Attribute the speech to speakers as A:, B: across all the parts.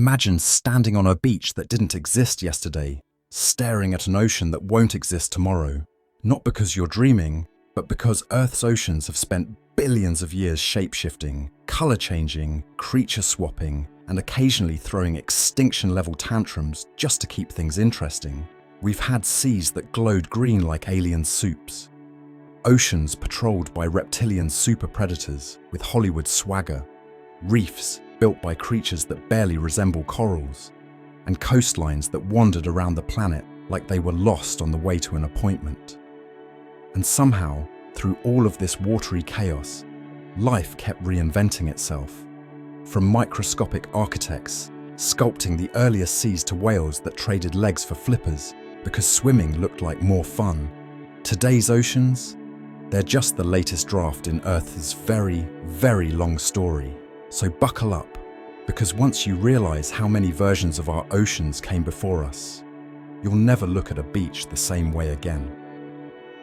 A: Imagine standing on a beach that didn't exist yesterday, staring at an ocean that won't exist tomorrow. Not because you're dreaming, but because Earth's oceans have spent billions of years shape-shifting, color-changing, creature-swapping, and occasionally throwing extinction-level tantrums just to keep things interesting. We've had seas that glowed green like alien soups, oceans patrolled by reptilian super-predators with Hollywood swagger, reefs built by creatures that barely resemble corals, and coastlines that wandered around the planet like they were lost on the way to an appointment. And somehow, through all of this watery chaos, life kept reinventing itself. From microscopic architects sculpting the earliest seas to whales that traded legs for flippers because swimming looked like more fun, today's oceans, they're just the latest draft in Earth's very, very long story. So buckle up, because once you realize how many versions of our oceans came before us, you'll never look at a beach the same way again.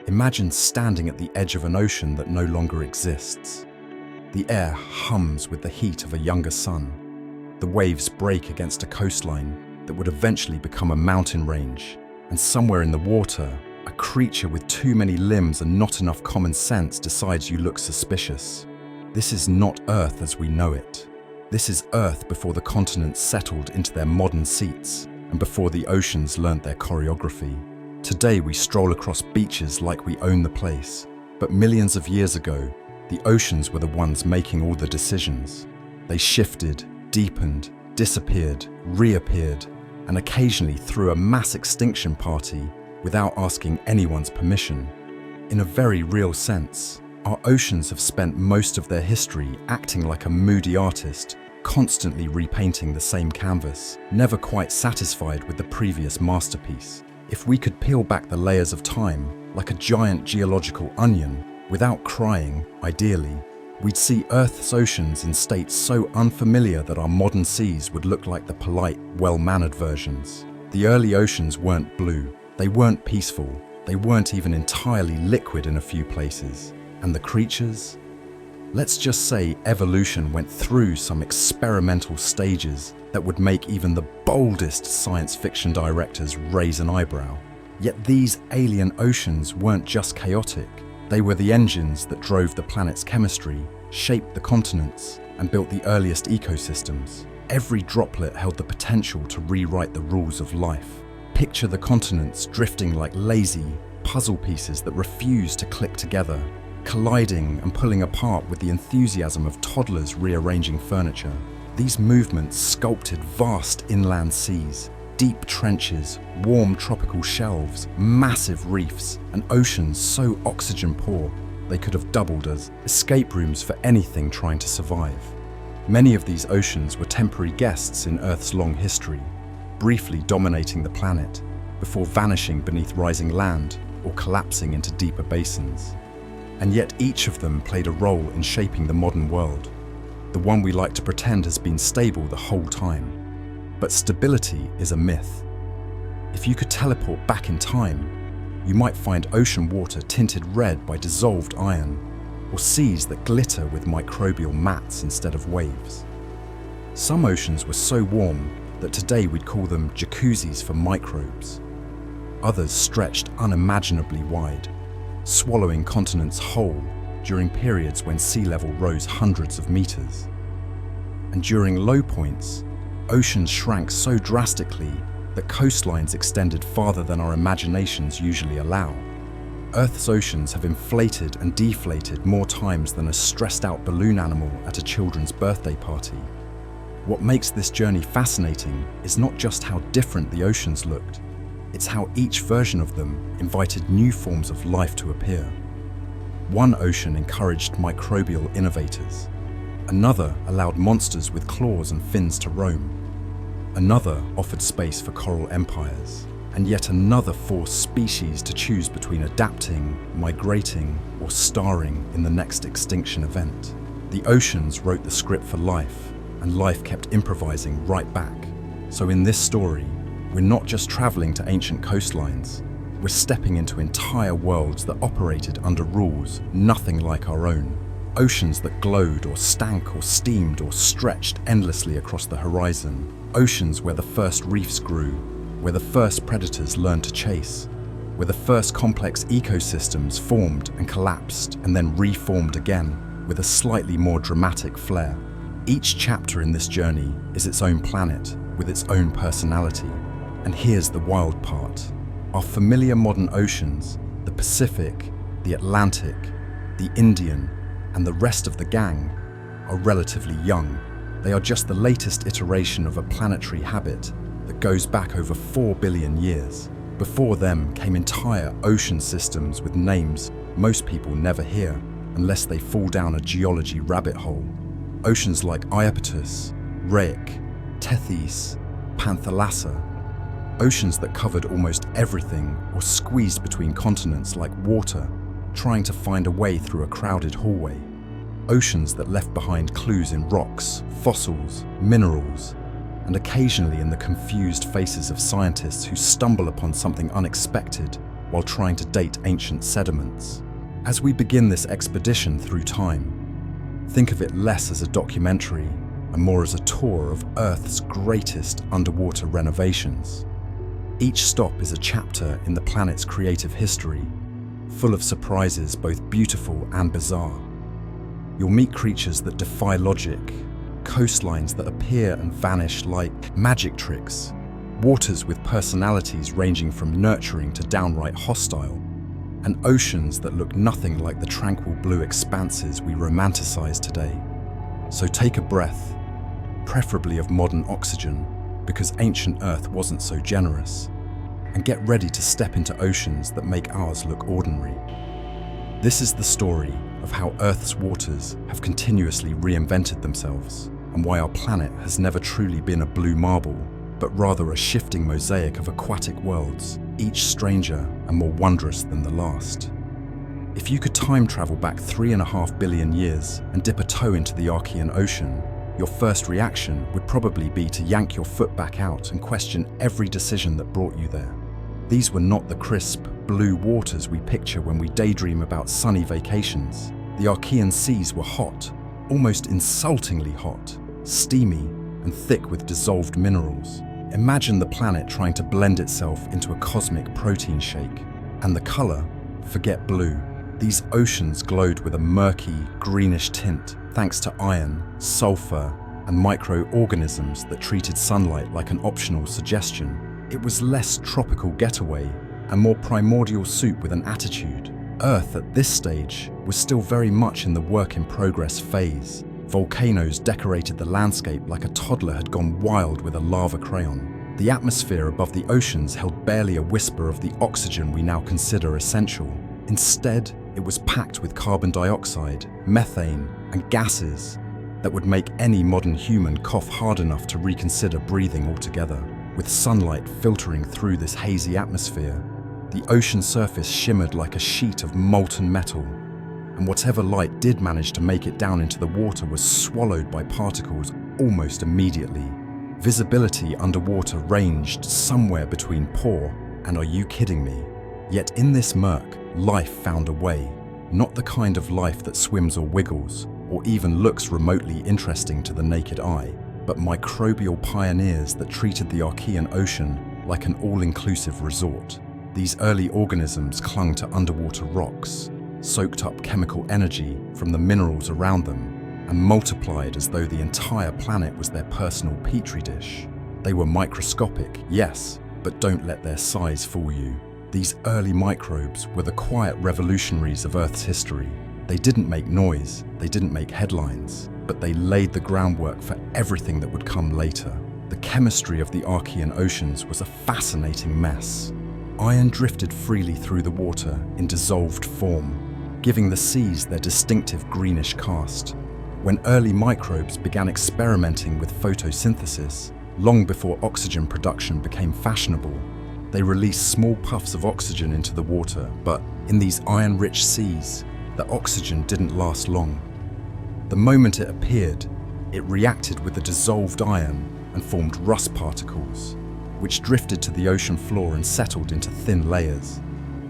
A: Imagine standing at the edge of an ocean that no longer exists. The air hums with the heat of a younger sun. The waves break against a coastline that would eventually become a mountain range. And somewhere in the water, a creature with too many limbs and not enough common sense decides you look suspicious. This is not Earth as we know it. This is Earth before the continents settled into their modern seats and before the oceans learnt their choreography. Today we stroll across beaches like we own the place, but millions of years ago, the oceans were the ones making all the decisions. They shifted, deepened, disappeared, reappeared, and occasionally threw a mass extinction party without asking anyone's permission. In a very real sense, our oceans have spent most of their history acting like a moody artist, constantly repainting the same canvas, never quite satisfied with the previous masterpiece. If we could peel back the layers of time, like a giant geological onion, without crying, ideally, we'd see Earth's oceans in states so unfamiliar that our modern seas would look like the polite, well-mannered versions. The early oceans weren't blue, they weren't peaceful, they weren't even entirely liquid in a few places. And the creatures? Let's just say evolution went through some experimental stages that would make even the boldest science fiction directors raise an eyebrow. Yet these alien oceans weren't just chaotic. They were the engines that drove the planet's chemistry, shaped the continents, and built the earliest ecosystems. Every droplet held the potential to rewrite the rules of life. Picture the continents drifting like lazy puzzle pieces that refuse to click together, colliding and pulling apart with the enthusiasm of toddlers rearranging furniture. These movements sculpted vast inland seas, deep trenches, warm tropical shelves, massive reefs, and oceans so oxygen-poor they could have doubled as escape rooms for anything trying to survive. Many of these oceans were temporary guests in Earth's long history, briefly dominating the planet, before vanishing beneath rising land or collapsing into deeper basins. And yet each of them played a role in shaping the modern world, the one we like to pretend has been stable the whole time. But stability is a myth. If you could teleport back in time, you might find ocean water tinted red by dissolved iron, or seas that glitter with microbial mats instead of waves. Some oceans were so warm that today we'd call them jacuzzis for microbes. Others stretched unimaginably wide, swallowing continents whole during periods when sea level rose hundreds of meters. And during low points, oceans shrank so drastically that coastlines extended farther than our imaginations usually allow. Earth's oceans have inflated and deflated more times than a stressed-out balloon animal at a children's birthday party. What makes this journey fascinating is not just how different the oceans looked, it's how each version of them invited new forms of life to appear. One ocean encouraged microbial innovators. Another allowed monsters with claws and fins to roam. Another offered space for coral empires. And yet another forced species to choose between adapting, migrating, or starring in the next extinction event. The oceans wrote the script for life, and life kept improvising right back. So in this story, we're not just traveling to ancient coastlines, we're stepping into entire worlds that operated under rules nothing like our own. Oceans that glowed or stank or steamed or stretched endlessly across the horizon. Oceans where the first reefs grew, where the first predators learned to chase, where the first complex ecosystems formed and collapsed and then reformed again with a slightly more dramatic flair. Each chapter in this journey is its own planet with its own personality. And here's the wild part. Our familiar modern oceans, the Pacific, the Atlantic, the Indian, and the rest of the gang, are relatively young. They are just the latest iteration of a planetary habit that goes back over 4 billion years. Before them came entire ocean systems with names most people never hear unless they fall down a geology rabbit hole. Oceans like Iapetus, Rheic, Tethys, Panthalassa. Oceans that covered almost everything or squeezed between continents like water, trying to find a way through a crowded hallway. Oceans that left behind clues in rocks, fossils, minerals, and occasionally in the confused faces of scientists who stumble upon something unexpected while trying to date ancient sediments. As we begin this expedition through time, think of it less as a documentary and more as a tour of Earth's greatest underwater renovations. Each stop is a chapter in the planet's creative history, full of surprises both beautiful and bizarre. You'll meet creatures that defy logic, coastlines that appear and vanish like magic tricks, waters with personalities ranging from nurturing to downright hostile, and oceans that look nothing like the tranquil blue expanses we romanticize today. So take a breath, preferably of modern oxygen, because ancient Earth wasn't so generous, and get ready to step into oceans that make ours look ordinary. This is the story of how Earth's waters have continuously reinvented themselves, and why our planet has never truly been a blue marble, but rather a shifting mosaic of aquatic worlds, each stranger and more wondrous than the last. If you could time travel back 3.5 billion years and dip a toe into the Archean Ocean, your first reaction would probably be to yank your foot back out and question every decision that brought you there. These were not the crisp, blue waters we picture when we daydream about sunny vacations. The Archean seas were hot, almost insultingly hot, steamy, and thick with dissolved minerals. Imagine the planet trying to blend itself into a cosmic protein shake. And the color? Forget blue. These oceans glowed with a murky, greenish tint thanks to iron, sulfur, and microorganisms that treated sunlight like an optional suggestion. It was less tropical getaway and more primordial soup with an attitude. Earth at this stage was still very much in the work-in-progress phase. Volcanoes decorated the landscape like a toddler had gone wild with a lava crayon. The atmosphere above the oceans held barely a whisper of the oxygen we now consider essential. Instead, it was packed with carbon dioxide, methane, and gases that would make any modern human cough hard enough to reconsider breathing altogether. With sunlight filtering through this hazy atmosphere, the ocean surface shimmered like a sheet of molten metal, and whatever light did manage to make it down into the water was swallowed by particles almost immediately. Visibility underwater ranged somewhere between poor and "are you kidding me?" Yet in this murk, life found a way. Not the kind of life that swims or wiggles, or even looks remotely interesting to the naked eye, but microbial pioneers that treated the Archean Ocean like an all-inclusive resort. These early organisms clung to underwater rocks, soaked up chemical energy from the minerals around them, and multiplied as though the entire planet was their personal petri dish. They were microscopic, yes, but don't let their size fool you. These early microbes were the quiet revolutionaries of Earth's history. They didn't make noise, they didn't make headlines, but they laid the groundwork for everything that would come later. The chemistry of the Archean Oceans was a fascinating mess. Iron drifted freely through the water in dissolved form, giving the seas their distinctive greenish cast. When early microbes began experimenting with photosynthesis, long before oxygen production became fashionable, they released small puffs of oxygen into the water, but in these iron-rich seas, the oxygen didn't last long. The moment it appeared, it reacted with the dissolved iron and formed rust particles, which drifted to the ocean floor and settled into thin layers.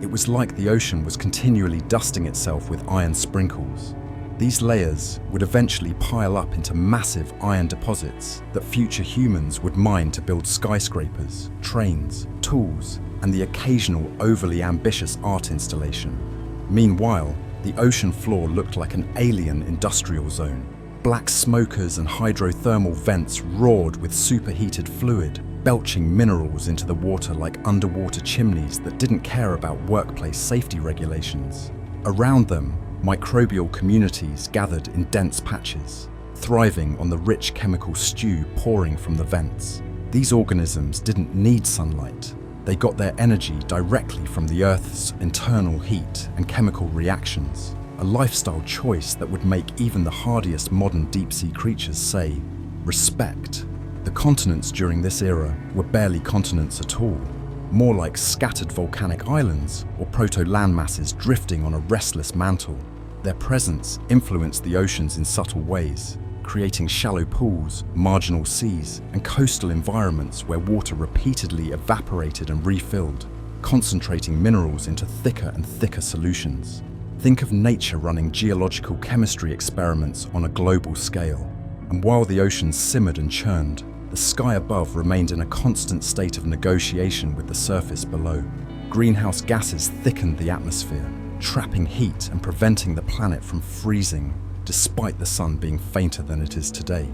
A: It was like the ocean was continually dusting itself with iron sprinkles. These layers would eventually pile up into massive iron deposits that future humans would mine to build skyscrapers, trains, tools, and the occasional overly ambitious art installation. Meanwhile, the ocean floor looked like an alien industrial zone. Black smokers and hydrothermal vents roared with superheated fluid, belching minerals into the water like underwater chimneys that didn't care about workplace safety regulations. Around them, microbial communities gathered in dense patches, thriving on the rich chemical stew pouring from the vents. These organisms didn't need sunlight. They got their energy directly from the Earth's internal heat and chemical reactions, a lifestyle choice that would make even the hardiest modern deep-sea creatures say, "Respect." The continents during this era were barely continents at all, more like scattered volcanic islands or proto-landmasses drifting on a restless mantle. Their presence influenced the oceans in subtle ways, creating shallow pools, marginal seas, and coastal environments where water repeatedly evaporated and refilled, concentrating minerals into thicker and thicker solutions. Think of nature running geological chemistry experiments on a global scale. And while the oceans simmered and churned, the sky above remained in a constant state of negotiation with the surface below. Greenhouse gases thickened the atmosphere, trapping heat and preventing the planet from freezing, despite the sun being fainter than it is today.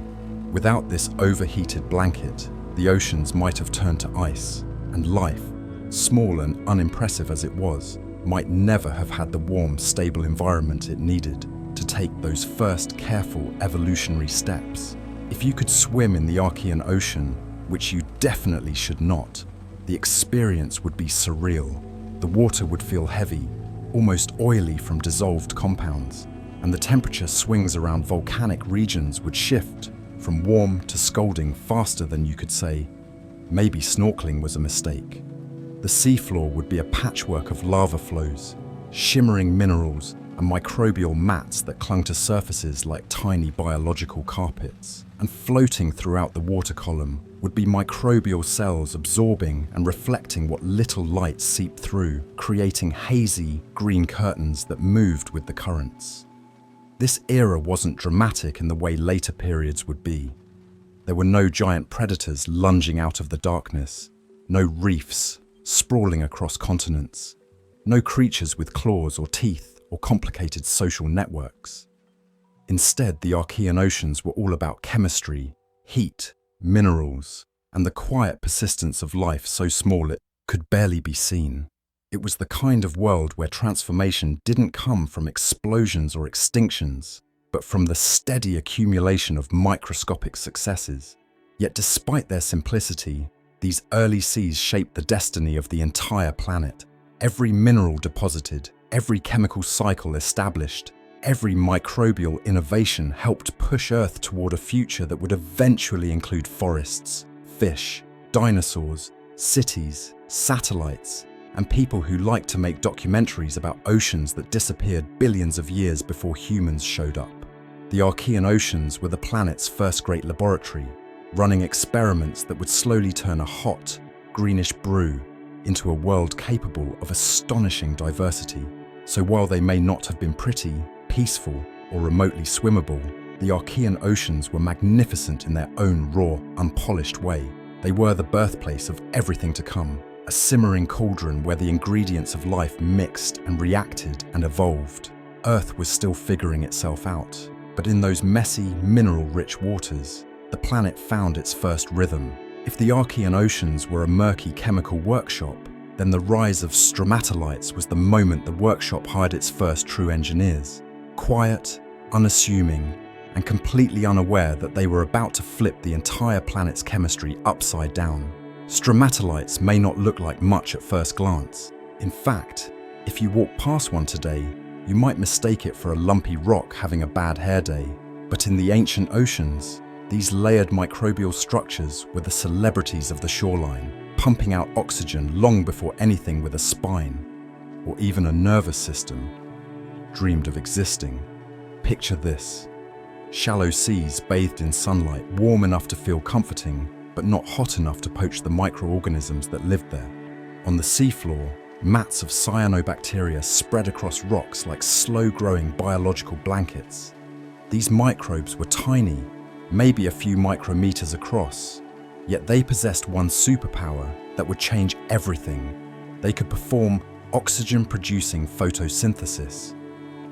A: Without this overheated blanket, the oceans might have turned to ice, and life, small and unimpressive as it was, might never have had the warm, stable environment it needed to take those first careful evolutionary steps. If you could swim in the Archean Ocean, which you definitely should not, the experience would be surreal. The water would feel heavy, almost oily from dissolved compounds, and the temperature swings around volcanic regions would shift from warm to scalding faster than you could say, maybe snorkeling was a mistake. The seafloor would be a patchwork of lava flows, shimmering minerals, and microbial mats that clung to surfaces like tiny biological carpets. And floating throughout the water column would be microbial cells absorbing and reflecting what little light seeped through, creating hazy, green curtains that moved with the currents. This era wasn't dramatic in the way later periods would be. There were no giant predators lunging out of the darkness, no reefs sprawling across continents, no creatures with claws or teeth, or complicated social networks. Instead, the Archean oceans were all about chemistry, heat, minerals, and the quiet persistence of life so small it could barely be seen. It was the kind of world where transformation didn't come from explosions or extinctions, but from the steady accumulation of microscopic successes. Yet despite their simplicity, these early seas shaped the destiny of the entire planet. Every mineral deposited, every chemical cycle established, every microbial innovation helped push Earth toward a future that would eventually include forests, fish, dinosaurs, cities, satellites, and people who liked to make documentaries about oceans that disappeared billions of years before humans showed up. The Archean oceans were the planet's first great laboratory, running experiments that would slowly turn a hot, greenish brew into a world capable of astonishing diversity. So while they may not have been pretty, peaceful, or remotely swimmable, the Archean oceans were magnificent in their own raw, unpolished way. They were the birthplace of everything to come, a simmering cauldron where the ingredients of life mixed and reacted and evolved. Earth was still figuring itself out, but in those messy, mineral-rich waters, the planet found its first rhythm. If the Archean oceans were a murky chemical workshop, then the rise of stromatolites was the moment the workshop hired its first true engineers. Quiet, unassuming, and completely unaware that they were about to flip the entire planet's chemistry upside down. Stromatolites may not look like much at first glance. In fact, if you walk past one today, you might mistake it for a lumpy rock having a bad hair day. But in the ancient oceans, these layered microbial structures were the celebrities of the shoreline, pumping out oxygen long before anything with a spine, or even a nervous system, dreamed of existing. Picture this: shallow seas bathed in sunlight, warm enough to feel comforting, but not hot enough to poach the microorganisms that lived there. On the seafloor, mats of cyanobacteria spread across rocks like slow-growing biological blankets, These microbes were tiny, maybe a few micrometers across, yet they possessed one superpower that would change everything. They could perform oxygen-producing photosynthesis,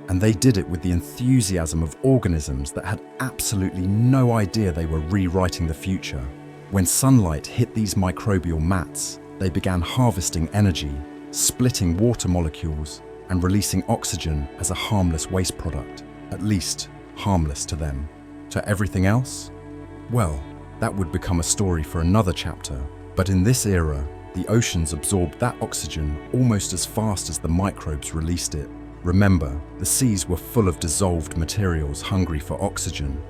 A: and they did it with the enthusiasm of organisms that had absolutely no idea they were rewriting the future. When sunlight hit these microbial mats, they began harvesting energy, splitting water molecules, and releasing oxygen as a harmless waste product, at least harmless to them. To everything else? Well, that would become a story for another chapter. But in this era, the oceans absorbed that oxygen almost as fast as the microbes released it. Remember, the seas were full of dissolved materials hungry for oxygen.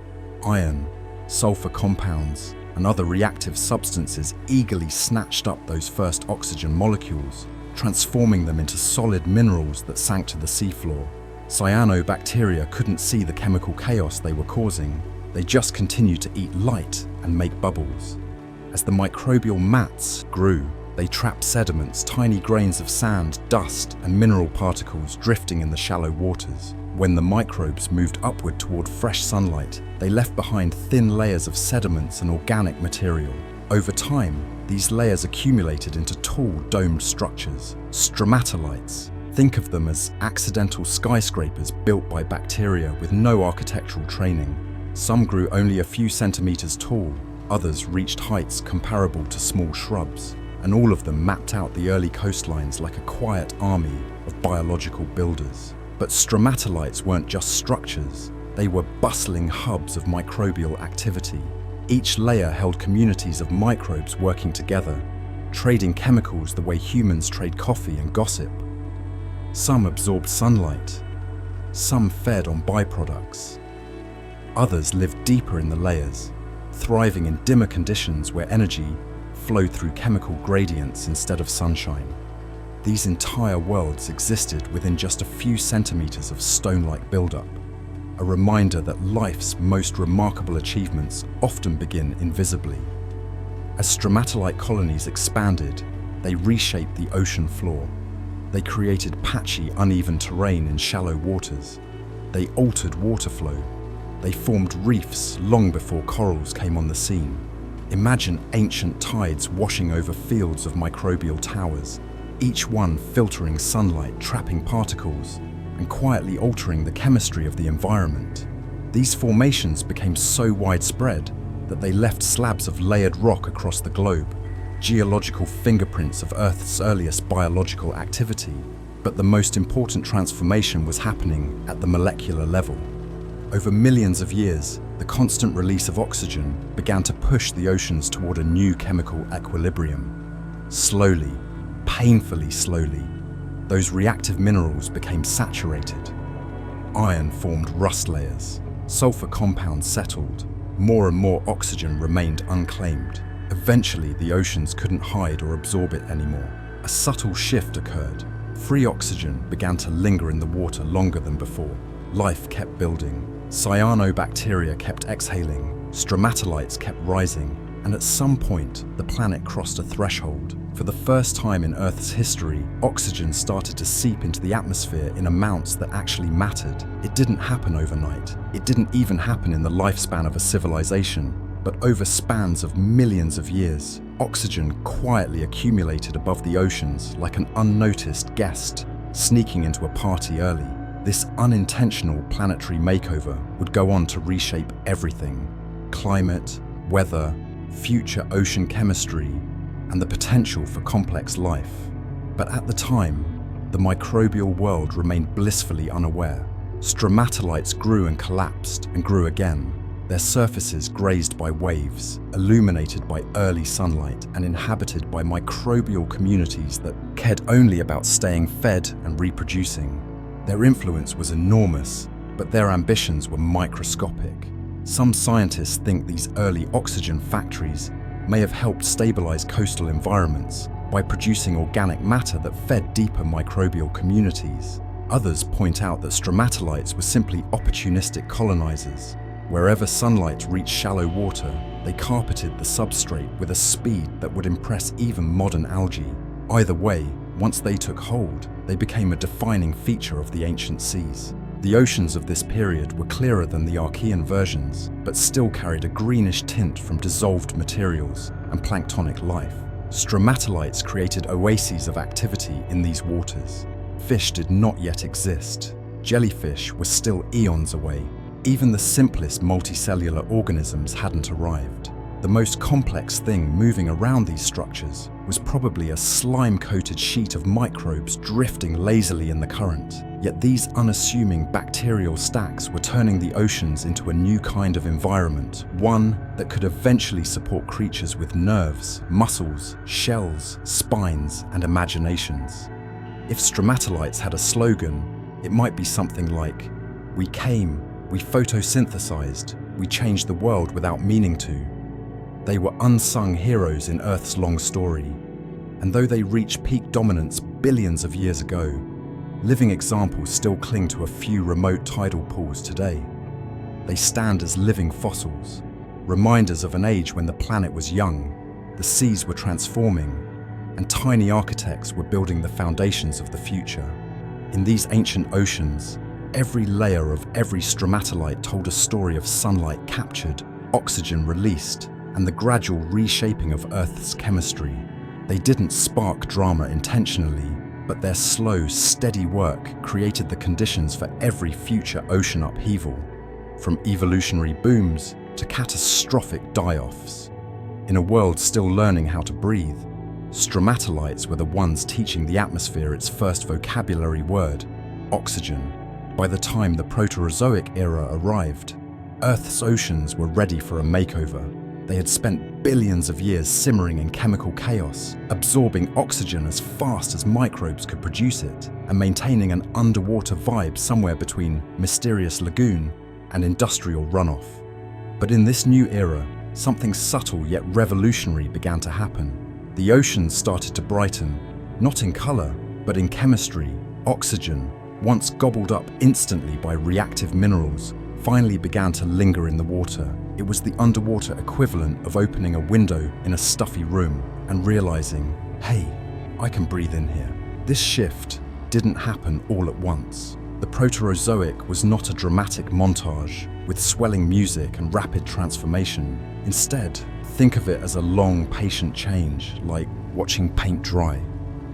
A: Iron, sulfur compounds, and other reactive substances eagerly snatched up those first oxygen molecules, transforming them into solid minerals that sank to the seafloor. Cyanobacteria couldn't see the chemical chaos they were causing. They just continued to eat light and make bubbles. As the microbial mats grew, they trapped sediments, tiny grains of sand, dust, and mineral particles drifting in the shallow waters. When the microbes moved upward toward fresh sunlight, they left behind thin layers of sediments and organic material. Over time, these layers accumulated into tall, domed structures, stromatolites. Think of them as accidental skyscrapers built by bacteria with no architectural training. Some grew only a few centimeters tall, others reached heights comparable to small shrubs, and all of them mapped out the early coastlines like a quiet army of biological builders. But stromatolites weren't just structures, they were bustling hubs of microbial activity. Each layer held communities of microbes working together, trading chemicals the way humans trade coffee and gossip. Some absorbed sunlight, some fed on byproducts. Others lived deeper in the layers, thriving in dimmer conditions where energy flowed through chemical gradients instead of sunshine. These entire worlds existed within just a few centimeters of stone-like buildup, a reminder that life's most remarkable achievements often begin invisibly. As stromatolite colonies expanded, they reshaped the ocean floor. They created patchy, uneven terrain in shallow waters. They altered water flow. They formed reefs long before corals came on the scene. Imagine ancient tides washing over fields of microbial towers, each one filtering sunlight, trapping particles, and quietly altering the chemistry of the environment. These formations became so widespread that they left slabs of layered rock across the globe, geological fingerprints of Earth's earliest biological activity. But the most important transformation was happening at the molecular level. Over millions of years, the constant release of oxygen began to push the oceans toward a new chemical equilibrium. Slowly, painfully slowly, those reactive minerals became saturated. Iron formed rust layers, sulfur compounds settled, more and more oxygen remained unclaimed. Eventually, the oceans couldn't hide or absorb it anymore. A subtle shift occurred. Free oxygen began to linger in the water longer than before. Life kept building. Cyanobacteria kept exhaling, stromatolites kept rising, and at some point, the planet crossed a threshold. For the first time in Earth's history, oxygen started to seep into the atmosphere in amounts that actually mattered. It didn't happen overnight. It didn't even happen in the lifespan of a civilization. But over spans of millions of years, oxygen quietly accumulated above the oceans like an unnoticed guest, sneaking into a party early. This unintentional planetary makeover would go on to reshape everything: climate, weather, future ocean chemistry, and the potential for complex life. But at the time, the microbial world remained blissfully unaware. Stromatolites grew and collapsed and grew again, their surfaces grazed by waves, illuminated by early sunlight, and inhabited by microbial communities that cared only about staying fed and reproducing. Their influence was enormous, but their ambitions were microscopic. Some scientists think these early oxygen factories may have helped stabilize coastal environments by producing organic matter that fed deeper microbial communities. Others point out that stromatolites were simply opportunistic colonizers. Wherever sunlight reached shallow water, they carpeted the substrate with a speed that would impress even modern algae. Either way, once they took hold, they became a defining feature of the ancient seas. The oceans of this period were clearer than the Archean versions, but still carried a greenish tint from dissolved materials and planktonic life. Stromatolites created oases of activity in these waters. Fish did not yet exist. Jellyfish were still eons away. Even the simplest multicellular organisms hadn't arrived. The most complex thing moving around these structures was probably a slime-coated sheet of microbes drifting lazily in the current. Yet these unassuming bacterial stacks were turning the oceans into a new kind of environment, one that could eventually support creatures with nerves, muscles, shells, spines, and imaginations. If stromatolites had a slogan, it might be something like, "We came, we photosynthesized, we changed the world without meaning to." They were unsung heroes in Earth's long story, and though they reached peak dominance billions of years ago, living examples still cling to a few remote tidal pools today. They stand as living fossils, reminders of an age when the planet was young, the seas were transforming, and tiny architects were building the foundations of the future. In these ancient oceans, every layer of every stromatolite told a story of sunlight captured, oxygen released, and the gradual reshaping of Earth's chemistry. They didn't spark drama intentionally, but their slow, steady work created the conditions for every future ocean upheaval, from evolutionary booms to catastrophic die-offs. In a world still learning how to breathe, stromatolites were the ones teaching the atmosphere its first vocabulary word, oxygen. By the time the Proterozoic era arrived, Earth's oceans were ready for a makeover. They had spent billions of years simmering in chemical chaos, absorbing oxygen as fast as microbes could produce it, and maintaining an underwater vibe somewhere between mysterious lagoon and industrial runoff. But in this new era, something subtle yet revolutionary began to happen. The oceans started to brighten, not in color, but in chemistry. Oxygen, once gobbled up instantly by reactive minerals, finally began to linger in the water. It was the underwater equivalent of opening a window in a stuffy room and realizing, hey, I can breathe in here. This shift didn't happen all at once. The Proterozoic was not a dramatic montage with swelling music and rapid transformation. Instead, think of it as a long, patient change, like watching paint dry.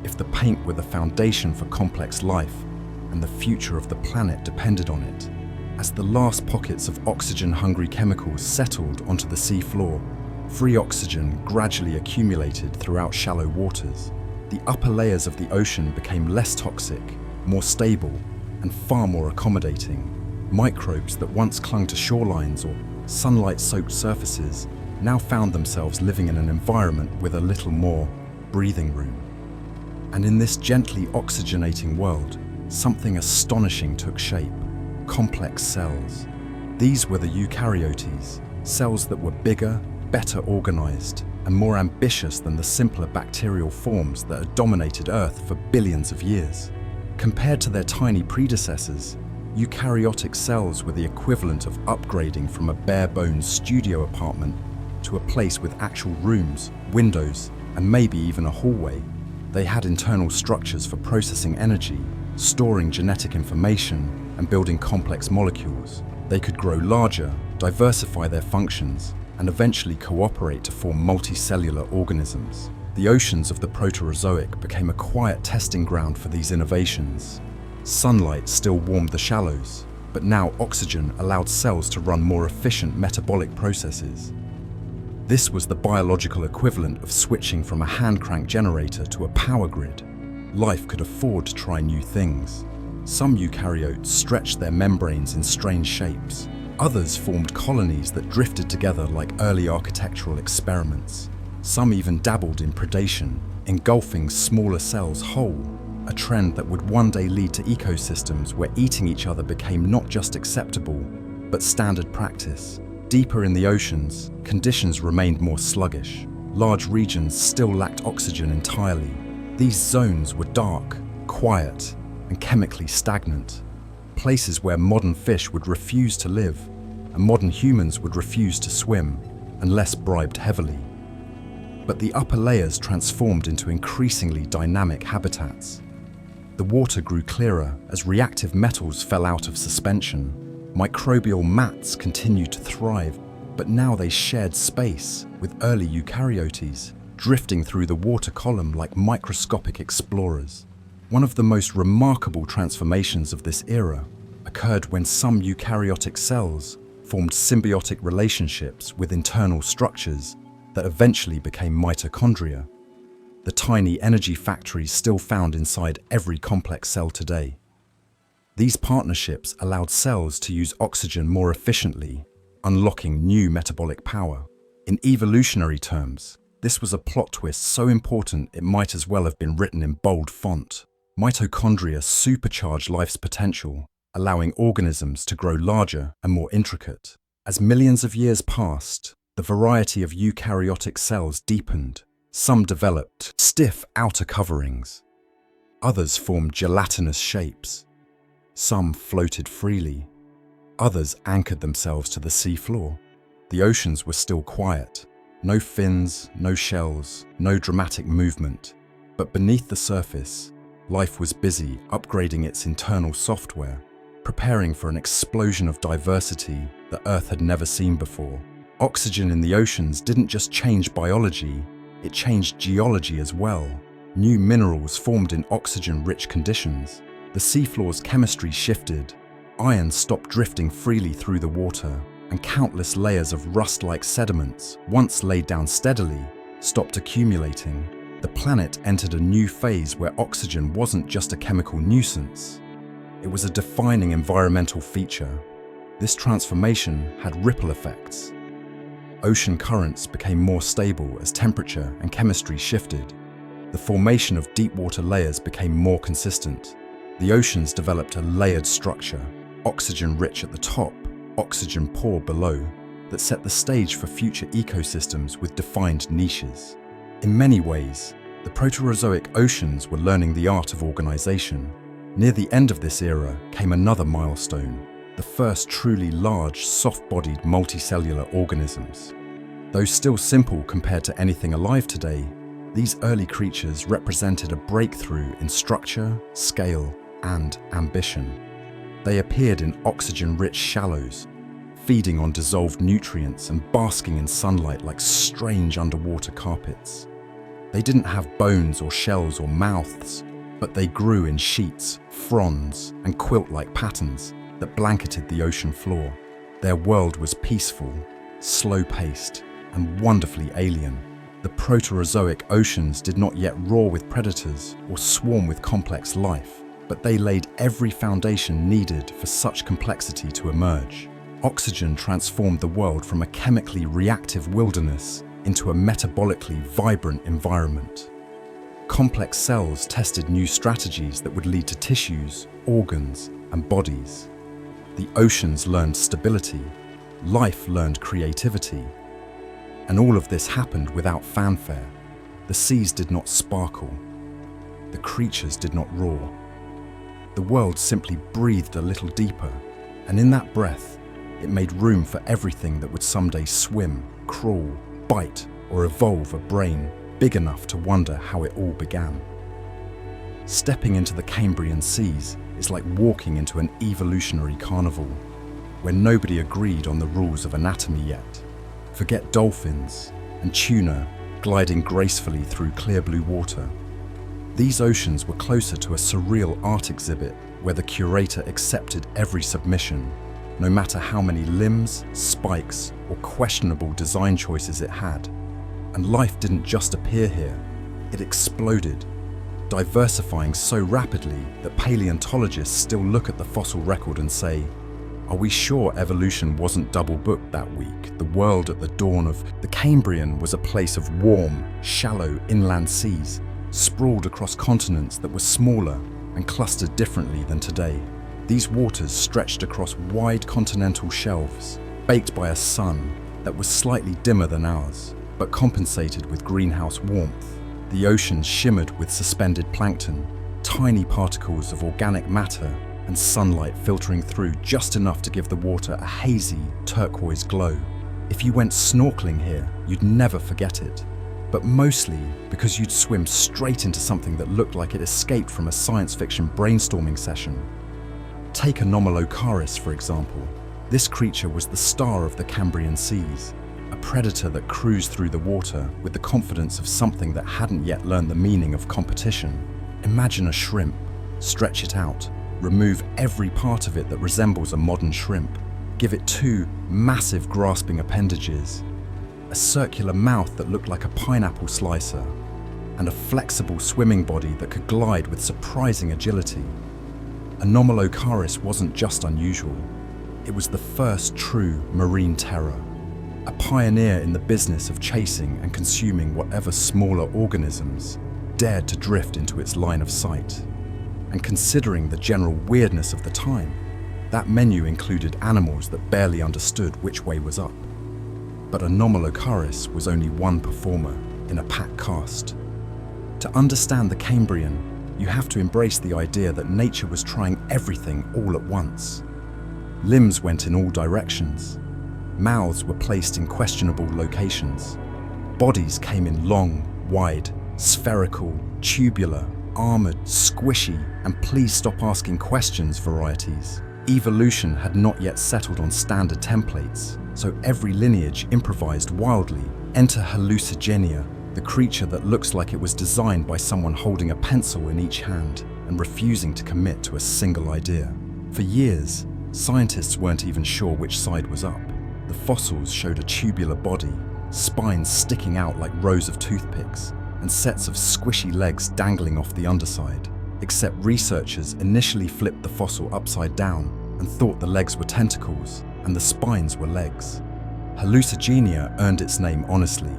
A: If the paint were the foundation for complex life, and the future of the planet depended on it, as the last pockets of oxygen-hungry chemicals settled onto the sea floor, free oxygen gradually accumulated throughout shallow waters. The upper layers of the ocean became less toxic, more stable, and far more accommodating. Microbes that once clung to shorelines or sunlight-soaked surfaces now found themselves living in an environment with a little more breathing room. And in this gently oxygenating world, something astonishing took shape. Complex cells. These were the eukaryotes, cells that were bigger, better organized, and more ambitious than the simpler bacterial forms that had dominated Earth for billions of years. Compared to their tiny predecessors, eukaryotic cells were the equivalent of upgrading from a bare-bones studio apartment to a place with actual rooms, windows, and maybe even a hallway. They had internal structures for processing energy, storing genetic information, and building complex molecules. They could grow larger, diversify their functions, and eventually cooperate to form multicellular organisms. The oceans of the Proterozoic became a quiet testing ground for these innovations. Sunlight still warmed the shallows, but now oxygen allowed cells to run more efficient metabolic processes. This was the biological equivalent of switching from a hand-crank generator to a power grid. Life could afford to try new things. Some eukaryotes stretched their membranes in strange shapes. Others formed colonies that drifted together like early architectural experiments. Some even dabbled in predation, engulfing smaller cells whole, a trend that would one day lead to ecosystems where eating each other became not just acceptable, but standard practice. Deeper in the oceans, conditions remained more sluggish. Large regions still lacked oxygen entirely. These zones were dark, quiet, and chemically stagnant, places where modern fish would refuse to live and modern humans would refuse to swim unless bribed heavily. But the upper layers transformed into increasingly dynamic habitats. The water grew clearer as reactive metals fell out of suspension. Microbial mats continued to thrive, but now they shared space with early eukaryotes, drifting through the water column like microscopic explorers. One of the most remarkable transformations of this era occurred when some eukaryotic cells formed symbiotic relationships with internal structures that eventually became mitochondria, the tiny energy factories still found inside every complex cell today. These partnerships allowed cells to use oxygen more efficiently, unlocking new metabolic power. In evolutionary terms, this was a plot twist so important it might as well have been written in bold font. Mitochondria supercharge life's potential, allowing organisms to grow larger and more intricate. As millions of years passed, the variety of eukaryotic cells deepened. Some developed stiff outer coverings. Others formed gelatinous shapes. Some floated freely. Others anchored themselves to the seafloor. The oceans were still quiet. No fins, no shells, no dramatic movement. But beneath the surface, life was busy upgrading its internal software, preparing for an explosion of diversity that Earth had never seen before. Oxygen in the oceans didn't just change biology, it changed geology as well. New minerals formed in oxygen-rich conditions. The seafloor's chemistry shifted. Iron stopped drifting freely through the water, and countless layers of rust-like sediments, once laid down steadily, stopped accumulating. The planet entered a new phase where oxygen wasn't just a chemical nuisance. It was a defining environmental feature. This transformation had ripple effects. Ocean currents became more stable as temperature and chemistry shifted. The formation of deep water layers became more consistent. The oceans developed a layered structure, oxygen-rich at the top, oxygen-poor below, that set the stage for future ecosystems with defined niches. In many ways, the Proterozoic oceans were learning the art of organization. Near the end of this era came another milestone, the first truly large, soft-bodied multicellular organisms. Though still simple compared to anything alive today, these early creatures represented a breakthrough in structure, scale, and ambition. They appeared in oxygen-rich shallows, feeding on dissolved nutrients and basking in sunlight like strange underwater carpets. They didn't have bones or shells or mouths, but they grew in sheets, fronds, and quilt-like patterns that blanketed the ocean floor. Their world was peaceful, slow-paced, and wonderfully alien. The Proterozoic oceans did not yet roar with predators or swarm with complex life, but they laid every foundation needed for such complexity to emerge. Oxygen transformed the world from a chemically reactive wilderness into a metabolically vibrant environment. Complex cells tested new strategies that would lead to tissues, organs, and bodies. The oceans learned stability, life learned creativity. And all of this happened without fanfare. The seas did not sparkle. The creatures did not roar. The world simply breathed a little deeper, and in that breath, it made room for everything that would someday swim, crawl, bite, or evolve a brain big enough to wonder how it all began. Stepping into the Cambrian seas is like walking into an evolutionary carnival, where nobody agreed on the rules of anatomy yet. Forget dolphins and tuna gliding gracefully through clear blue water. These oceans were closer to a surreal art exhibit where the curator accepted every submission, no matter how many limbs, spikes, or questionable design choices it had. And life didn't just appear here, it exploded, diversifying so rapidly that paleontologists still look at the fossil record and say, are we sure evolution wasn't double-booked that week? The world at the dawn of the Cambrian was a place of warm, shallow inland seas, sprawled across continents that were smaller and clustered differently than today. These waters stretched across wide continental shelves, baked by a sun that was slightly dimmer than ours, but compensated with greenhouse warmth. The oceans shimmered with suspended plankton, tiny particles of organic matter, and sunlight filtering through just enough to give the water a hazy, turquoise glow. If you went snorkeling here, you'd never forget it. but mostly because you'd swim straight into something that looked like it escaped from a science fiction brainstorming session. Take Anomalocaris, for example. This creature was the star of the Cambrian seas, a predator that cruised through the water with the confidence of something that hadn't yet learned the meaning of competition. Imagine a shrimp, stretch it out, remove every part of it that resembles a modern shrimp, give it two massive grasping appendages, a circular mouth that looked like a pineapple slicer, and a flexible swimming body that could glide with surprising agility. Anomalocaris wasn't just unusual, it was the first true marine terror, a pioneer in the business of chasing and consuming whatever smaller organisms dared to drift into its line of sight. And considering the general weirdness of the time, that menu included animals that barely understood which way was up. But Anomalocaris was only one performer in a pack cast. To understand the Cambrian, you have to embrace the idea that nature was trying everything all at once. Limbs went in all directions. Mouths were placed in questionable locations. Bodies came in long, wide, spherical, tubular, armored, squishy, and please stop asking questions varieties. Evolution had not yet settled on standard templates, so every lineage improvised wildly. Enter hallucigenia, the creature that looks like it was designed by someone holding a pencil in each hand and refusing to commit to a single idea. For years, scientists weren't even sure which side was up. The fossils showed a tubular body, spines sticking out like rows of toothpicks, and sets of squishy legs dangling off the underside. Except researchers initially flipped the fossil upside down and thought the legs were tentacles and the spines were legs. Hallucigenia earned its name honestly.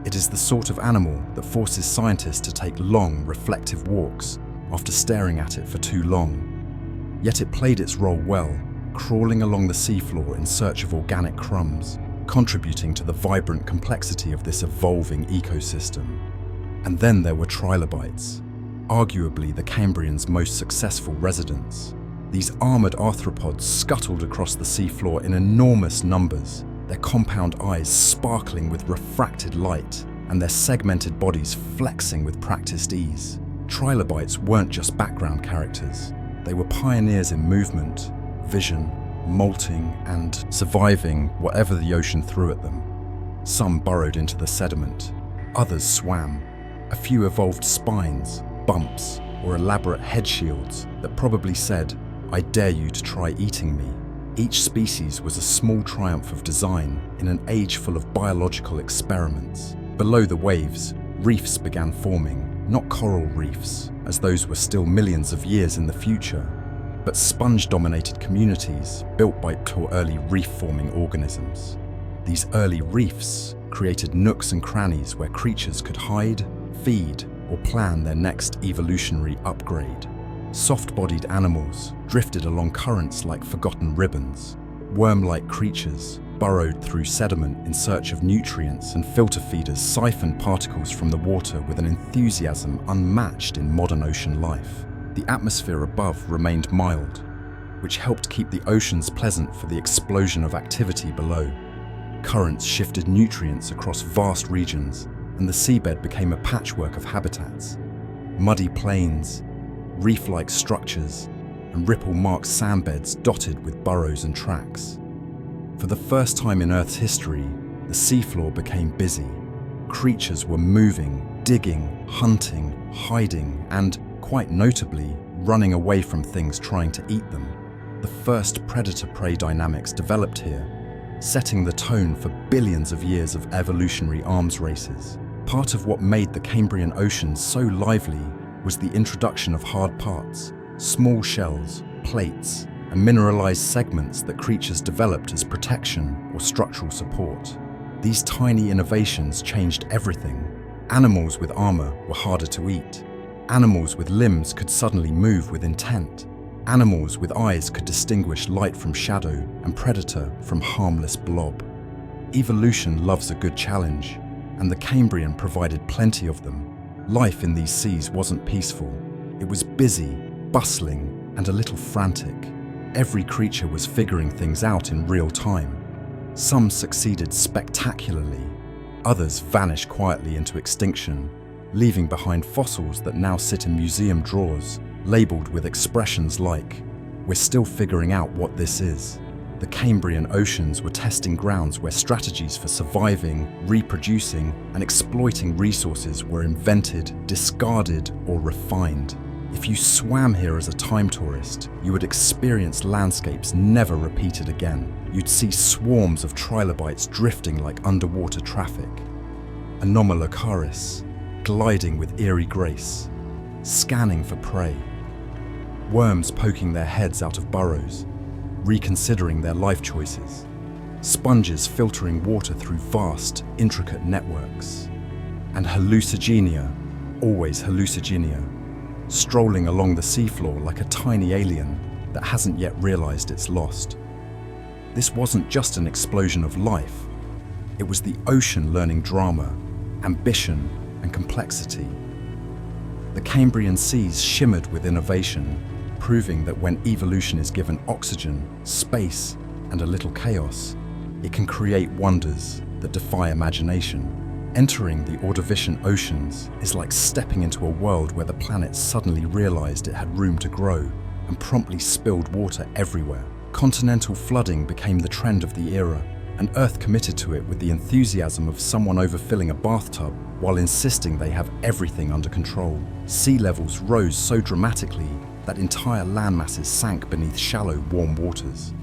A: It is the sort of animal that forces scientists to take long, reflective walks after staring at it for too long. Yet it played its role well, crawling along the seafloor in search of organic crumbs, contributing to the vibrant complexity of this evolving ecosystem. And then there were trilobites, arguably the Cambrian's most successful residents. These armored arthropods scuttled across the seafloor in enormous numbers, their compound eyes sparkling with refracted light and their segmented bodies flexing with practiced ease. Trilobites weren't just background characters. They were pioneers in movement, vision, molting, and surviving whatever the ocean threw at them. Some burrowed into the sediment, others swam. A few evolved spines, bumps, or elaborate head shields that probably said, "I dare you to try eating me." Each species was a small triumph of design in an age full of biological experiments. Below the waves, reefs began forming, not coral reefs, as those were still millions of years in the future, but sponge-dominated communities built by early reef-forming organisms. These early reefs created nooks and crannies where creatures could hide, feed, or plan their next evolutionary upgrade. Soft-bodied animals drifted along currents like forgotten ribbons. Worm-like creatures burrowed through sediment in search of nutrients, and filter feeders siphoned particles from the water with an enthusiasm unmatched in modern ocean life. The atmosphere above remained mild, which helped keep the oceans pleasant for the explosion of activity below. Currents shifted nutrients across vast regions, and the seabed became a patchwork of habitats. Muddy plains, reef-like structures, and ripple-marked sandbeds dotted with burrows and tracks. For the first time in Earth's history, the seafloor became busy. Creatures were moving, digging, hunting, hiding, and, quite notably, running away from things trying to eat them. The first predator-prey dynamics developed here, setting the tone for billions of years of evolutionary arms races. Part of what made the Cambrian Ocean so lively was the introduction of hard parts, small shells, plates, and mineralized segments that creatures developed as protection or structural support. These tiny innovations changed everything. Animals with armor were harder to eat. Animals with limbs could suddenly move with intent. Animals with eyes could distinguish light from shadow and predator from harmless blob. Evolution loves a good challenge, and the Cambrian provided plenty of them. Life in these seas wasn't peaceful. It was busy, bustling, and a little frantic. Every creature was figuring things out in real time. Some succeeded spectacularly, Others vanish quietly into extinction, leaving behind fossils that now sit in museum drawers, labelled with expressions like, "We're still figuring out what this is." The Cambrian oceans were testing grounds where strategies for surviving, reproducing, and exploiting resources were invented, discarded, or refined. If you swam here as a time tourist, you would experience landscapes never repeated again. You'd see swarms of trilobites drifting like underwater traffic, anomalocaris gliding with eerie grace, scanning for prey, worms poking their heads out of burrows, reconsidering their life choices, sponges filtering water through vast, intricate networks, and hallucigenia, always hallucigenia, strolling along the seafloor like a tiny alien that hasn't yet realized it's lost. This wasn't just an explosion of life. It was the ocean learning drama, ambition, and complexity. The Cambrian seas shimmered with innovation, proving that when evolution is given oxygen, space, and a little chaos, it can create wonders that defy imagination. Entering the Ordovician oceans is like stepping into a world where the planet suddenly realized it had room to grow and promptly spilled water everywhere. Continental flooding became the trend of the era, and Earth committed to it with the enthusiasm of someone overfilling a bathtub while insisting they have everything under control. Sea levels rose so dramatically that entire landmasses sank beneath shallow, warm waters.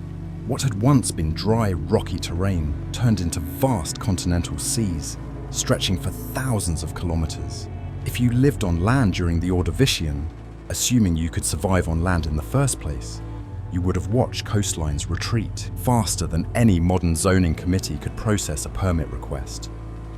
A: What had once been dry, rocky terrain turned into vast continental seas, stretching for thousands of kilometers. If you lived on land during the Ordovician, assuming you could survive on land in the first place, you would have watched coastlines retreat faster than any modern zoning committee could process a permit request.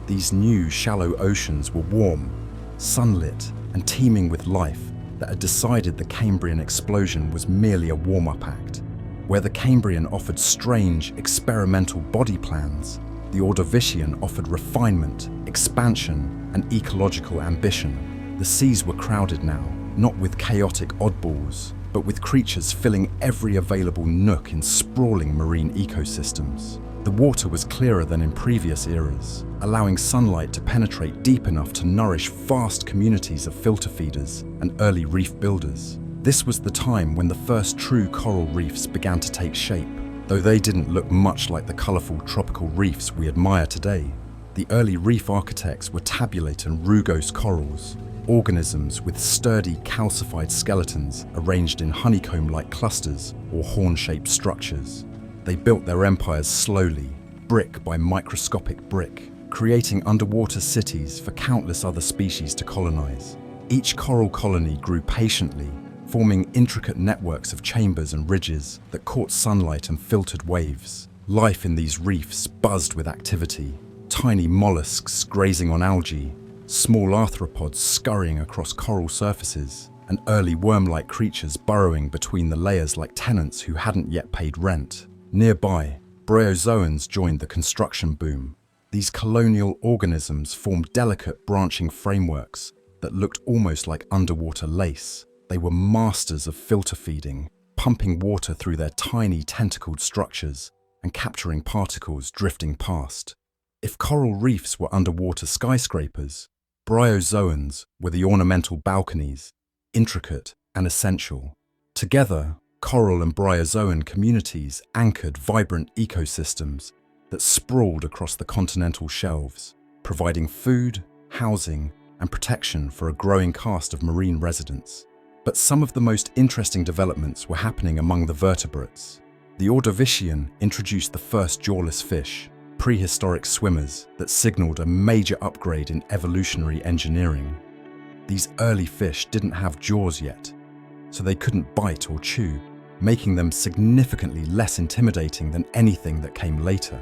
A: These new shallow oceans were warm, sunlit, and teeming with life that had decided the Cambrian explosion was merely a warm-up act. Where the Cambrian offered strange, experimental body plans, the Ordovician offered refinement, expansion, and ecological ambition. The seas were crowded now, not with chaotic oddballs, but with creatures filling every available nook in sprawling marine ecosystems. The water was clearer than in previous eras, allowing sunlight to penetrate deep enough to nourish vast communities of filter feeders and early reef builders. This was the time when the first true coral reefs began to take shape, though they didn't look much like the colourful tropical reefs we admire today. The early reef architects were tabulate and rugose corals, organisms with sturdy calcified skeletons arranged in honeycomb-like clusters or horn-shaped structures. They built their empires slowly, brick by microscopic brick, creating underwater cities for countless other species to colonize. Each coral colony grew patiently, forming intricate networks of chambers and ridges that caught sunlight and filtered waves. Life in these reefs buzzed with activity, tiny mollusks grazing on algae, small arthropods scurrying across coral surfaces, and early worm-like creatures burrowing between the layers like tenants who hadn't yet paid rent. Nearby, bryozoans joined the construction boom. These colonial organisms formed delicate branching frameworks that looked almost like underwater lace. They were masters of filter feeding, pumping water through their tiny tentacled structures and capturing particles drifting past. If coral reefs were underwater skyscrapers, bryozoans were the ornamental balconies, intricate and essential. Together, coral and bryozoan communities anchored vibrant ecosystems that sprawled across the continental shelves, providing food, housing, and protection for a growing cast of marine residents. But some of the most interesting developments were happening among the vertebrates. The Ordovician introduced the first jawless fish, prehistoric swimmers that signaled a major upgrade in evolutionary engineering. These early fish didn't have jaws yet, so they couldn't bite or chew, making them significantly less intimidating than anything that came later.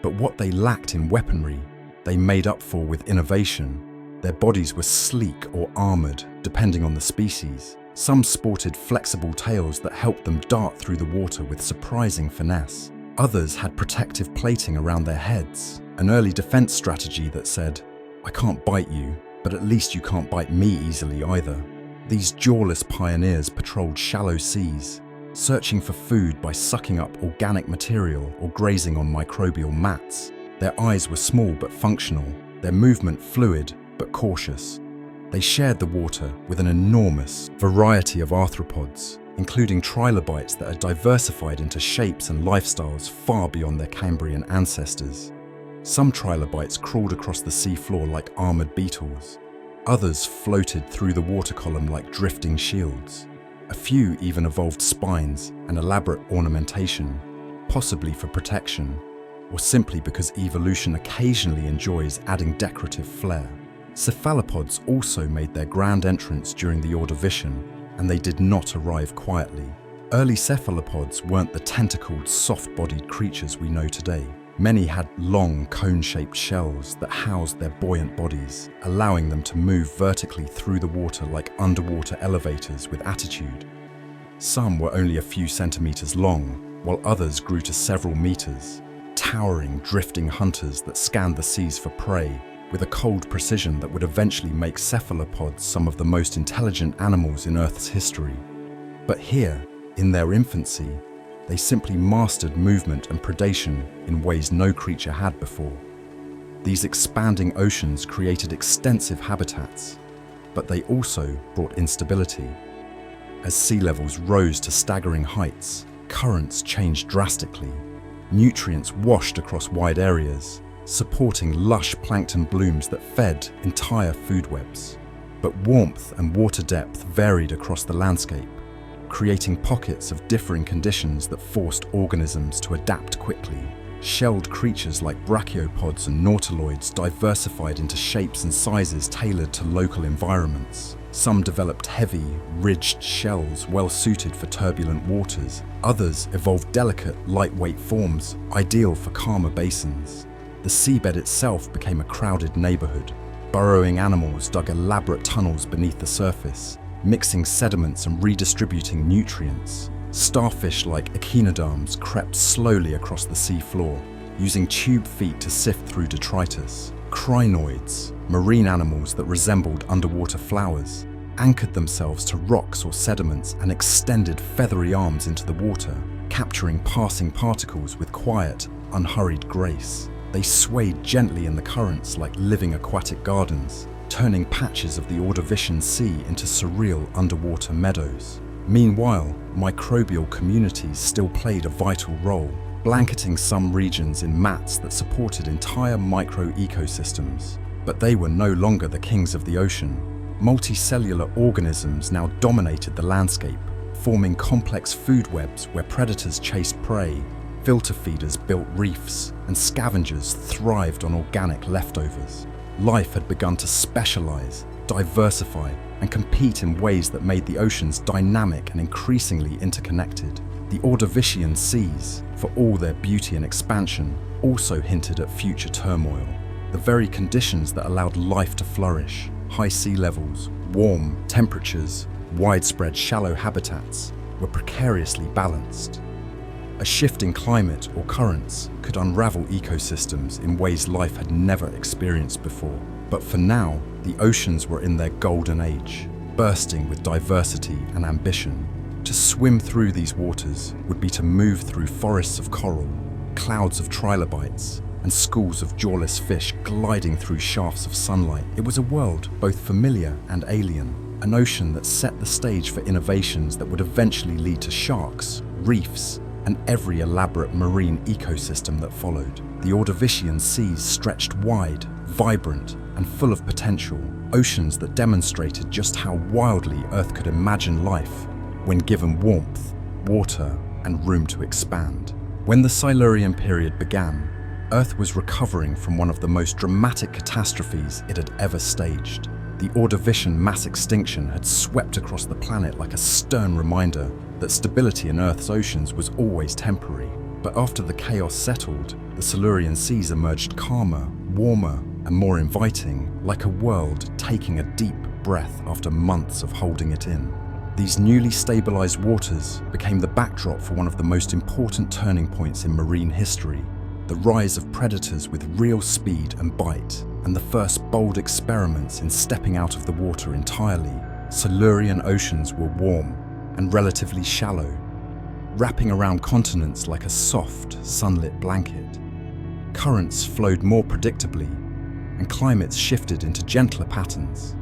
A: But what they lacked in weaponry, they made up for with innovation. Their bodies were sleek or armored, depending on the species. Some sported flexible tails that helped them dart through the water with surprising finesse. Others had protective plating around their heads, an early defense strategy that said, "I can't bite you, but at least you can't bite me easily either." These jawless pioneers patrolled shallow seas, searching for food by sucking up organic material or grazing on microbial mats. Their eyes were small but functional, their movement fluid but cautious. They shared the water with an enormous variety of arthropods, including trilobites that are diversified into shapes and lifestyles far beyond their Cambrian ancestors. Some trilobites crawled across the seafloor like armored beetles. Others floated through the water column like drifting shields. A few even evolved spines and elaborate ornamentation, possibly for protection, or simply because evolution occasionally enjoys adding decorative flair. Cephalopods also made their grand entrance during the Ordovician, and they did not arrive quietly. Early cephalopods weren't the tentacled, soft-bodied creatures we know today. Many had long, cone-shaped shells that housed their buoyant bodies, allowing them to move vertically through the water like underwater elevators with attitude. Some were only a few centimeters long, while others grew to several meters, towering, drifting hunters that scanned the seas for prey with a cold precision that would eventually make cephalopods some of the most intelligent animals in Earth's history. But here, in their infancy, they simply mastered movement and predation in ways no creature had before. These expanding oceans created extensive habitats, but they also brought instability. As sea levels rose to staggering heights, currents changed drastically. Nutrients washed across wide areas, supporting lush plankton blooms that fed entire food webs. But warmth and water depth varied across the landscape, creating pockets of differing conditions that forced organisms to adapt quickly. Shelled creatures like brachiopods and nautiloids diversified into shapes and sizes tailored to local environments. Some developed heavy, ridged shells well suited for turbulent waters. Others evolved delicate, lightweight forms, ideal for calmer basins. The seabed itself became a crowded neighborhood. Burrowing animals dug elaborate tunnels beneath the surface, mixing sediments and redistributing nutrients. Starfish like echinoderms crept slowly across the sea floor, using tube feet to sift through detritus. Crinoids, marine animals that resembled underwater flowers, anchored themselves to rocks or sediments and extended feathery arms into the water, capturing passing particles with quiet, unhurried grace. They swayed gently in the currents like living aquatic gardens, turning patches of the Ordovician Sea into surreal underwater meadows. Meanwhile, microbial communities still played a vital role, blanketing some regions in mats that supported entire micro-ecosystems. But they were no longer the kings of the ocean. Multicellular organisms now dominated the landscape, forming complex food webs where predators chased prey, filter feeders built reefs, and scavengers thrived on organic leftovers. Life had begun to specialize, diversify, and compete in ways that made the oceans dynamic and increasingly interconnected. The Ordovician seas, for all their beauty and expansion, also hinted at future turmoil. The very conditions that allowed life to flourish, high sea levels, warm temperatures, widespread shallow habitats, were precariously balanced. A shift in climate or currents could unravel ecosystems in ways life had never experienced before. But for now, the oceans were in their golden age, bursting with diversity and ambition. To swim through these waters would be to move through forests of coral, clouds of trilobites, and schools of jawless fish gliding through shafts of sunlight. It was a world both familiar and alien, an ocean that set the stage for innovations that would eventually lead to sharks, reefs, and every elaborate marine ecosystem that followed. The Ordovician seas stretched wide, vibrant, and full of potential, oceans that demonstrated just how wildly Earth could imagine life when given warmth, water, and room to expand. When the Silurian period began, Earth was recovering from one of the most dramatic catastrophes it had ever staged. The Ordovician mass extinction had swept across the planet like a stern reminder that stability in Earth's oceans was always temporary. But after the chaos settled, the Silurian seas emerged calmer, warmer, and more inviting, like a world taking a deep breath after months of holding it in. These newly stabilized waters became the backdrop for one of the most important turning points in marine history, the rise of predators with real speed and bite, and the first bold experiments in stepping out of the water entirely. Silurian oceans were warm and relatively shallow, wrapping around continents like a soft, sunlit blanket. Currents flowed more predictably, and climates shifted into gentler patterns.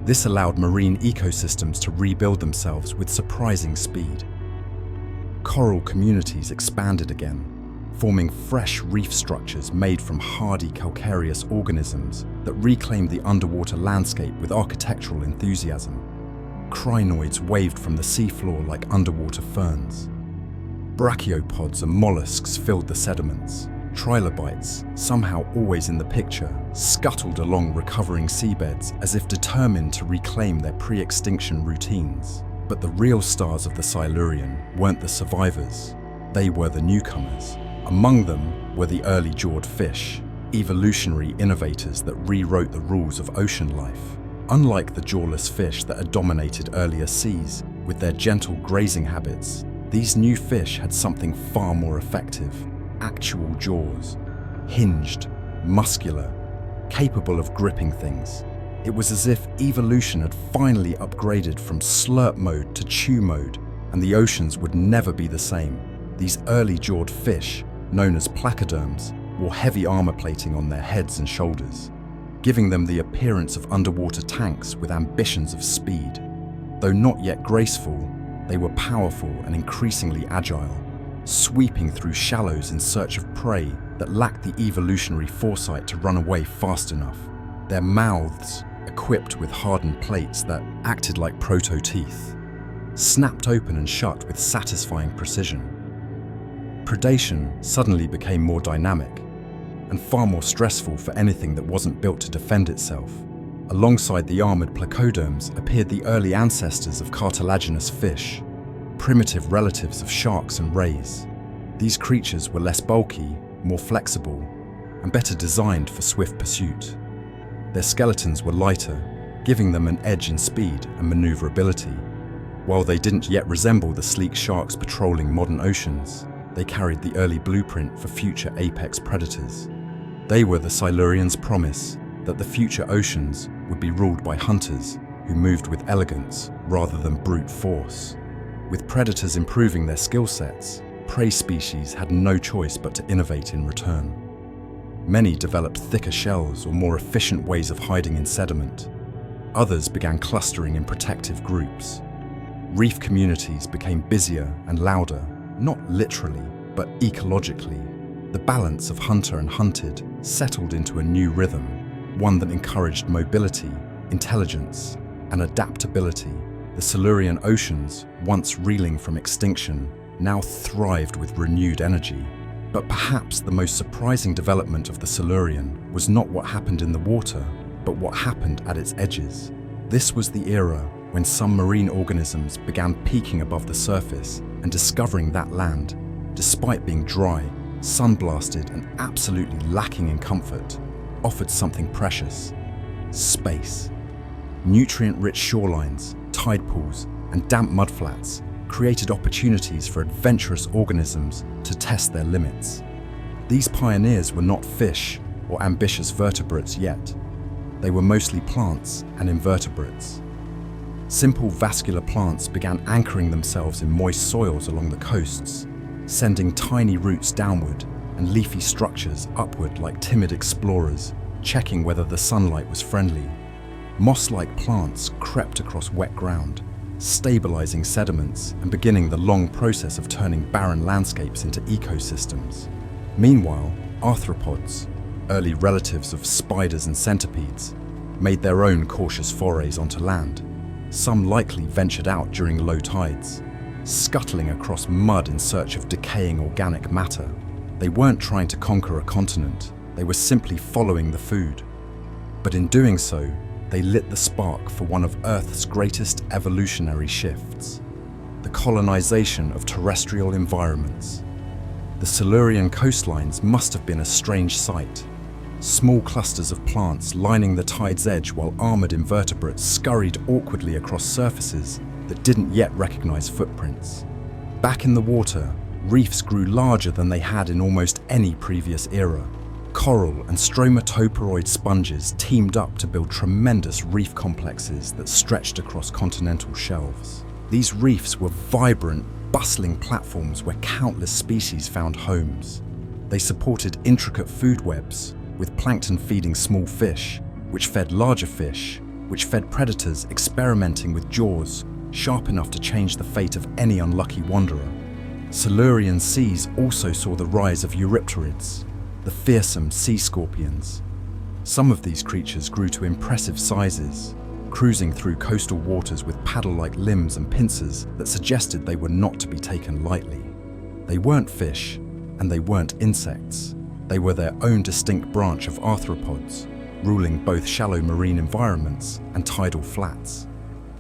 A: This allowed marine ecosystems to rebuild themselves with surprising speed. Coral communities expanded again, forming fresh reef structures made from hardy calcareous organisms that reclaimed the underwater landscape with architectural enthusiasm. Crinoids waved from the seafloor like underwater ferns. Brachiopods and mollusks filled the sediments. Trilobites, somehow always in the picture, scuttled along recovering seabeds as if determined to reclaim their pre-extinction routines. But the real stars of the Silurian weren't the survivors, they were the newcomers. Among them were the early jawed fish, evolutionary innovators that rewrote the rules of ocean life. Unlike the jawless fish that had dominated earlier seas, with their gentle grazing habits, these new fish had something far more effective: actual jaws, hinged, muscular, capable of gripping things. It was as if evolution had finally upgraded from slurp mode to chew mode, and the oceans would never be the same. These early jawed fish, known as placoderms, wore heavy armor plating on their heads and shoulders, giving them the appearance of underwater tanks with ambitions of speed. Though not yet graceful, they were powerful and increasingly agile, sweeping through shallows in search of prey that lacked the evolutionary foresight to run away fast enough. Their mouths, equipped with hardened plates that acted like proto-teeth, snapped open and shut with satisfying precision. Predation suddenly became more dynamic and far more stressful for anything that wasn't built to defend itself. Alongside the armored placoderms appeared the early ancestors of cartilaginous fish, primitive relatives of sharks and rays. These creatures were less bulky, more flexible, and better designed for swift pursuit. Their skeletons were lighter, giving them an edge in speed and maneuverability. While they didn't yet resemble the sleek sharks patrolling modern oceans, they carried the early blueprint for future apex predators. They were the Silurians' promise that the future oceans would be ruled by hunters who moved with elegance rather than brute force. With predators improving their skill sets, prey species had no choice but to innovate in return. Many developed thicker shells or more efficient ways of hiding in sediment. Others began clustering in protective groups. Reef communities became busier and louder, not literally, but ecologically. The balance of hunter and hunted settled into a new rhythm, one that encouraged mobility, intelligence, and adaptability. The Silurian oceans, once reeling from extinction, now thrived with renewed energy. But perhaps the most surprising development of the Silurian was not what happened in the water, but what happened at its edges. This was the era when some marine organisms began peeking above the surface and discovering that land, despite being dry, sun-blasted, and absolutely lacking in comfort, offered something precious: space. Nutrient-rich shorelines, tide pools, and damp mudflats created opportunities for adventurous organisms to test their limits. These pioneers were not fish or ambitious vertebrates yet. They were mostly plants and invertebrates. Simple vascular plants began anchoring themselves in moist soils along the coasts, sending tiny roots downward and leafy structures upward like timid explorers, checking whether the sunlight was friendly. Moss-like plants crept across wet ground, stabilizing sediments and beginning the long process of turning barren landscapes into ecosystems. Meanwhile, arthropods, early relatives of spiders and centipedes, made their own cautious forays onto land. Some likely ventured out during low tides, scuttling across mud in search of decaying organic matter. They weren't trying to conquer a continent, they were simply following the food. But in doing so, they lit the spark for one of Earth's greatest evolutionary shifts: the colonization of terrestrial environments. The Silurian coastlines must have been a strange sight. Small clusters of plants lining the tide's edge while armored invertebrates scurried awkwardly across surfaces that didn't yet recognize footprints. Back in the water, reefs grew larger than they had in almost any previous era. Coral and stromatoporoid sponges teamed up to build tremendous reef complexes that stretched across continental shelves. These reefs were vibrant, bustling platforms where countless species found homes. They supported intricate food webs, with plankton feeding small fish, which fed larger fish, which fed predators experimenting with jaws sharp enough to change the fate of any unlucky wanderer. Silurian seas also saw the rise of eurypterids, the fearsome sea scorpions. Some of these creatures grew to impressive sizes, cruising through coastal waters with paddle-like limbs and pincers that suggested they were not to be taken lightly. They weren't fish, and they weren't insects. They were their own distinct branch of arthropods, ruling both shallow marine environments and tidal flats.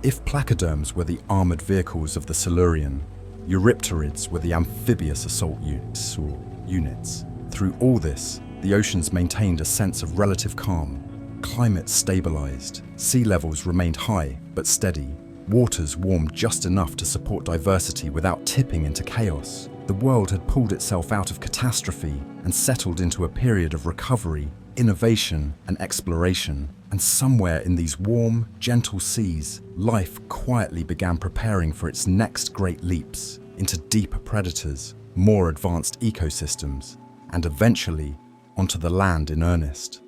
A: If placoderms were the armoured vehicles of the Silurian, eurypterids were the amphibious assault units. Through all this, the oceans maintained a sense of relative calm. Climate stabilised, sea levels remained high but steady, waters warmed just enough to support diversity without tipping into chaos. The world had pulled itself out of catastrophe and settled into a period of recovery, innovation and exploration. And somewhere in these warm, gentle seas, life quietly began preparing for its next great leaps into deeper predators, more advanced ecosystems, and eventually onto the land in earnest.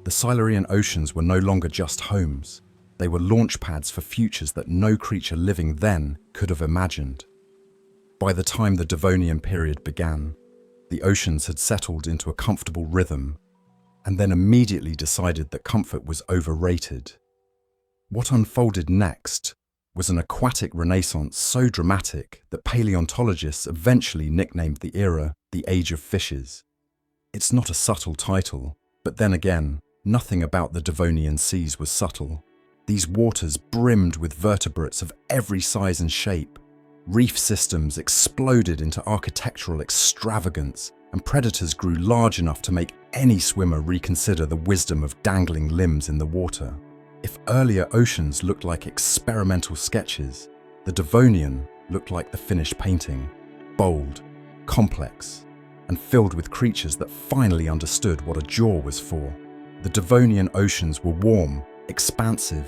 A: The Silurian oceans were no longer just homes. They were launch pads for futures that no creature living then could have imagined. By the time the Devonian period began, the oceans had settled into a comfortable rhythm, and then immediately decided that comfort was overrated. What unfolded next was an aquatic renaissance so dramatic that paleontologists eventually nicknamed the era the Age of Fishes. It's not a subtle title, but then again, nothing about the Devonian seas was subtle. These waters brimmed with vertebrates of every size and shape. Reef systems exploded into architectural extravagance, and predators grew large enough to make any swimmer reconsider the wisdom of dangling limbs in the water. If earlier oceans looked like experimental sketches, the Devonian looked like the finished painting, bold, complex, and filled with creatures that finally understood what a jaw was for. The Devonian oceans were warm, expansive,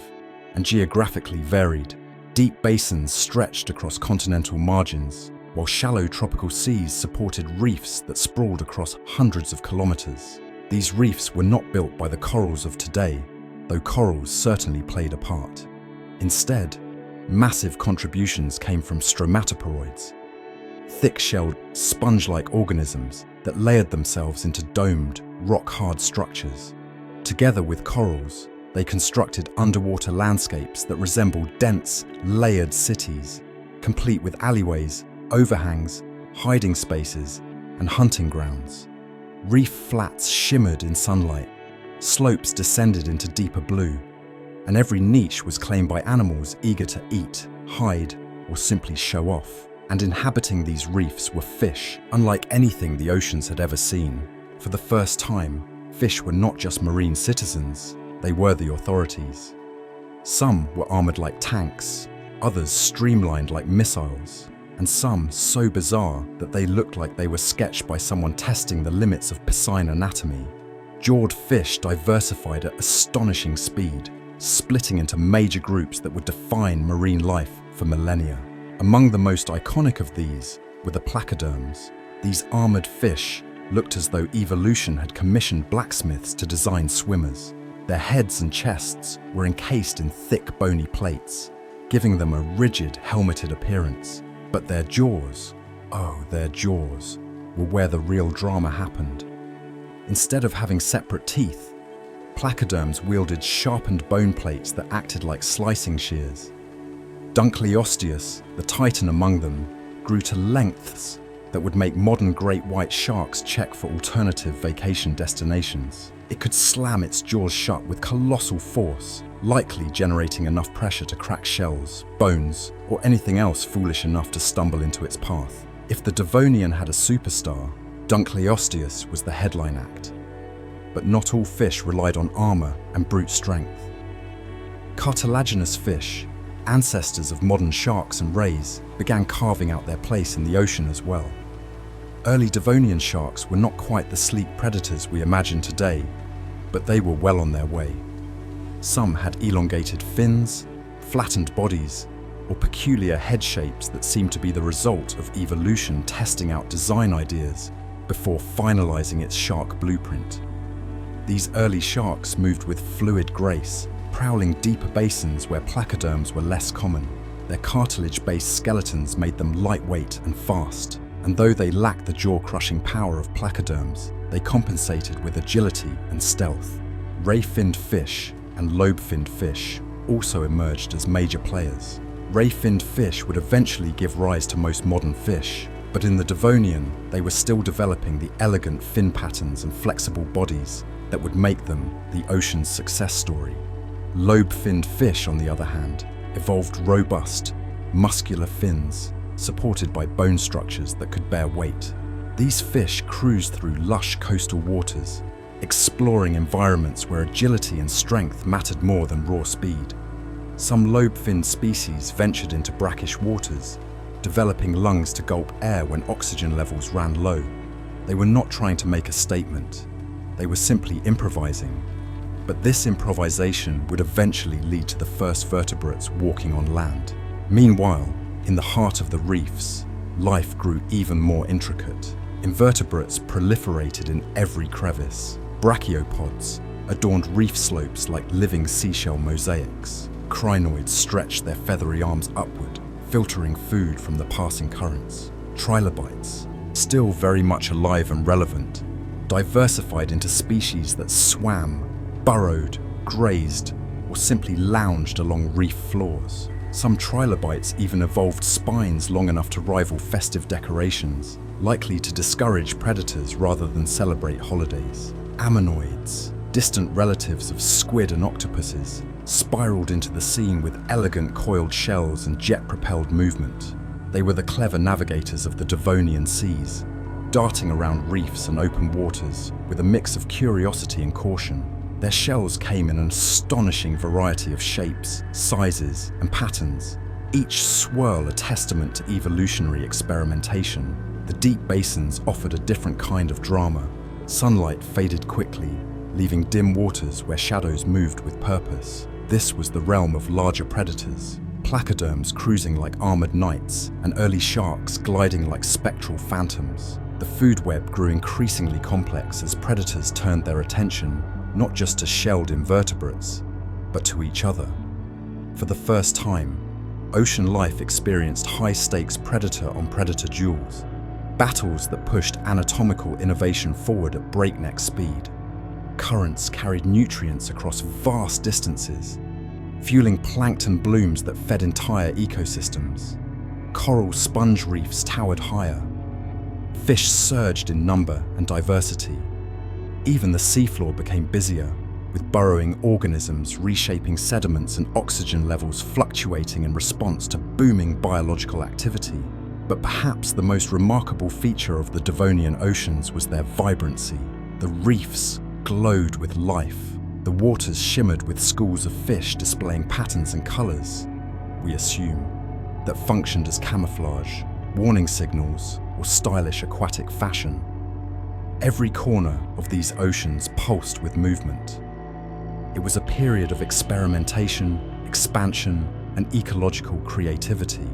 A: and geographically varied. Deep basins stretched across continental margins, while shallow tropical seas supported reefs that sprawled across hundreds of kilometers. These reefs were not built by the corals of today, though corals certainly played a part. Instead, massive contributions came from stromatoporoids, thick-shelled, sponge-like organisms that layered themselves into domed, rock-hard structures. Together with corals, they constructed underwater landscapes that resembled dense, layered cities, complete with alleyways, overhangs, hiding spaces, and hunting grounds. Reef flats shimmered in sunlight, slopes descended into deeper blue, and every niche was claimed by animals eager to eat, hide, or simply show off. And inhabiting these reefs were fish, unlike anything the oceans had ever seen. For the first time, fish were not just marine citizens, they were the authorities. Some were armored like tanks, others streamlined like missiles, and some so bizarre that they looked like they were sketched by someone testing the limits of piscine anatomy. Jawed fish diversified at astonishing speed, splitting into major groups that would define marine life for millennia. Among the most iconic of these were the placoderms. These armored fish looked as though evolution had commissioned blacksmiths to design swimmers. Their heads and chests were encased in thick bony plates, giving them a rigid, helmeted appearance. But their jaws, oh, their jaws, were where the real drama happened. Instead of having separate teeth, placoderms wielded sharpened bone plates that acted like slicing shears. Dunkleosteus, the titan among them, grew to lengths that would make modern great white sharks check for alternative vacation destinations. It could slam its jaws shut with colossal force, likely generating enough pressure to crack shells, bones, or anything else foolish enough to stumble into its path. If the Devonian had a superstar, Dunkleosteus was the headline act. But not all fish relied on armor and brute strength. Cartilaginous fish, ancestors of modern sharks and rays, began carving out their place in the ocean as well. Early Devonian sharks were not quite the sleek predators we imagine today, but they were well on their way. Some had elongated fins, flattened bodies, or peculiar head shapes that seemed to be the result of evolution testing out design ideas before finalizing its shark blueprint. These early sharks moved with fluid grace, prowling deeper basins where placoderms were less common. Their cartilage-based skeletons made them lightweight and fast, and though they lacked the jaw-crushing power of placoderms, they compensated with agility and stealth. Ray-finned fish and lobe-finned fish also emerged as major players. Ray-finned fish would eventually give rise to most modern fish, but in the Devonian, they were still developing the elegant fin patterns and flexible bodies that would make them the ocean's success story. Lobe-finned fish, on the other hand, evolved robust, muscular fins, supported by bone structures that could bear weight. These fish cruised through lush coastal waters, exploring environments where agility and strength mattered more than raw speed. Some lobe-finned species ventured into brackish waters, developing lungs to gulp air when oxygen levels ran low. They were not trying to make a statement. They were simply improvising. But this improvisation would eventually lead to the first vertebrates walking on land. Meanwhile, in the heart of the reefs, life grew even more intricate. Invertebrates proliferated in every crevice. Brachiopods adorned reef slopes like living seashell mosaics. Crinoids stretched their feathery arms upward, filtering food from the passing currents. Trilobites, still very much alive and relevant, diversified into species that swam, burrowed, grazed, or simply lounged along reef floors. Some trilobites even evolved spines long enough to rival festive decorations, likely to discourage predators rather than celebrate holidays. Ammonoids, distant relatives of squid and octopuses, spiraled into the scene with elegant coiled shells and jet-propelled movement. They were the clever navigators of the Devonian seas, darting around reefs and open waters with a mix of curiosity and caution. Their shells came in an astonishing variety of shapes, sizes, and patterns, each swirl a testament to evolutionary experimentation. The deep basins offered a different kind of drama. Sunlight faded quickly, leaving dim waters where shadows moved with purpose. This was the realm of larger predators, placoderms cruising like armored knights, and early sharks gliding like spectral phantoms. The food web grew increasingly complex as predators turned their attention not just to shelled invertebrates, but to each other. For the first time, ocean life experienced high-stakes predator-on-predator duels, battles that pushed anatomical innovation forward at breakneck speed. Currents carried nutrients across vast distances, fueling plankton blooms that fed entire ecosystems. Coral sponge reefs towered higher. Fish surged in number and diversity. Even the seafloor became busier, with burrowing organisms reshaping sediments and oxygen levels fluctuating in response to booming biological activity. But perhaps the most remarkable feature of the Devonian oceans was their vibrancy. The reefs glowed with life. The waters shimmered with schools of fish displaying patterns and colors, we assume, that functioned as camouflage, warning signals, or stylish aquatic fashion. Every corner of these oceans pulsed with movement. It was a period of experimentation, expansion, and ecological creativity.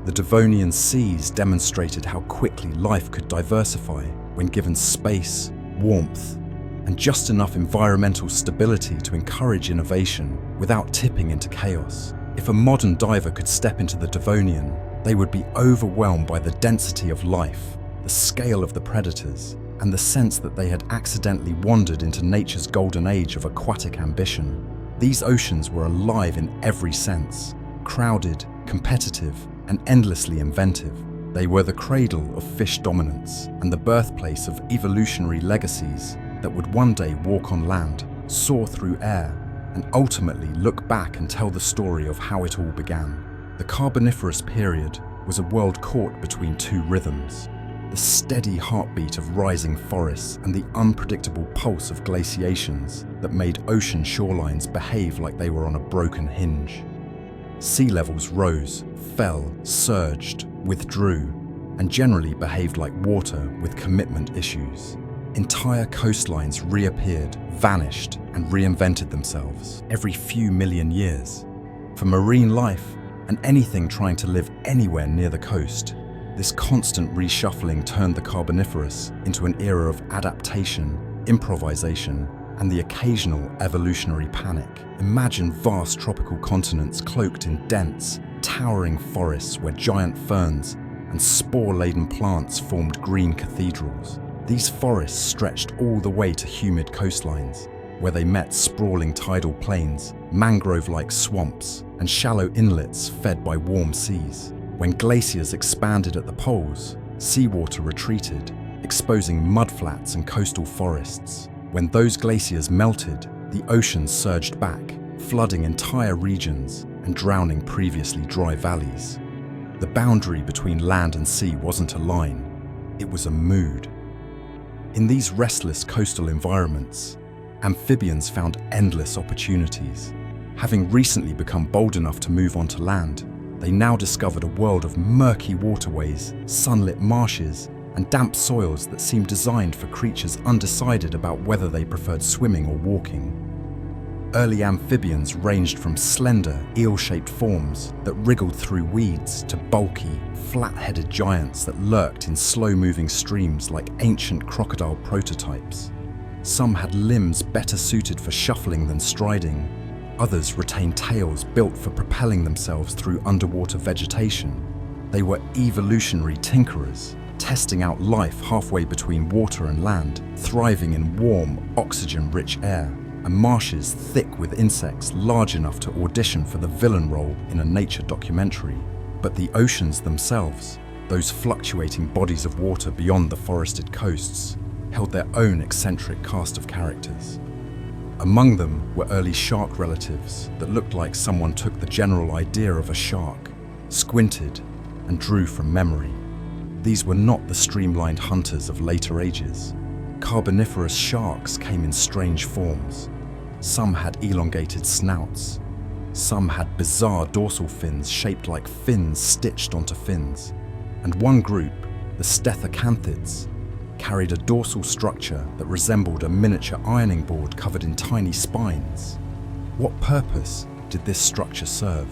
A: The Devonian seas demonstrated how quickly life could diversify when given space, warmth, and just enough environmental stability to encourage innovation without tipping into chaos. If a modern diver could step into the Devonian, they would be overwhelmed by the density of life, the scale of the predators, and the sense that they had accidentally wandered into nature's golden age of aquatic ambition. These oceans were alive in every sense, crowded, competitive, and endlessly inventive. They were the cradle of fish dominance and the birthplace of evolutionary legacies that would one day walk on land, soar through air, and ultimately look back and tell the story of how it all began. The Carboniferous period was a world caught between two rhythms: the steady heartbeat of rising forests and the unpredictable pulse of glaciations that made ocean shorelines behave like they were on a broken hinge. Sea levels rose, fell, surged, withdrew, and generally behaved like water with commitment issues. Entire coastlines reappeared, vanished, and reinvented themselves every few million years. For marine life and anything trying to live anywhere near the coast, This constant reshuffling turned the Carboniferous into an era of adaptation, improvisation, and the occasional evolutionary panic. Imagine vast tropical continents cloaked in dense, towering forests where giant ferns and spore-laden plants formed green cathedrals. These forests stretched all the way to humid coastlines, where they met sprawling tidal plains, mangrove-like swamps, and shallow inlets fed by warm seas. When glaciers expanded at the poles, seawater retreated, exposing mudflats and coastal forests. When those glaciers melted, the oceans surged back, flooding entire regions and drowning previously dry valleys. The boundary between land and sea wasn't a line, it was a mood. In these restless coastal environments, amphibians found endless opportunities. Having recently become bold enough to move onto land, they now discovered a world of murky waterways, sunlit marshes, and damp soils that seemed designed for creatures undecided about whether they preferred swimming or walking. Early amphibians ranged from slender, eel-shaped forms that wriggled through weeds to bulky, flat-headed giants that lurked in slow-moving streams like ancient crocodile prototypes. Some had limbs better suited for shuffling than striding. Others retained tails built for propelling themselves through underwater vegetation. They were evolutionary tinkerers, testing out life halfway between water and land, thriving in warm, oxygen-rich air, and marshes thick with insects large enough to audition for the villain role in a nature documentary. But the oceans themselves, those fluctuating bodies of water beyond the forested coasts, held their own eccentric cast of characters. Among them were early shark relatives that looked like someone took the general idea of a shark, squinted, and drew from memory. These were not the streamlined hunters of later ages. Carboniferous sharks came in strange forms. Some had elongated snouts. Some had bizarre dorsal fins shaped like fins stitched onto fins. And one group, the stethocanthids, carried a dorsal structure that resembled a miniature ironing board covered in tiny spines. What purpose did this structure serve?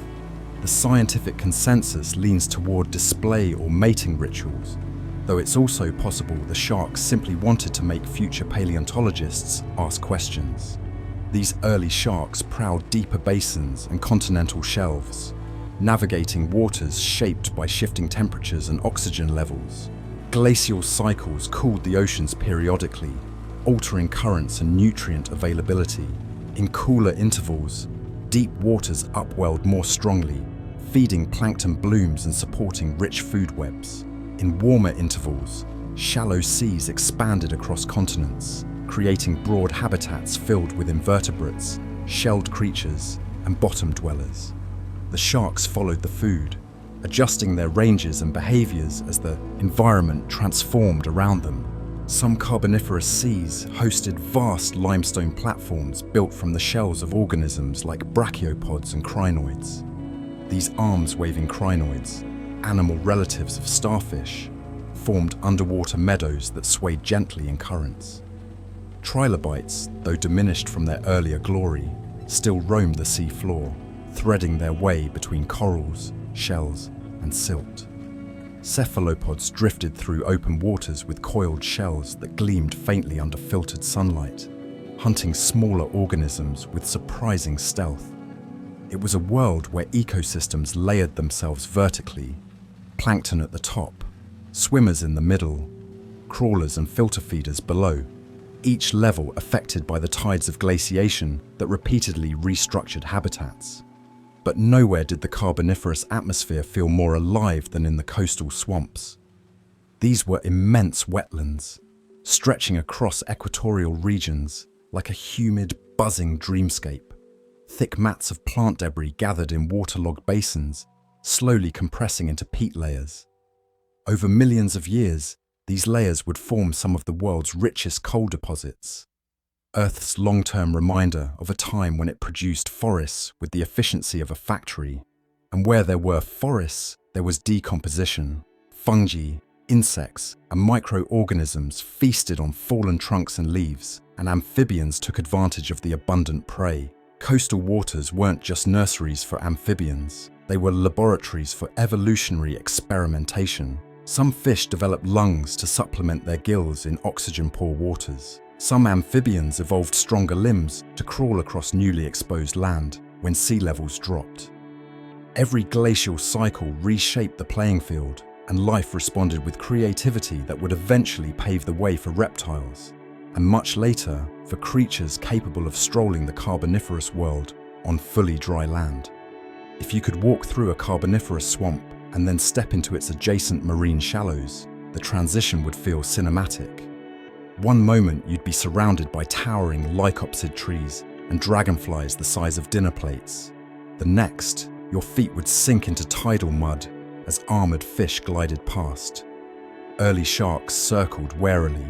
A: The scientific consensus leans toward display or mating rituals, though it's also possible the sharks simply wanted to make future paleontologists ask questions. These early sharks prowled deeper basins and continental shelves, navigating waters shaped by shifting temperatures and oxygen levels. Glacial cycles cooled the oceans periodically, altering currents and nutrient availability. In cooler intervals, deep waters upwelled more strongly, feeding plankton blooms and supporting rich food webs. In warmer intervals, shallow seas expanded across continents, creating broad habitats filled with invertebrates, shelled creatures, and bottom dwellers. The sharks followed the food, adjusting their ranges and behaviors as the environment transformed around them. Some Carboniferous seas hosted vast limestone platforms built from the shells of organisms like brachiopods and crinoids. These arms-waving crinoids, animal relatives of starfish, formed underwater meadows that swayed gently in currents. Trilobites, though diminished from their earlier glory, still roamed the sea floor, threading their way between corals, shells, and silt. Cephalopods drifted through open waters with coiled shells that gleamed faintly under filtered sunlight, hunting smaller organisms with surprising stealth. It was a world where ecosystems layered themselves vertically, plankton at the top, swimmers in the middle, crawlers and filter feeders below, each level affected by the tides of glaciation that repeatedly restructured habitats. But nowhere did the Carboniferous atmosphere feel more alive than in the coastal swamps. These were immense wetlands, stretching across equatorial regions like a humid, buzzing dreamscape. Thick mats of plant debris gathered in waterlogged basins, slowly compressing into peat layers. Over millions of years, these layers would form some of the world's richest coal deposits. Earth's long-term reminder of a time when it produced forests with the efficiency of a factory. And where there were forests, there was decomposition. Fungi, insects, and microorganisms feasted on fallen trunks and leaves, and amphibians took advantage of the abundant prey. Coastal waters weren't just nurseries for amphibians, they were laboratories for evolutionary experimentation. Some fish developed lungs to supplement their gills in oxygen-poor waters. Some amphibians evolved stronger limbs to crawl across newly exposed land when sea levels dropped. Every glacial cycle reshaped the playing field, and life responded with creativity that would eventually pave the way for reptiles, and much later for creatures capable of strolling the Carboniferous world on fully dry land. If you could walk through a Carboniferous swamp and then step into its adjacent marine shallows, the transition would feel cinematic. One moment you'd be surrounded by towering lycopsid trees and dragonflies the size of dinner plates. The next, your feet would sink into tidal mud as armored fish glided past. Early sharks circled warily,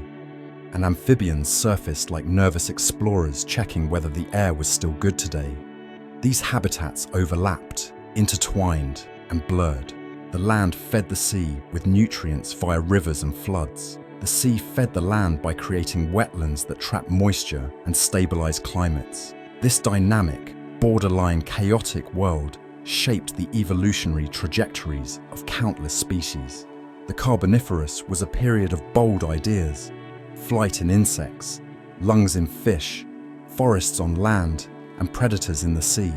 A: and amphibians surfaced like nervous explorers checking whether the air was still good today. These habitats overlapped, intertwined, and blurred. The land fed the sea with nutrients via rivers and floods. The sea fed the land by creating wetlands that trap moisture and stabilize climates. This dynamic, borderline chaotic world shaped the evolutionary trajectories of countless species. The Carboniferous was a period of bold ideas: flight in insects, lungs in fish, forests on land, and predators in the sea.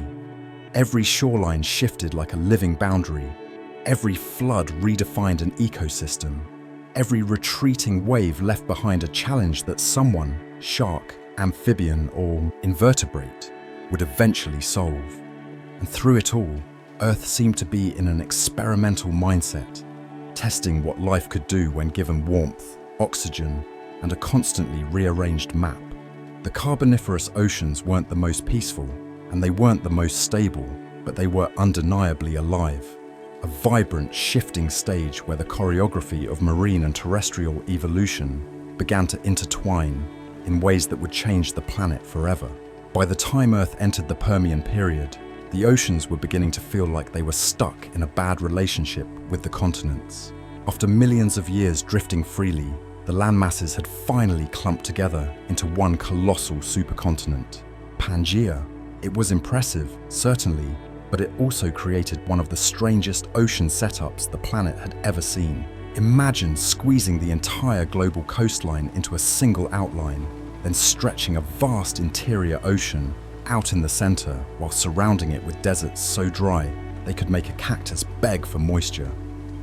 A: Every shoreline shifted like a living boundary. Every flood redefined an ecosystem. Every retreating wave left behind a challenge that someone, shark, amphibian, or invertebrate, would eventually solve. And through it all, Earth seemed to be in an experimental mindset, testing what life could do when given warmth, oxygen, and a constantly rearranged map. The Carboniferous oceans weren't the most peaceful, and they weren't the most stable, but they were undeniably alive. A vibrant, shifting stage where the choreography of marine and terrestrial evolution began to intertwine in ways that would change the planet forever. By the time Earth entered the Permian period, the oceans were beginning to feel like they were stuck in a bad relationship with the continents. After millions of years drifting freely, the landmasses had finally clumped together into one colossal supercontinent, Pangaea. It was impressive, certainly, but it also created one of the strangest ocean setups the planet had ever seen. Imagine squeezing the entire global coastline into a single outline, then stretching a vast interior ocean out in the center while surrounding it with deserts so dry they could make a cactus beg for moisture.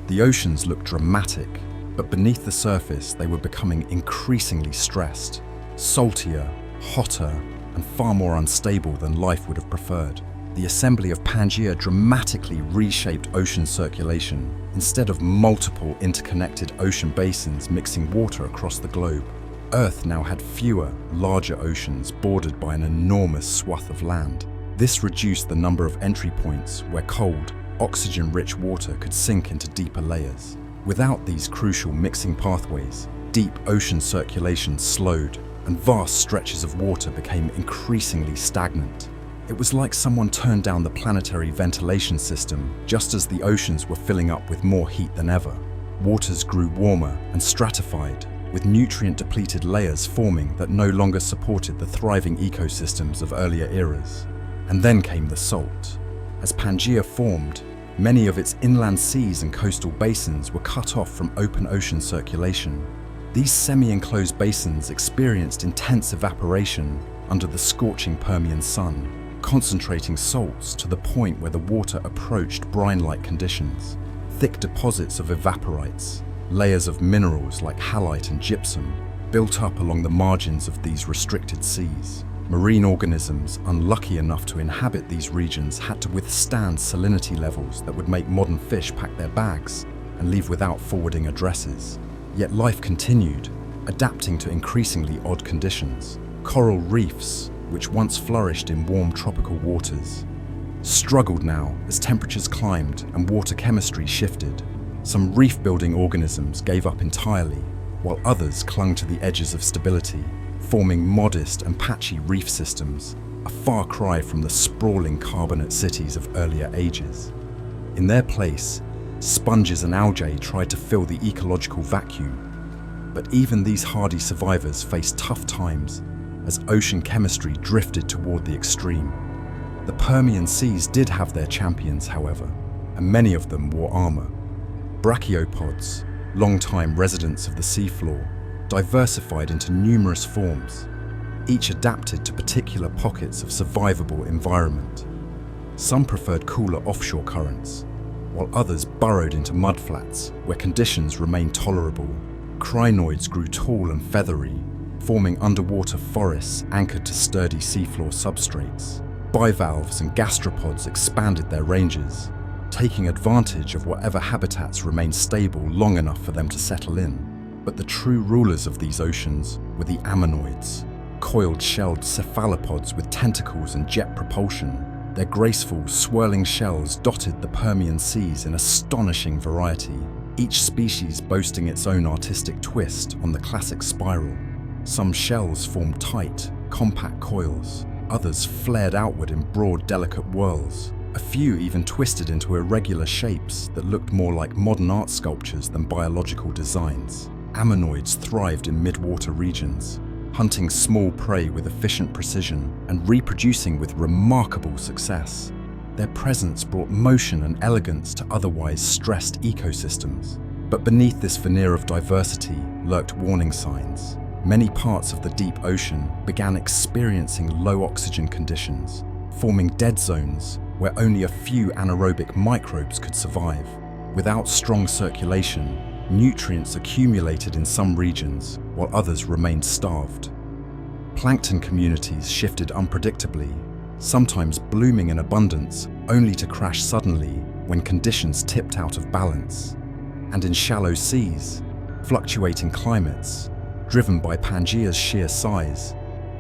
A: The oceans looked dramatic, but beneath the surface they were becoming increasingly stressed, saltier, hotter, and far more unstable than life would have preferred. The assembly of Pangaea dramatically reshaped ocean circulation. Instead of multiple interconnected ocean basins mixing water across the globe, Earth now had fewer, larger oceans bordered by an enormous swath of land. This reduced the number of entry points where cold, oxygen-rich water could sink into deeper layers. Without these crucial mixing pathways, deep ocean circulation slowed, and vast stretches of water became increasingly stagnant. It was like someone turned down the planetary ventilation system just as the oceans were filling up with more heat than ever. Waters grew warmer and stratified, with nutrient-depleted layers forming that no longer supported the thriving ecosystems of earlier eras. And then came the salt. As Pangaea formed, many of its inland seas and coastal basins were cut off from open ocean circulation. These semi-enclosed basins experienced intense evaporation under the scorching Permian sun, concentrating salts to the point where the water approached brine-like conditions. Thick deposits of evaporites, layers of minerals like halite and gypsum, built up along the margins of these restricted seas. Marine organisms unlucky enough to inhabit these regions had to withstand salinity levels that would make modern fish pack their bags and leave without forwarding addresses. Yet life continued, adapting to increasingly odd conditions. Coral reefs, which once flourished in warm tropical waters, struggled now as temperatures climbed and water chemistry shifted. Some reef-building organisms gave up entirely, while others clung to the edges of stability, forming modest and patchy reef systems, a far cry from the sprawling carbonate cities of earlier ages. In their place, sponges and algae tried to fill the ecological vacuum, but even these hardy survivors faced tough times as ocean chemistry drifted toward the extreme. The Permian seas did have their champions, however, and many of them wore armor. Brachiopods, longtime residents of the seafloor, diversified into numerous forms, each adapted to particular pockets of survivable environment. Some preferred cooler offshore currents, while others burrowed into mudflats where conditions remained tolerable. Crinoids grew tall and feathery, forming underwater forests anchored to sturdy seafloor substrates. Bivalves and gastropods expanded their ranges, taking advantage of whatever habitats remained stable long enough for them to settle in. But the true rulers of these oceans were the ammonoids, coiled-shelled cephalopods with tentacles and jet propulsion. Their graceful, swirling shells dotted the Permian seas in astonishing variety, each species boasting its own artistic twist on the classic spiral. Some shells formed tight, compact coils, others flared outward in broad, delicate whirls. A few even twisted into irregular shapes that looked more like modern art sculptures than biological designs. Ammonoids thrived in mid-water regions, hunting small prey with efficient precision and reproducing with remarkable success. Their presence brought motion and elegance to otherwise stressed ecosystems. But beneath this veneer of diversity lurked warning signs. Many parts of the deep ocean began experiencing low oxygen conditions, forming dead zones where only a few anaerobic microbes could survive. Without strong circulation, nutrients accumulated in some regions, while others remained starved. Plankton communities shifted unpredictably, sometimes blooming in abundance, only to crash suddenly when conditions tipped out of balance. And in shallow seas, fluctuating climates, driven by Pangaea's sheer size,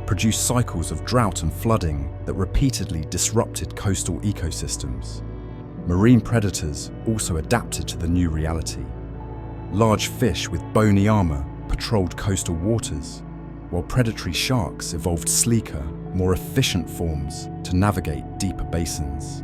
A: produced cycles of drought and flooding that repeatedly disrupted coastal ecosystems. Marine predators also adapted to the new reality. Large fish with bony armor patrolled coastal waters, while predatory sharks evolved sleeker, more efficient forms to navigate deeper basins.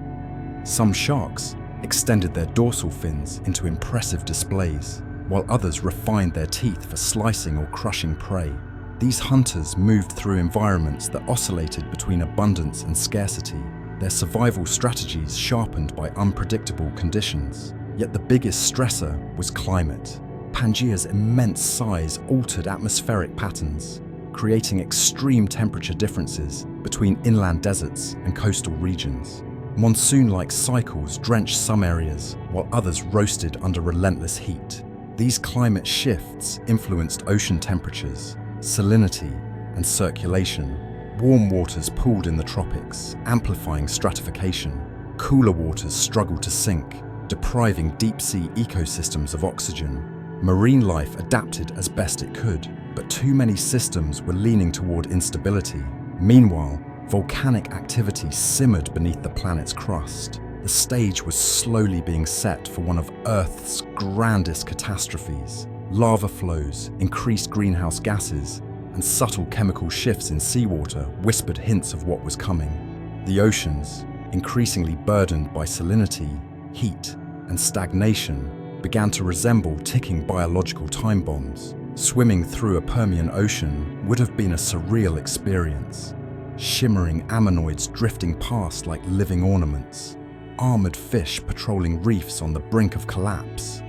A: Some sharks extended their dorsal fins into impressive displays, while others refined their teeth for slicing or crushing prey. These hunters moved through environments that oscillated between abundance and scarcity, their survival strategies sharpened by unpredictable conditions. Yet the biggest stressor was climate. Pangaea's immense size altered atmospheric patterns, creating extreme temperature differences between inland deserts and coastal regions. Monsoon-like cycles drenched some areas, while others roasted under relentless heat. These climate shifts influenced ocean temperatures, salinity, and circulation. Warm waters pooled in the tropics, amplifying stratification. Cooler waters struggled to sink, depriving deep-sea ecosystems of oxygen. Marine life adapted as best it could, but too many systems were leaning toward instability. Meanwhile, volcanic activity simmered beneath the planet's crust. The stage was slowly being set for one of Earth's grandest catastrophes. Lava flows, increased greenhouse gases, and subtle chemical shifts in seawater whispered hints of what was coming. The oceans, increasingly burdened by salinity, heat, and stagnation, began to resemble ticking biological time bombs. Swimming through a Permian ocean would have been a surreal experience. Shimmering ammonoids drifting past like living ornaments. Armored fish patrolling reefs on the brink of collapse.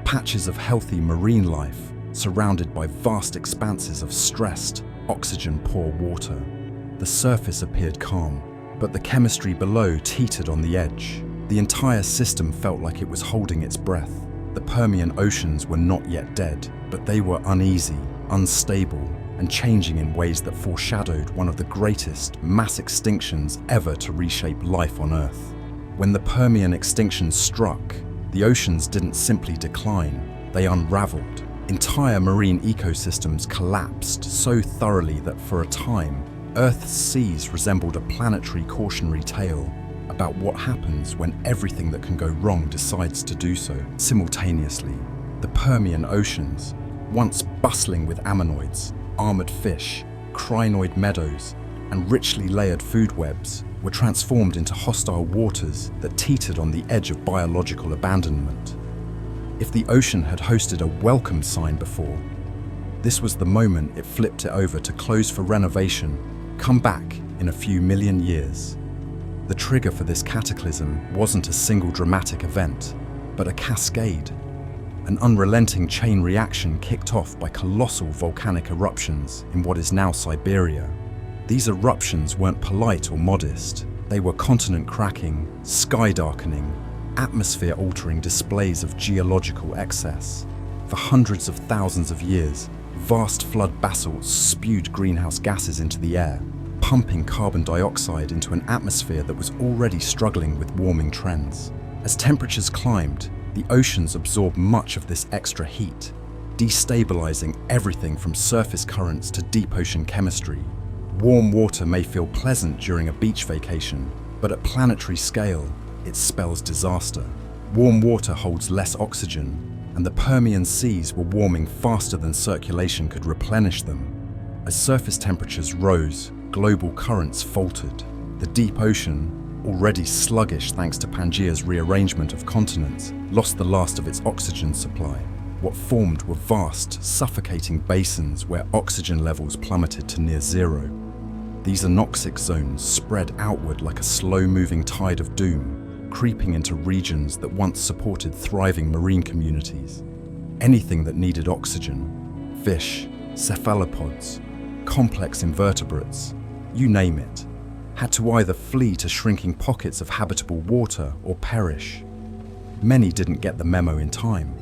A: Patches of healthy marine life surrounded by vast expanses of stressed, oxygen-poor water. The surface appeared calm, but the chemistry below teetered on the edge. The entire system felt like it was holding its breath. The Permian oceans were not yet dead, but they were uneasy, unstable, and changing in ways that foreshadowed one of the greatest mass extinctions ever to reshape life on Earth. When the Permian extinction struck, the oceans didn't simply decline, they unraveled. Entire marine ecosystems collapsed so thoroughly that for a time, Earth's seas resembled a planetary cautionary tale about what happens when everything that can go wrong decides to do so. Simultaneously, the Permian oceans, once bustling with ammonoids, armored fish, crinoid meadows, and richly layered food webs, were transformed into hostile waters that teetered on the edge of biological abandonment. If the ocean had hosted a welcome sign before, this was the moment it flipped it over to close for renovation, come back in a few million years. The trigger for this cataclysm wasn't a single dramatic event, but a cascade. an unrelenting chain reaction kicked off by colossal volcanic eruptions in what is now Siberia. These eruptions weren't polite or modest. They were continent-cracking, sky-darkening, atmosphere-altering displays of geological excess. For hundreds of thousands of years, vast flood basalts spewed greenhouse gases into the air, pumping carbon dioxide into an atmosphere that was already struggling with warming trends. As temperatures climbed, the oceans absorbed much of this extra heat, destabilizing everything from surface currents to deep ocean chemistry. Warm water may feel pleasant during a beach vacation, but at planetary scale, it spells disaster. Warm water holds less oxygen, and the Permian seas were warming faster than circulation could replenish them. As surface temperatures rose, global currents faltered. The deep ocean, already sluggish thanks to Pangaea's rearrangement of continents, lost the last of its oxygen supply. What formed were vast, suffocating basins where oxygen levels plummeted to near zero. These anoxic zones spread outward like a slow-moving tide of doom, creeping into regions that once supported thriving marine communities. Anything that needed oxygen, fish, cephalopods, complex invertebrates, you name it, had to either flee to shrinking pockets of habitable water or perish. Many didn't get the memo in time.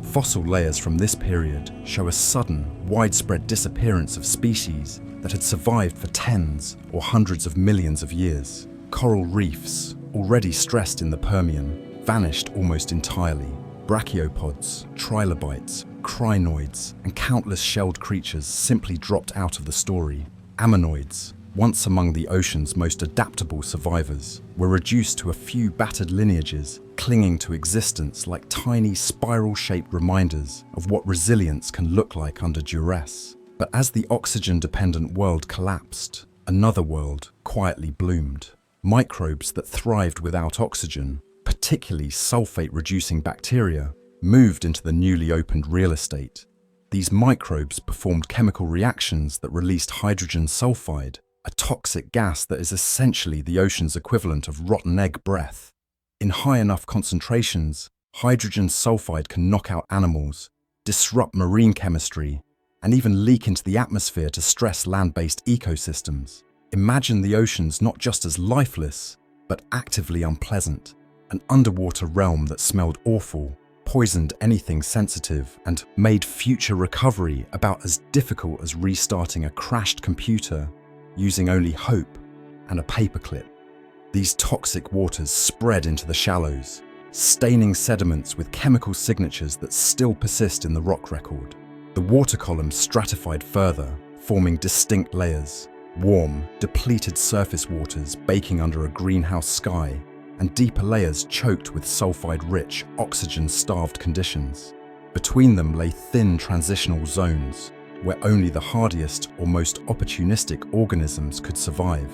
A: Fossil layers from this period show a sudden, widespread disappearance of species that had survived for tens or hundreds of millions of years. Coral reefs, already stressed in the Permian, vanished almost entirely. Brachiopods, trilobites, crinoids, and countless shelled creatures simply dropped out of the story. Ammonoids, once among the ocean's most adaptable survivors, were reduced to a few battered lineages, clinging to existence like tiny spiral-shaped reminders of what resilience can look like under duress. But as the oxygen-dependent world collapsed, another world quietly bloomed. Microbes that thrived without oxygen, particularly sulfate-reducing bacteria, moved into the newly opened real estate. These microbes performed chemical reactions that released hydrogen sulfide, a toxic gas that is essentially the ocean's equivalent of rotten egg breath. In high enough concentrations, hydrogen sulfide can knock out animals, disrupt marine chemistry, and even leak into the atmosphere to stress land-based ecosystems. Imagine the oceans not just as lifeless, but actively unpleasant, an underwater realm that smelled awful, poisoned anything sensitive, and made future recovery about as difficult as restarting a crashed computer using only hope and a paperclip. These toxic waters spread into the shallows, staining sediments with chemical signatures that still persist in the rock record. The water column stratified further, forming distinct layers: warm, depleted surface waters baking under a greenhouse sky, and deeper layers choked with sulfide-rich, oxygen-starved conditions. Between them lay thin transitional zones, where only the hardiest or most opportunistic organisms could survive.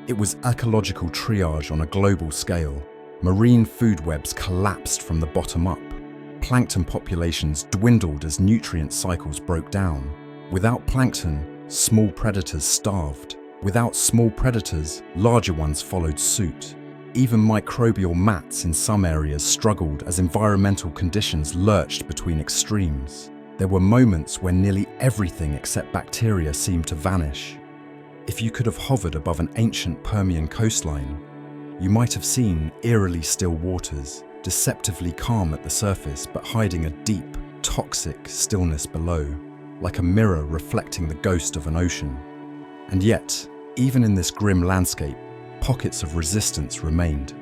A: It was ecological triage on a global scale. Marine food webs collapsed from the bottom up. Plankton populations dwindled as nutrient cycles broke down. Without plankton, small predators starved. Without small predators, larger ones followed suit. Even microbial mats in some areas struggled as environmental conditions lurched between extremes. There were moments when nearly everything except bacteria seemed to vanish. If you could have hovered above an ancient Permian coastline, you might have seen eerily still waters, deceptively calm at the surface but hiding a deep, toxic stillness below, like a mirror reflecting the ghost of an ocean. And yet, even in this grim landscape, pockets of resistance remained.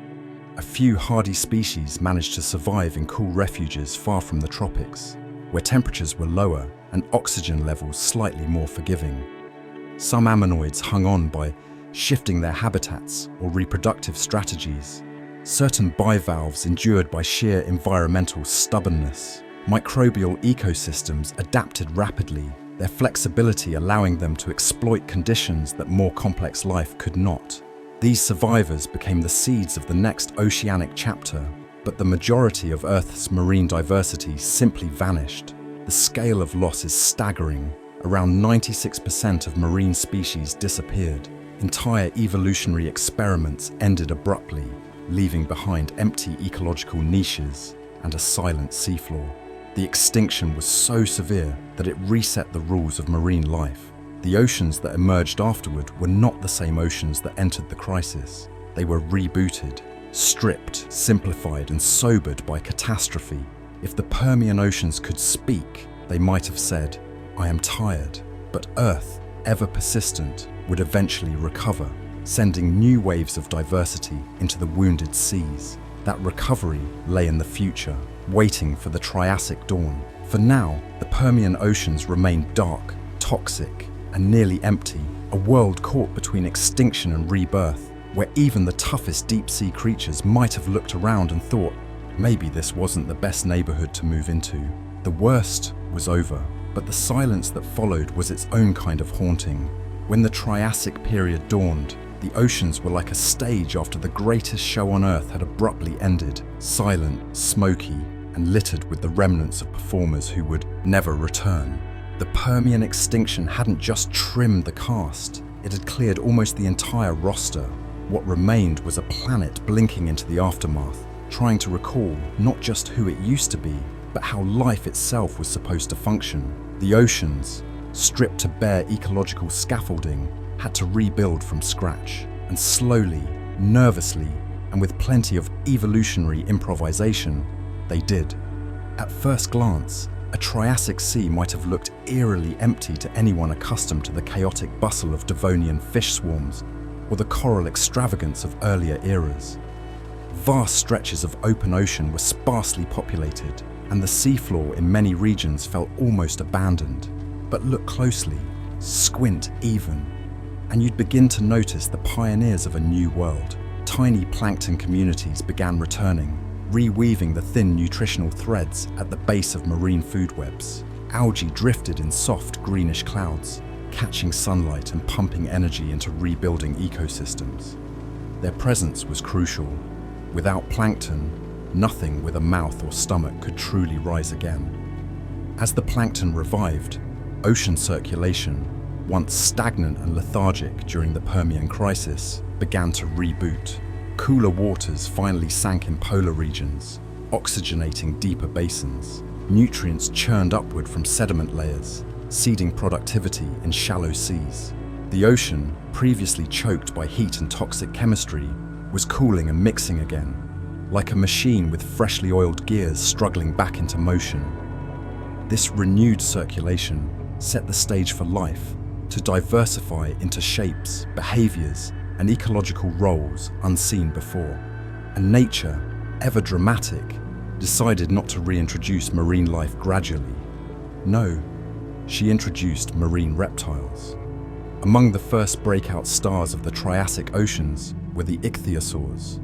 A: A few hardy species managed to survive in cool refuges far from the tropics, where temperatures were lower and oxygen levels slightly more forgiving. Some ammonoids hung on by shifting their habitats or reproductive strategies. Certain bivalves endured by sheer environmental stubbornness. Microbial ecosystems adapted rapidly, their flexibility allowing them to exploit conditions that more complex life could not. These survivors became the seeds of the next oceanic chapter, but the majority of Earth's marine diversity simply vanished. The scale of loss is staggering. Around 96% of marine species disappeared. Entire evolutionary experiments ended abruptly, leaving behind empty ecological niches and a silent seafloor. The extinction was so severe that it reset the rules of marine life. The oceans that emerged afterward were not the same oceans that entered the crisis. They were rebooted, stripped, simplified, and sobered by catastrophe. If the Permian oceans could speak, they might have said, "I am tired." But Earth, ever persistent, would eventually recover, sending new waves of diversity into the wounded seas. That recovery lay in the future, waiting for the Triassic dawn. For now, the Permian oceans remain dark, toxic, and nearly empty, a world caught between extinction and rebirth, where even the toughest deep-sea creatures might have looked around and thought, maybe this wasn't the best neighborhood to move into. The worst was over, but the silence that followed was its own kind of haunting. When the Triassic period dawned, the oceans were like a stage after the greatest show on Earth had abruptly ended, silent, smoky, and littered with the remnants of performers who would never return. The Permian extinction hadn't just trimmed the cast, it had cleared almost the entire roster. What remained was a planet blinking into the aftermath, trying to recall not just who it used to be, but how life itself was supposed to function. The oceans, stripped to bare ecological scaffolding, had to rebuild from scratch, and slowly, nervously, and with plenty of evolutionary improvisation, they did. At first glance, a Triassic sea might have looked eerily empty to anyone accustomed to the chaotic bustle of Devonian fish swarms or the coral extravagance of earlier eras. Vast stretches of open ocean were sparsely populated, and the seafloor in many regions felt almost abandoned. But look closely, squint even, and you'd begin to notice the pioneers of a new world. Tiny plankton communities began returning, reweaving the thin nutritional threads at the base of marine food webs. Algae drifted in soft greenish clouds, catching sunlight and pumping energy into rebuilding ecosystems. Their presence was crucial. Without plankton, nothing with a mouth or stomach could truly rise again. As the plankton revived, ocean circulation, once stagnant and lethargic during the Permian crisis, began to reboot. Cooler waters finally sank in polar regions, oxygenating deeper basins. Nutrients churned upward from sediment layers, seeding productivity in shallow seas. The ocean, previously choked by heat and toxic chemistry, was cooling and mixing again, like a machine with freshly oiled gears struggling back into motion. This renewed circulation set the stage for life to diversify into shapes, behaviors, and ecological roles unseen before. And nature, ever dramatic, decided not to reintroduce marine life gradually. No, she introduced marine reptiles. Among the first breakout stars of the Triassic oceans were the ichthyosaurs,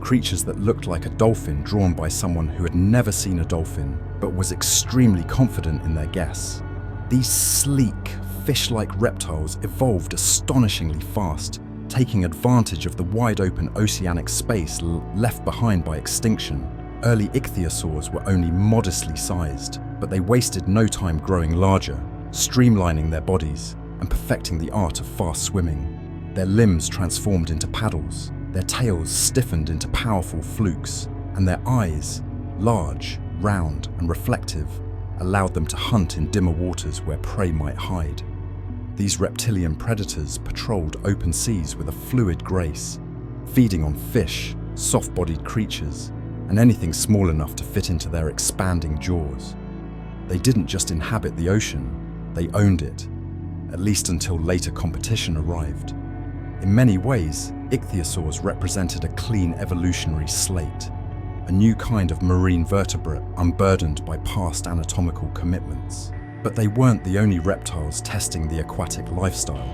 A: creatures that looked like a dolphin drawn by someone who had never seen a dolphin but was extremely confident in their guess. These sleek, fish-like reptiles evolved astonishingly fast, taking advantage of the wide-open oceanic space left behind by extinction. Early ichthyosaurs were only modestly sized, but they wasted no time growing larger, streamlining their bodies and perfecting the art of fast swimming. Their limbs transformed into paddles, their tails stiffened into powerful flukes, and their eyes, large, round, and reflective, allowed them to hunt in dimmer waters where prey might hide. These reptilian predators patrolled open seas with a fluid grace, feeding on fish, soft-bodied creatures, and anything small enough to fit into their expanding jaws. They didn't just inhabit the ocean, they owned it, at least until later competition arrived. In many ways, ichthyosaurs represented a clean evolutionary slate, a new kind of marine vertebrate unburdened by past anatomical commitments. But they weren't the only reptiles testing the aquatic lifestyle.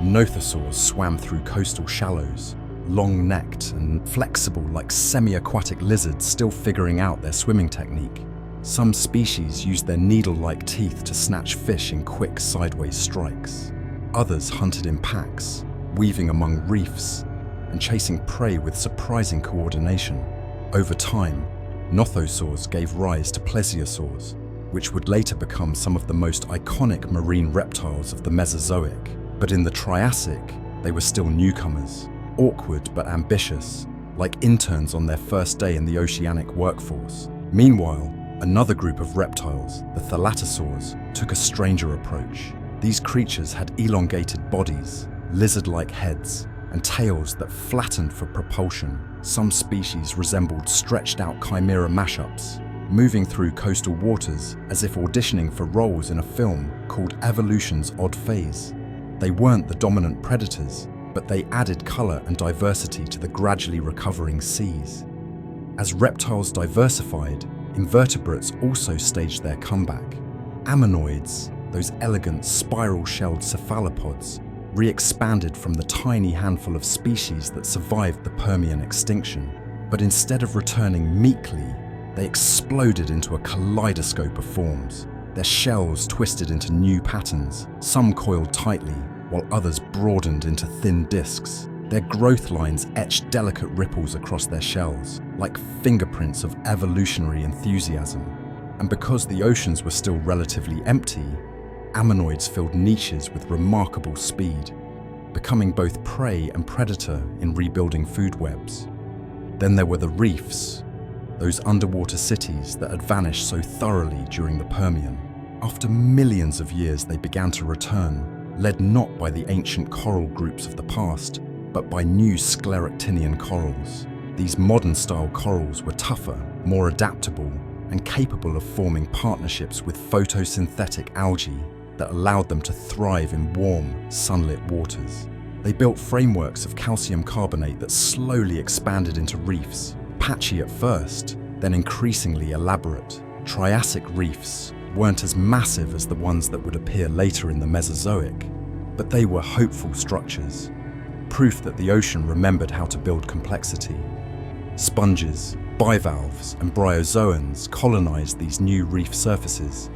A: Nothosaurs swam through coastal shallows, long-necked and flexible like semi-aquatic lizards still figuring out their swimming technique. Some species used their needle-like teeth to snatch fish in quick sideways strikes. Others hunted in packs, weaving among reefs and chasing prey with surprising coordination. Over time, nothosaurs gave rise to plesiosaurs, which would later become some of the most iconic marine reptiles of the Mesozoic. But in the Triassic, they were still newcomers, awkward but ambitious, like interns on their first day in the oceanic workforce. Meanwhile, Another group of reptiles, the thalattosaurs, took a stranger approach. These creatures had elongated bodies, lizard-like heads, and tails that flattened for propulsion. Some species resembled stretched-out chimera mashups, moving through coastal waters as if auditioning for roles in a film called Evolution's Odd Phase. They weren't the dominant predators, but they added colour and diversity to the gradually recovering seas. As reptiles diversified, invertebrates also staged their comeback. Ammonoids, those elegant spiral-shelled cephalopods, re-expanded from the tiny handful of species that survived the Permian extinction. But instead of returning meekly, they exploded into a kaleidoscope of forms. Their shells twisted into new patterns, some coiled tightly, while others broadened into thin discs. Their growth lines etched delicate ripples across their shells, like fingerprints of evolutionary enthusiasm. And because the oceans were still relatively empty, ammonoids filled niches with remarkable speed, becoming both prey and predator in rebuilding food webs. Then there were the reefs, those underwater cities that had vanished so thoroughly during the Permian. After millions of years, they began to return, led not by the ancient coral groups of the past, but by new scleractinian corals. These modern-style corals were tougher, more adaptable, and capable of forming partnerships with photosynthetic algae that allowed them to thrive in warm, sunlit waters. They built frameworks of calcium carbonate that slowly expanded into reefs, patchy at first, then increasingly elaborate. Triassic reefs weren't as massive as the ones that would appear later in the Mesozoic, but they were hopeful structures, proof that the ocean remembered how to build complexity. Sponges, bivalves, and bryozoans colonized these new reef surfaces,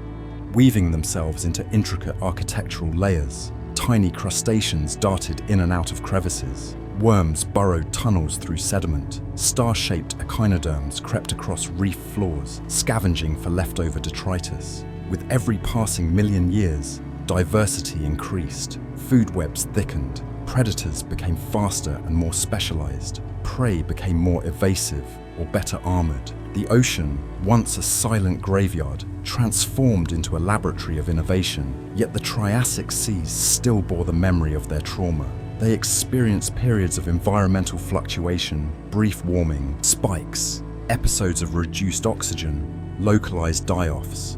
A: weaving themselves into intricate architectural layers. Tiny crustaceans darted in and out of crevices. Worms burrowed tunnels through sediment. Star-shaped echinoderms crept across reef floors, scavenging for leftover detritus. With every passing million years, diversity increased. Food webs thickened. Predators became faster and more specialized. Prey became more evasive or better armored. The ocean, once a silent graveyard, transformed into a laboratory of innovation, yet the Triassic seas still bore the memory of their trauma. They experienced periods of environmental fluctuation, brief warming, spikes, episodes of reduced oxygen, localized die-offs.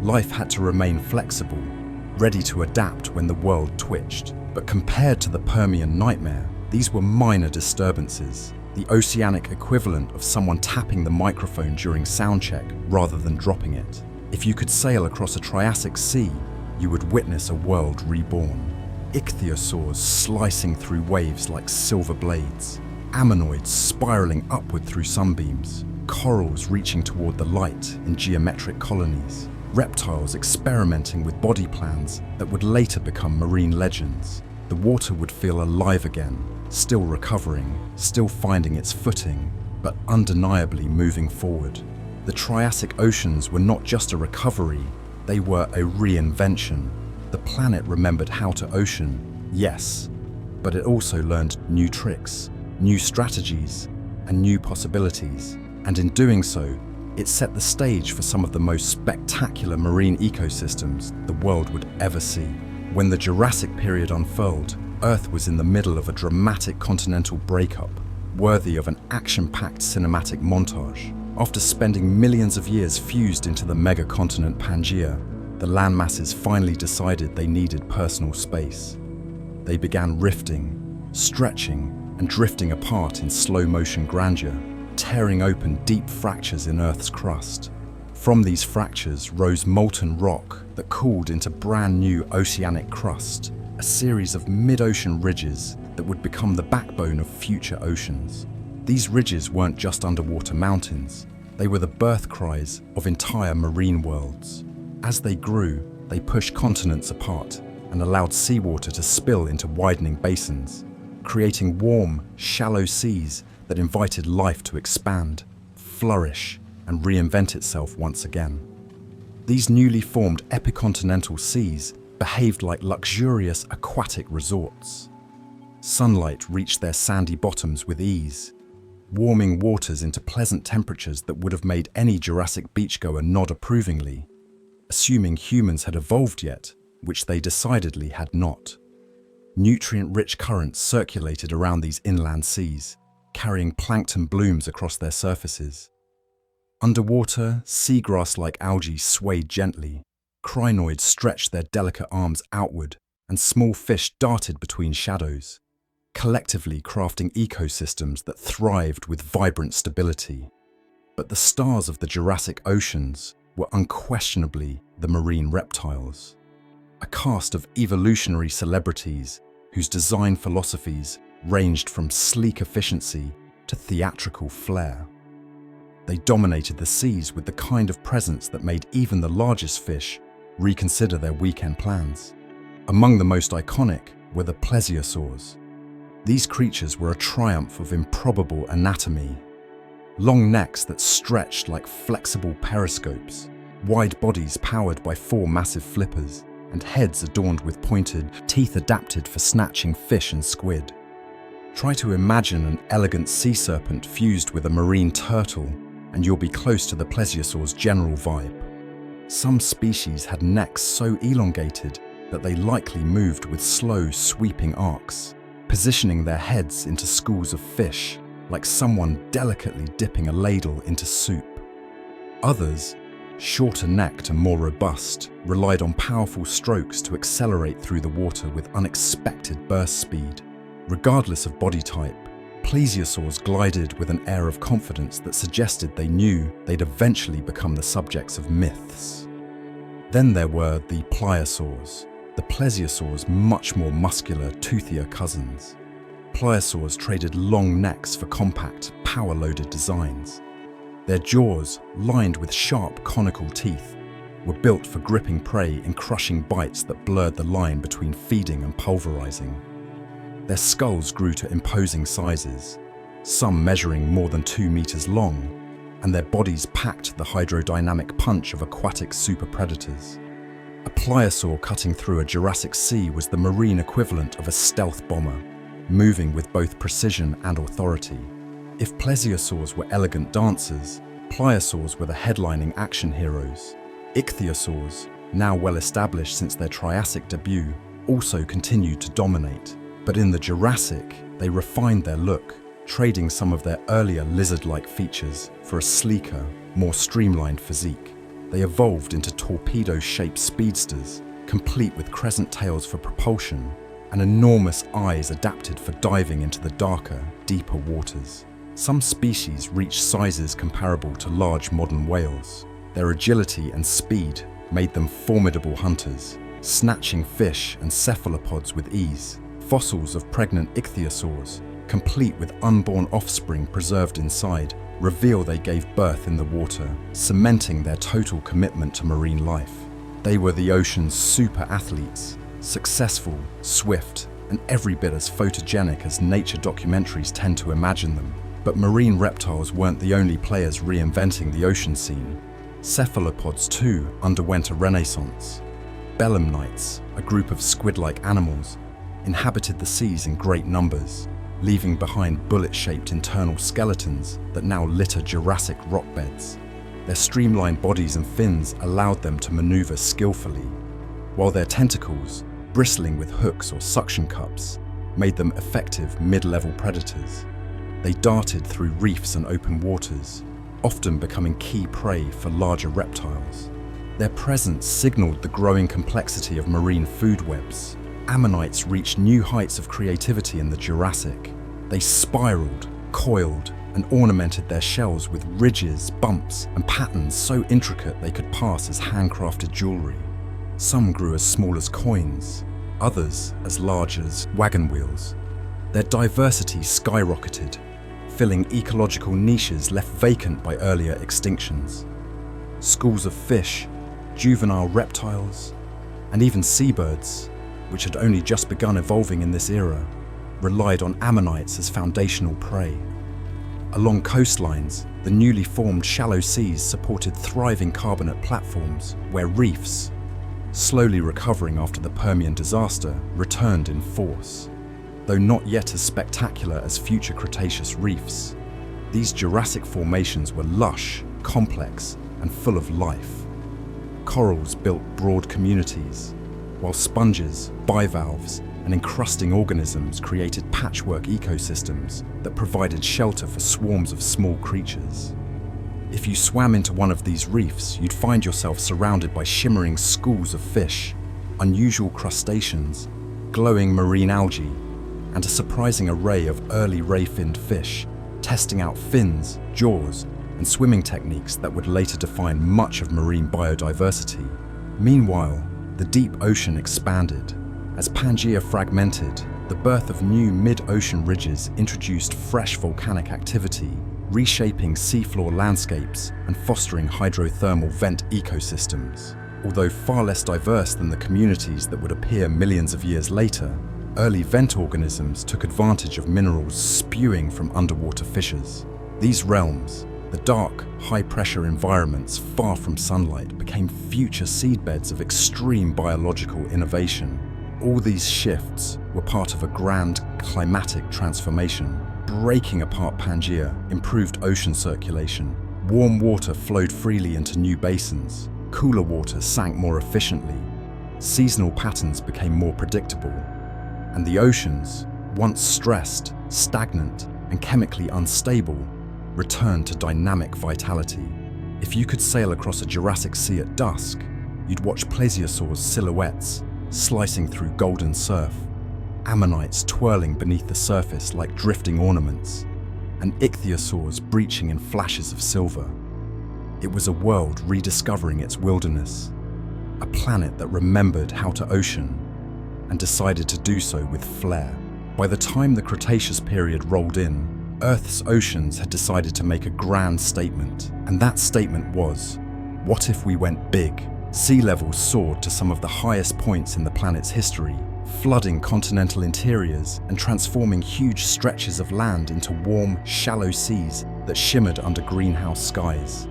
A: Life had to remain flexible, ready to adapt when the world twitched. But compared to the Permian nightmare, these were minor disturbances, the oceanic equivalent of someone tapping the microphone during soundcheck rather than dropping it. If you could sail across a Triassic sea, you would witness a world reborn. Ichthyosaurs slicing through waves like silver blades, ammonoids spiraling upward through sunbeams, corals reaching toward the light in geometric colonies, reptiles experimenting with body plans that would later become marine legends. The water would feel alive again, still recovering, still finding its footing, but undeniably moving forward. The Triassic oceans were not just a recovery, they were a reinvention. The planet remembered how to ocean, yes, but it also learned new tricks, new strategies, and new possibilities. And in doing so, it set the stage for some of the most spectacular marine ecosystems the world would ever see. When the Jurassic period unfurled, Earth was in the middle of a dramatic continental breakup, worthy of an action-packed cinematic montage. After spending millions of years fused into the megacontinent Pangaea, the landmasses finally decided they needed personal space. They began rifting, stretching, and drifting apart in slow-motion grandeur, tearing open deep fractures in Earth's crust. From these fractures rose molten rock that cooled into brand new oceanic crust, a series of mid-ocean ridges that would become the backbone of future oceans. These ridges weren't just underwater mountains, they were the birth cries of entire marine worlds. As they grew, they pushed continents apart and allowed seawater to spill into widening basins, creating warm, shallow seas that invited life to expand, flourish, and reinvent itself once again. These newly formed epicontinental seas behaved like luxurious aquatic resorts. Sunlight reached their sandy bottoms with ease. warming waters into pleasant temperatures that would have made any Jurassic beachgoer nod approvingly, assuming humans had evolved yet, which they decidedly had not. Nutrient-rich currents circulated around these inland seas, carrying plankton blooms across their surfaces. Underwater, seagrass-like algae swayed gently, crinoids stretched their delicate arms outward, and small fish darted between shadows, collectively crafting ecosystems that thrived with vibrant stability. But the stars of the Jurassic oceans were unquestionably the marine reptiles, a cast of evolutionary celebrities whose design philosophies ranged from sleek efficiency to theatrical flair. They dominated the seas with the kind of presence that made even the largest fish reconsider their weekend plans. Among the most iconic were the plesiosaurs. These creatures were a triumph of improbable anatomy. Long necks that stretched like flexible periscopes, wide bodies powered by 4 massive flippers, and heads adorned with pointed teeth adapted for snatching fish and squid. Try to imagine an elegant sea serpent fused with a marine turtle, and you'll be close to the plesiosaur's general vibe. Some species had necks so elongated that they likely moved with slow, sweeping arcs, positioning their heads into schools of fish, like someone delicately dipping a ladle into soup. Others, shorter-necked and more robust, relied on powerful strokes to accelerate through the water with unexpected burst speed. Regardless of body type, plesiosaurs glided with an air of confidence that suggested they knew they'd eventually become the subjects of myths. Then there were the pliosaurs, the plesiosaurs' much more muscular, toothier cousins. Pliosaurs traded long necks for compact, power-loaded designs. Their jaws, lined with sharp, conical teeth, were built for gripping prey in crushing bites that blurred the line between feeding and pulverizing. Their skulls grew to imposing sizes, some measuring more than 2 meters long, and their bodies packed the hydrodynamic punch of aquatic superpredators. A pliosaur cutting through a Jurassic sea was the marine equivalent of a stealth bomber, moving with both precision and authority. If plesiosaurs were elegant dancers, pliosaurs were the headlining action heroes. Ichthyosaurs, now well established since their Triassic debut, also continued to dominate. But in the Jurassic, they refined their look, trading some of their earlier lizard-like features for a sleeker, more streamlined physique. They evolved into torpedo-shaped speedsters, complete with crescent tails for propulsion, and enormous eyes adapted for diving into the darker, deeper waters. Some species reached sizes comparable to large modern whales. Their agility and speed made them formidable hunters, snatching fish and cephalopods with ease. Fossils of pregnant ichthyosaurs, complete with unborn offspring preserved inside, reveal they gave birth in the water, cementing their total commitment to marine life. They were the ocean's super athletes, successful, swift, and every bit as photogenic as nature documentaries tend to imagine them. But marine reptiles weren't the only players reinventing the ocean scene. Cephalopods too underwent a renaissance. Belemnites, a group of squid-like animals, inhabited the seas in great numbers, leaving behind bullet-shaped internal skeletons that now litter Jurassic rock beds. Their streamlined bodies and fins allowed them to maneuver skillfully, while their tentacles, bristling with hooks or suction cups, made them effective mid-level predators. They darted through reefs and open waters, often becoming key prey for larger reptiles. Their presence signaled the growing complexity of marine food webs. Ammonites reached new heights of creativity in the Jurassic. They spiraled, coiled, and ornamented their shells with ridges, bumps, and patterns so intricate they could pass as handcrafted jewelry. Some grew as small as coins, others as large as wagon wheels. Their diversity skyrocketed, filling ecological niches left vacant by earlier extinctions. Schools of fish, juvenile reptiles, and even seabirds, which had only just begun evolving in this era, relied on ammonites as foundational prey. Along coastlines, the newly formed shallow seas supported thriving carbonate platforms where reefs, slowly recovering after the Permian disaster, returned in force. Though not yet as spectacular as future Cretaceous reefs, These Jurassic formations were lush, complex, and full of life. Corals built broad communities, while sponges, bivalves, and encrusting organisms created patchwork ecosystems that provided shelter for swarms of small creatures. If you swam into one of these reefs, you'd find yourself surrounded by shimmering schools of fish, unusual crustaceans, glowing marine algae, and a surprising array of early ray-finned fish, testing out fins, jaws, and swimming techniques that would later define much of marine biodiversity. Meanwhile, the deep ocean expanded. As Pangaea fragmented, the birth of new mid-ocean ridges introduced fresh volcanic activity, reshaping seafloor landscapes and fostering hydrothermal vent ecosystems. Although far less diverse than the communities that would appear millions of years later, early vent organisms took advantage of minerals spewing from underwater fissures. These realms, the dark, high-pressure environments far from sunlight, became future seedbeds of extreme biological innovation. All these shifts were part of a grand climatic transformation. Breaking apart Pangaea improved ocean circulation. Warm water flowed freely into new basins. Cooler water sank more efficiently. Seasonal patterns became more predictable. And the oceans, once stressed, stagnant, and chemically unstable, returned to dynamic vitality. If you could sail across a Jurassic Sea at dusk, you'd watch plesiosaurs' silhouettes slicing through golden surf, ammonites twirling beneath the surface like drifting ornaments, and ichthyosaurs breaching in flashes of silver. It was a world rediscovering its wilderness, a planet that remembered how to ocean and decided to do so with flair. By the time the Cretaceous period rolled in, Earth's oceans had decided to make a grand statement, and that statement was, what if we went big? Sea levels soared to some of the highest points in the planet's history, flooding continental interiors and transforming huge stretches of land into warm, shallow seas that shimmered under greenhouse skies.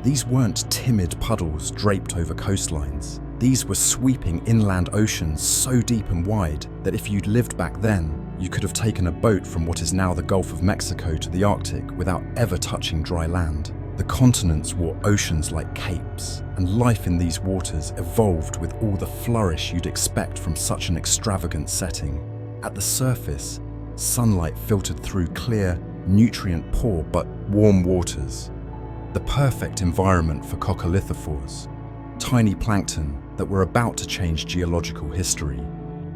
A: These weren't timid puddles draped over coastlines. These were sweeping inland oceans so deep and wide that if you'd lived back then, you could have taken a boat from what is now the Gulf of Mexico to the Arctic without ever touching dry land. The continents wore oceans like capes, and life in these waters evolved with all the flourish you'd expect from such an extravagant setting. At the surface, sunlight filtered through clear, nutrient-poor but warm waters. The perfect environment for coccolithophores, tiny plankton that were about to change geological history.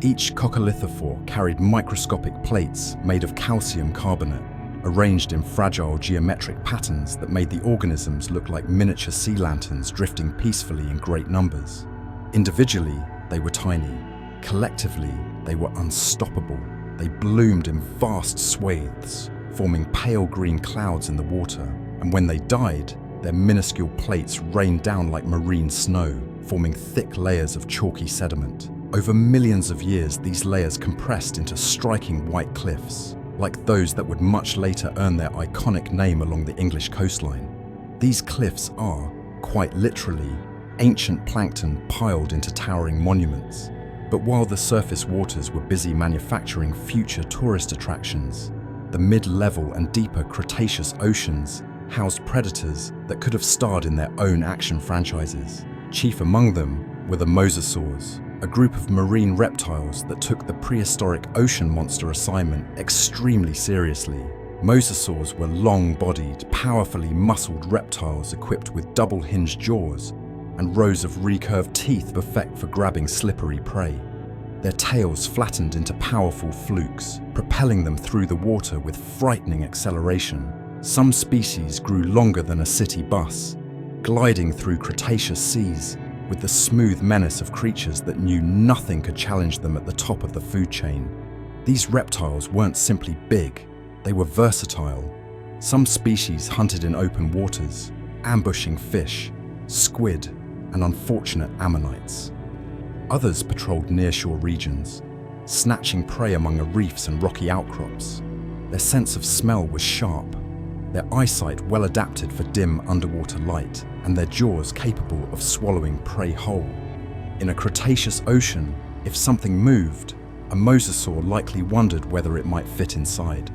A: Each coccolithophore carried microscopic plates made of calcium carbonate, arranged in fragile geometric patterns that made the organisms look like miniature sea lanterns drifting peacefully in great numbers. Individually, they were tiny. Collectively, they were unstoppable. They bloomed in vast swathes, forming pale green clouds in the water, and when they died, their minuscule plates rained down like marine snow, forming thick layers of chalky sediment. Over millions of years, these layers compressed into striking white cliffs, like those that would much later earn their iconic name along the English coastline. These cliffs are, quite literally, ancient plankton piled into towering monuments. But while the surface waters were busy manufacturing future tourist attractions, the mid-level and deeper Cretaceous oceans housed predators that could have starred in their own action franchises. Chief among them were the mosasaurs, a group of marine reptiles that took the prehistoric ocean monster assignment extremely seriously. Mosasaurs were long-bodied, powerfully muscled reptiles equipped with double-hinged jaws and rows of recurved teeth perfect for grabbing slippery prey. Their tails flattened into powerful flukes, propelling them through the water with frightening acceleration. Some species grew longer than a city bus, gliding through Cretaceous seas with the smooth menace of creatures that knew nothing could challenge them at the top of the food chain. These reptiles weren't simply big, they were versatile. Some species hunted in open waters, ambushing fish, squid, and unfortunate ammonites. Others patrolled nearshore regions, snatching prey among the reefs and rocky outcrops. Their sense of smell was sharp, their eyesight well adapted for dim underwater light, and their jaws capable of swallowing prey whole. In a Cretaceous ocean, if something moved, a mosasaur likely wondered whether it might fit inside.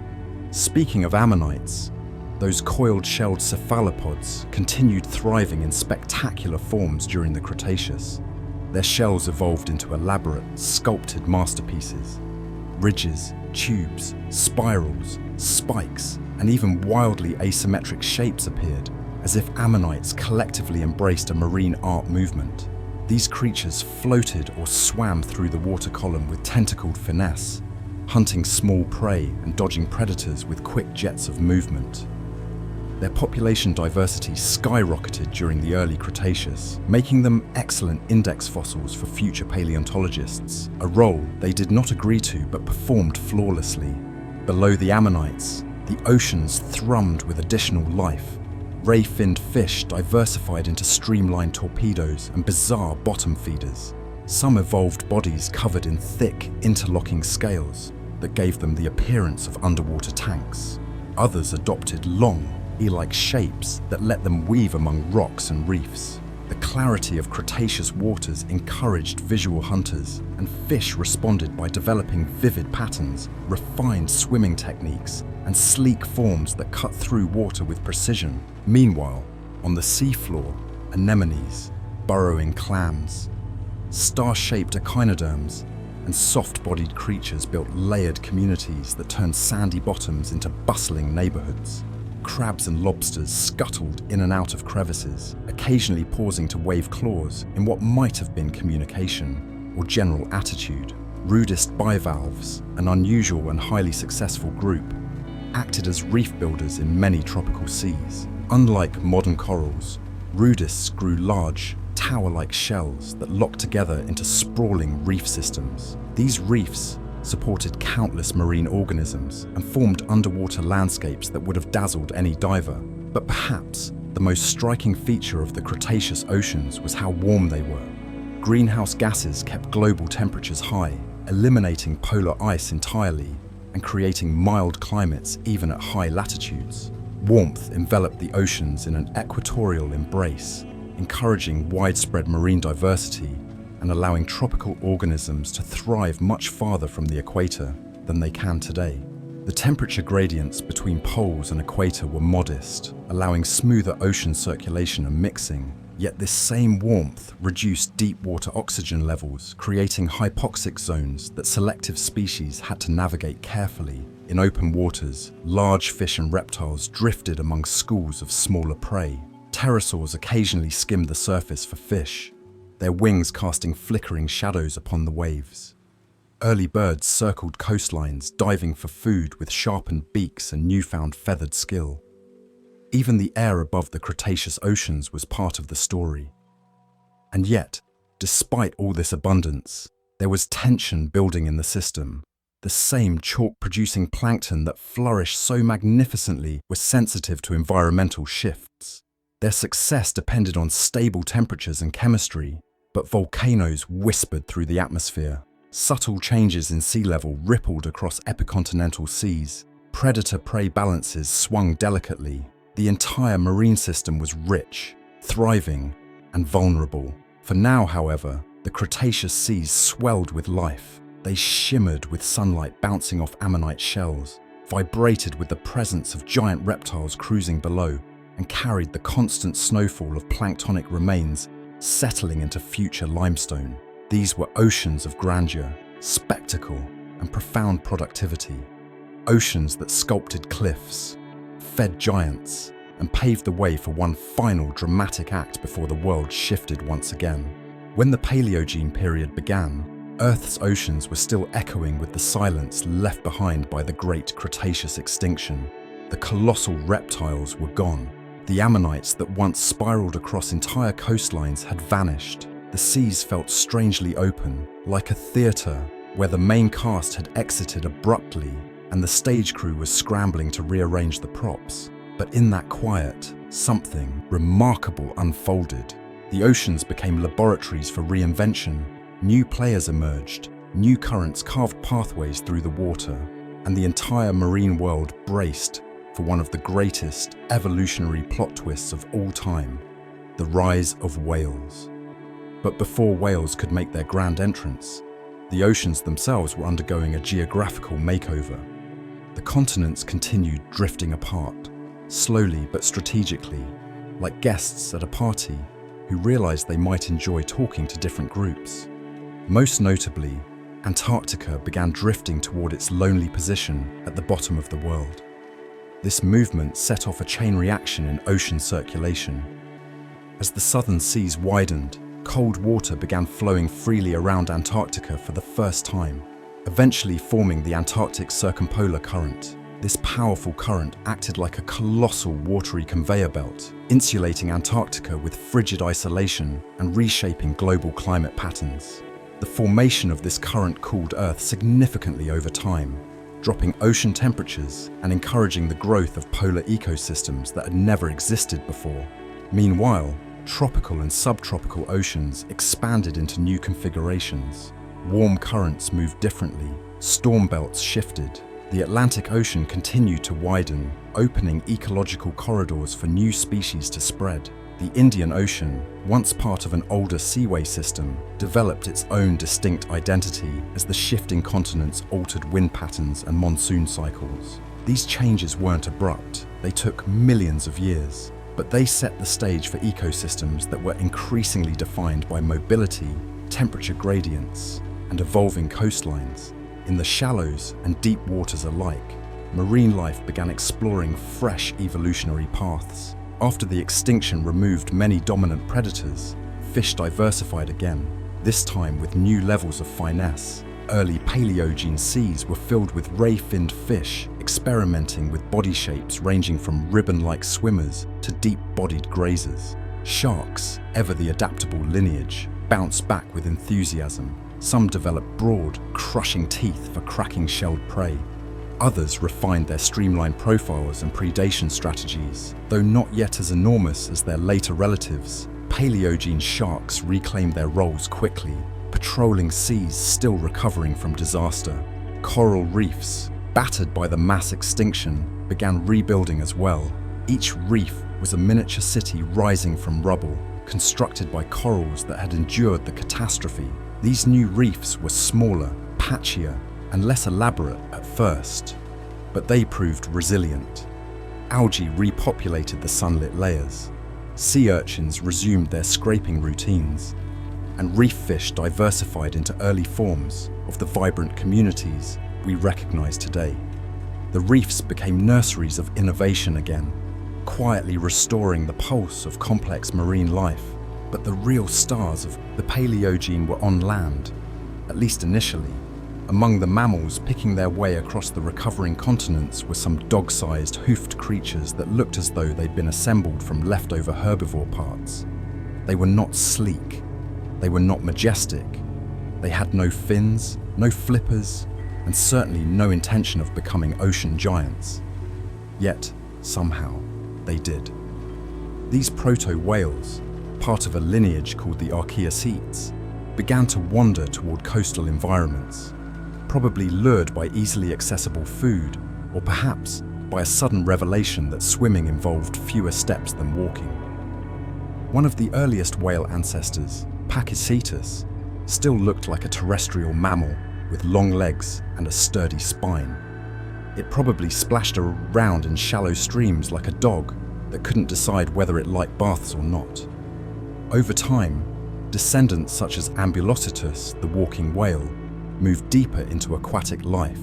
A: Speaking of ammonites, Those coiled-shelled cephalopods continued thriving in spectacular forms during the Cretaceous. Their shells evolved into elaborate, sculpted masterpieces. Ridges, tubes, spirals, spikes, and even wildly asymmetric shapes appeared, as if ammonites collectively embraced a marine art movement. These creatures floated or swam through the water column with tentacled finesse, hunting small prey and dodging predators with quick jets of movement. Their population diversity skyrocketed during the early Cretaceous, making them excellent index fossils for future paleontologists, a role they did not agree to but performed flawlessly. Below the ammonites, the oceans thrummed with additional life. Ray-finned fish diversified into streamlined torpedoes and bizarre bottom feeders. Some evolved bodies covered in thick, interlocking scales that gave them the appearance of underwater tanks. Others adopted long, eel-like shapes that let them weave among rocks and reefs. The clarity of Cretaceous waters encouraged visual hunters, and fish responded by developing vivid patterns, refined swimming techniques, and sleek forms that cut through water with precision. Meanwhile, on the seafloor, anemones, burrowing clams, star-shaped echinoderms, and soft-bodied creatures built layered communities that turned sandy bottoms into bustling neighborhoods. Crabs and lobsters scuttled in and out of crevices, occasionally pausing to wave claws in what might have been communication or general attitude. Rudist bivalves, an unusual and highly successful group, acted as reef builders in many tropical seas. Unlike modern corals, rudists grew large, tower-like shells that locked together into sprawling reef systems. These reefs supported countless marine organisms and formed underwater landscapes that would have dazzled any diver. But perhaps the most striking feature of the Cretaceous oceans was how warm they were. Greenhouse gases kept global temperatures high, eliminating polar ice entirely and creating mild climates even at high latitudes. Warmth enveloped the oceans in an equatorial embrace, encouraging widespread marine diversity and allowing tropical organisms to thrive much farther from the equator than they can today. The temperature gradients between poles and equator were modest, allowing smoother ocean circulation and mixing. Yet this same warmth reduced deep water oxygen levels, creating hypoxic zones that selective species had to navigate carefully. In open waters, large fish and reptiles drifted among schools of smaller prey. Pterosaurs occasionally skimmed the surface for fish, their wings casting flickering shadows upon the waves. Early birds circled coastlines, diving for food with sharpened beaks and newfound feathered skill. Even the air above the Cretaceous oceans was part of the story. And yet, despite all this abundance, there was tension building in the system. The same chalk-producing plankton that flourished so magnificently was sensitive to environmental shifts. Their success depended on stable temperatures and chemistry, but volcanoes whispered through the atmosphere. Subtle changes in sea level rippled across epicontinental seas. Predator-prey balances swung delicately. The entire marine system was rich, thriving, and vulnerable. For now, however, the Cretaceous seas swelled with life. They shimmered with sunlight bouncing off ammonite shells, vibrated with the presence of giant reptiles cruising below, and carried the constant snowfall of planktonic remains settling into future limestone. These were oceans of grandeur, spectacle, and profound productivity. Oceans that sculpted cliffs, fed giants, and paved the way for one final dramatic act before the world shifted once again. When the Paleogene period began, Earth's oceans were still echoing with the silence left behind by the great Cretaceous extinction. The colossal reptiles were gone. The ammonites that once spiraled across entire coastlines had vanished. The seas felt strangely open, like a theatre where the main cast had exited abruptly and the stage crew was scrambling to rearrange the props. But in that quiet, something remarkable unfolded. The oceans became laboratories for reinvention. New players emerged, new currents carved pathways through the water, and the entire marine world braced for one of the greatest evolutionary plot twists of all time, the rise of whales. But before whales could make their grand entrance, the oceans themselves were undergoing a geographical makeover. The continents continued drifting apart. slowly but strategically, like guests at a party who realized they might enjoy talking to different groups. Most notably, Antarctica began drifting toward its lonely position at the bottom of the world. This movement set off a chain reaction in ocean circulation. As the southern seas widened, cold water began flowing freely around Antarctica for the first time, eventually forming the Antarctic Circumpolar Current. This powerful current acted like a colossal watery conveyor belt, insulating Antarctica with frigid isolation and reshaping global climate patterns. The formation of this current cooled Earth significantly over time, dropping ocean temperatures and encouraging the growth of polar ecosystems that had never existed before. Meanwhile, tropical and subtropical oceans expanded into new configurations. Warm currents moved differently, storm belts shifted. The Atlantic Ocean continued to widen, opening ecological corridors for new species to spread. The Indian Ocean, once part of an older seaway system, developed its own distinct identity as the shifting continents altered wind patterns and monsoon cycles. These changes weren't abrupt, they took millions of years, but they set the stage for ecosystems that were increasingly defined by mobility, temperature gradients, and evolving coastlines. In the shallows and deep waters alike, marine life began exploring fresh evolutionary paths. After the extinction removed many dominant predators, fish diversified again, this time with new levels of finesse. Early Paleogene seas were filled with ray-finned fish, experimenting with body shapes ranging from ribbon-like swimmers to deep-bodied grazers. Sharks, ever the adaptable lineage, bounced back with enthusiasm. Some developed broad, crushing teeth for cracking shelled prey. Others refined their streamlined profiles and predation strategies. Though not yet as enormous as their later relatives, Paleogene sharks reclaimed their roles quickly, patrolling seas still recovering from disaster. Coral reefs, battered by the mass extinction, began rebuilding as well. Each reef was a miniature city rising from rubble, constructed by corals that had endured the catastrophe. These new reefs were smaller, patchier, and less elaborate at first, but they proved resilient. Algae repopulated the sunlit layers. Sea urchins resumed their scraping routines, and reef fish diversified into early forms of the vibrant communities we recognize today. The reefs became nurseries of innovation again, quietly restoring the pulse of complex marine life. But the real stars of the Paleogene were on land, at least initially. Among the mammals picking their way across the recovering continents were some dog-sized, hoofed creatures that looked as though they'd been assembled from leftover herbivore parts. They were not sleek. They were not majestic. They had no fins, no flippers, and certainly no intention of becoming ocean giants. Yet, somehow, they did. These proto-whales, part of a lineage called the Archaeocetes, began to wander toward coastal environments, probably lured by easily accessible food, or perhaps by a sudden revelation that swimming involved fewer steps than walking. One of the earliest whale ancestors, Pachycetus, still looked like a terrestrial mammal with long legs and a sturdy spine. It probably splashed around in shallow streams like a dog that couldn't decide whether it liked baths or not. Over time, descendants such as Ambulocetus, the walking whale, moved deeper into aquatic life.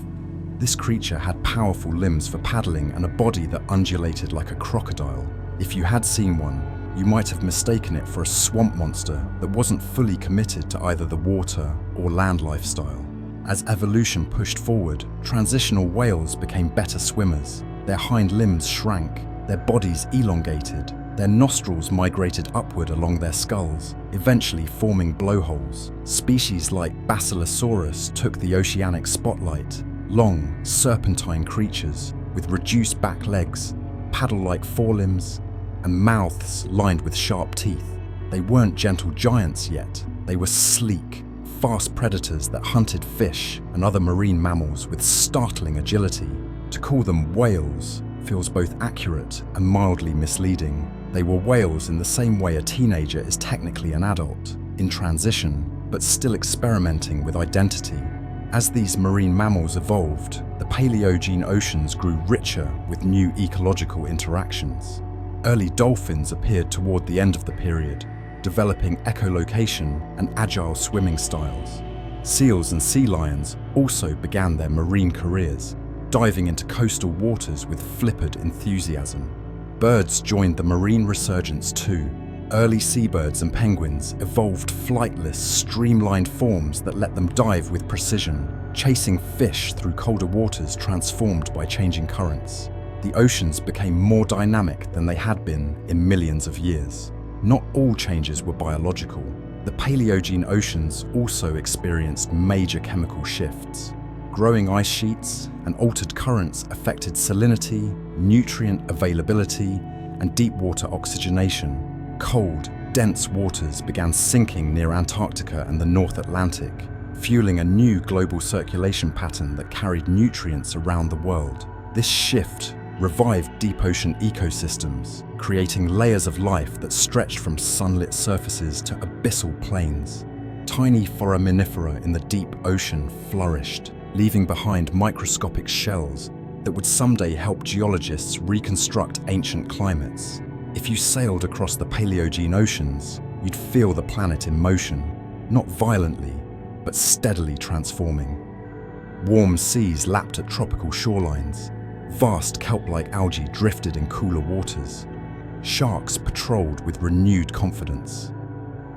A: This creature had powerful limbs for paddling and a body that undulated like a crocodile. If you had seen one, you might have mistaken it for a swamp monster that wasn't fully committed to either the water or land lifestyle. As evolution pushed forward, transitional whales became better swimmers. Their hind limbs shrank, their bodies elongated, their nostrils migrated upward along their skulls, eventually forming blowholes. Species like Basilosaurus took the oceanic spotlight, long, serpentine creatures with reduced back legs, paddle-like forelimbs, and mouths lined with sharp teeth. They weren't gentle giants yet. They were sleek, fast predators that hunted fish and other marine mammals with startling agility. To call them whales feels both accurate and mildly misleading. They were whales in the same way a teenager is technically an adult, in transition, but still experimenting with identity. As these marine mammals evolved, the Paleogene oceans grew richer with new ecological interactions. Early dolphins appeared toward the end of the period, developing echolocation and agile swimming styles. Seals and sea lions also began their marine careers, diving into coastal waters with flippant enthusiasm. Birds joined the marine resurgence too. Early seabirds and penguins evolved flightless, streamlined forms that let them dive with precision, chasing fish through colder waters transformed by changing currents. The oceans became more dynamic than they had been in millions of years. Not all changes were biological. The Paleogene oceans also experienced major chemical shifts. Growing ice sheets and altered currents affected salinity, nutrient availability, and deep water oxygenation. Cold, dense waters began sinking near Antarctica and the North Atlantic, fueling a new global circulation pattern that carried nutrients around the world. This shift revived deep ocean ecosystems, creating layers of life that stretched from sunlit surfaces to abyssal plains. Tiny foraminifera in the deep ocean flourished, leaving behind microscopic shells that would someday help geologists reconstruct ancient climates. If you sailed across the Paleogene oceans, you'd feel the planet in motion, not violently, but steadily transforming. Warm seas lapped at tropical shorelines. Vast kelp-like algae drifted in cooler waters. Sharks patrolled with renewed confidence.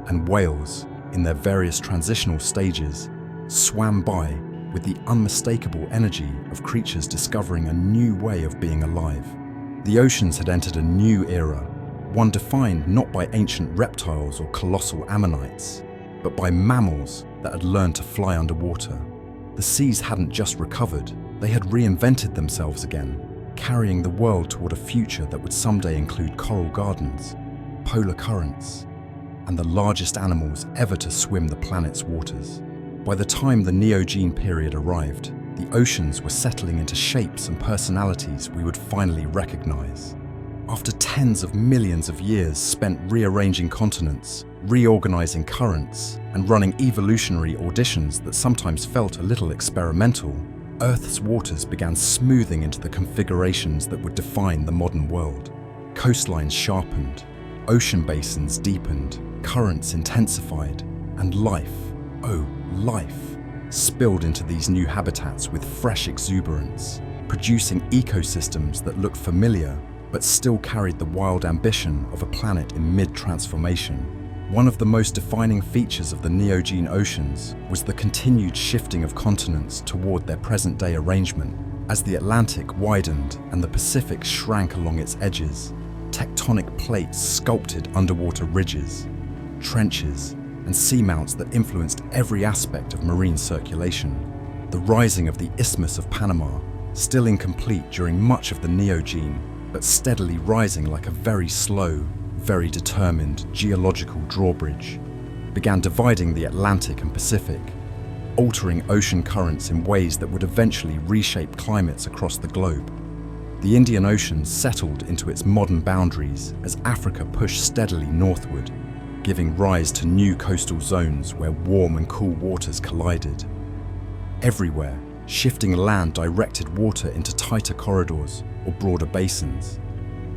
A: And whales, in their various transitional stages, swam by with the unmistakable energy of creatures discovering a new way of being alive. The oceans had entered a new era, one defined not by ancient reptiles or colossal ammonites, but by mammals that had learned to fly underwater. The seas hadn't just recovered, they had reinvented themselves again, carrying the world toward a future that would someday include coral gardens, polar currents, and the largest animals ever to swim the planet's waters. By the time the Neogene period arrived, the oceans were settling into shapes and personalities we would finally recognize. After tens of millions of years spent rearranging continents, reorganizing currents, and running evolutionary auditions that sometimes felt a little experimental, Earth's waters began smoothing into the configurations that would define the modern world. Coastlines sharpened, ocean basins deepened, currents intensified, and life, oh life, spilled into these new habitats with fresh exuberance, producing ecosystems that looked familiar but still carried the wild ambition of a planet in mid-transformation. One of the most defining features of the Neogene oceans was the continued shifting of continents toward their present-day arrangement. As the Atlantic widened and the Pacific shrank along its edges, tectonic plates sculpted underwater ridges, trenches, and seamounts that influenced every aspect of marine circulation. The rising of the Isthmus of Panama, still incomplete during much of the Neogene, but steadily rising like a very slow, very determined geological drawbridge, began dividing the Atlantic and Pacific, altering ocean currents in ways that would eventually reshape climates across the globe. The Indian Ocean settled into its modern boundaries as Africa pushed steadily northward, giving rise to new coastal zones where warm and cool waters collided. Everywhere, shifting land directed water into tighter corridors or broader basins,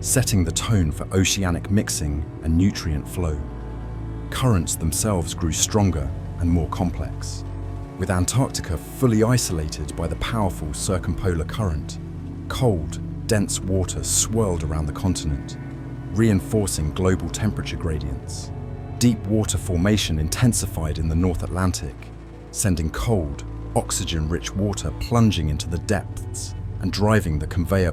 A: setting the tone for oceanic mixing and nutrient flow. Currents themselves grew stronger and more complex, with Antarctica fully isolated by the powerful circumpolar current. Cold, dense water swirled around the continent, reinforcing global temperature gradients. Deep water formation intensified in the North Atlantic, sending cold, oxygen-rich water plunging into the depths and driving the conveyor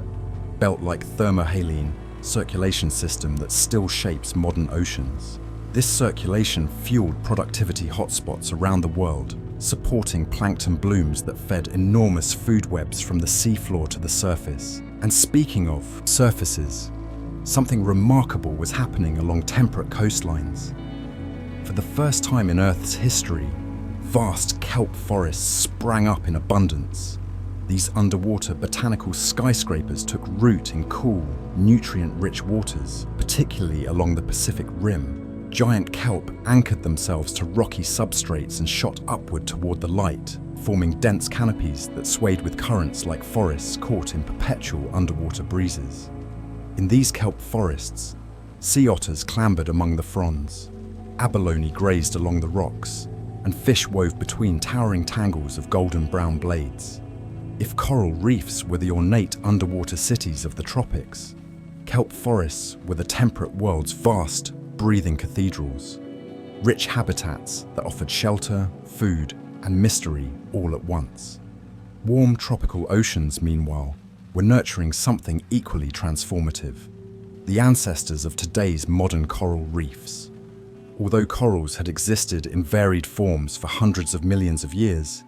A: belt-like thermohaline circulation system that still shapes modern oceans. This circulation fueled productivity hotspots around the world, supporting plankton blooms that fed enormous food webs from the seafloor to the surface. And speaking of surfaces, something remarkable was happening along temperate coastlines. For the first time in Earth's history, vast kelp forests sprang up in abundance. These underwater botanical skyscrapers took root in cool, nutrient-rich waters, particularly along the Pacific Rim. Giant kelp anchored themselves to rocky substrates and shot upward toward the light, forming dense canopies that swayed with currents like forests caught in perpetual underwater breezes. In these kelp forests, sea otters clambered among the fronds, abalone grazed along the rocks, and fish wove between towering tangles of golden brown blades. If coral reefs were the ornate underwater cities of the tropics, kelp forests were the temperate world's vast, breathing cathedrals, rich habitats that offered shelter, food, and mystery all at once. Warm tropical oceans, meanwhile, were nurturing something equally transformative: the ancestors of today's modern coral reefs. Although corals had existed in varied forms for hundreds of millions of years,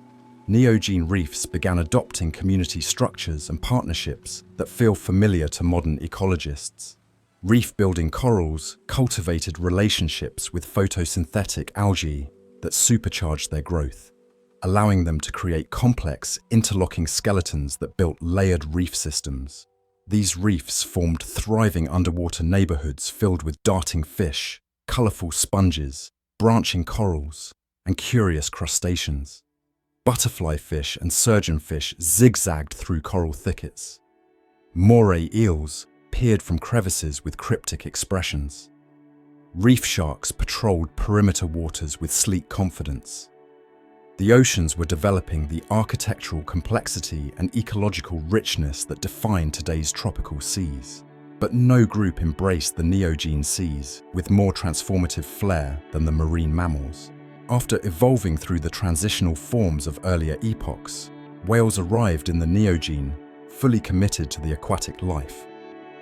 A: Neogene reefs began adopting community structures and partnerships that feel familiar to modern ecologists. Reef-building corals cultivated relationships with photosynthetic algae that supercharged their growth, allowing them to create complex, interlocking skeletons that built layered reef systems. These reefs formed thriving underwater neighborhoods filled with darting fish, colorful sponges, branching corals, and curious crustaceans. Butterfly fish and surgeonfish zigzagged through coral thickets. Moray eels peered from crevices with cryptic expressions. Reef sharks patrolled perimeter waters with sleek confidence. The oceans were developing the architectural complexity and ecological richness that define today's tropical seas. But no group embraced the Neogene seas with more transformative flair than the marine mammals. After evolving through the transitional forms of earlier epochs, whales arrived in the Neogene, fully committed to the aquatic life,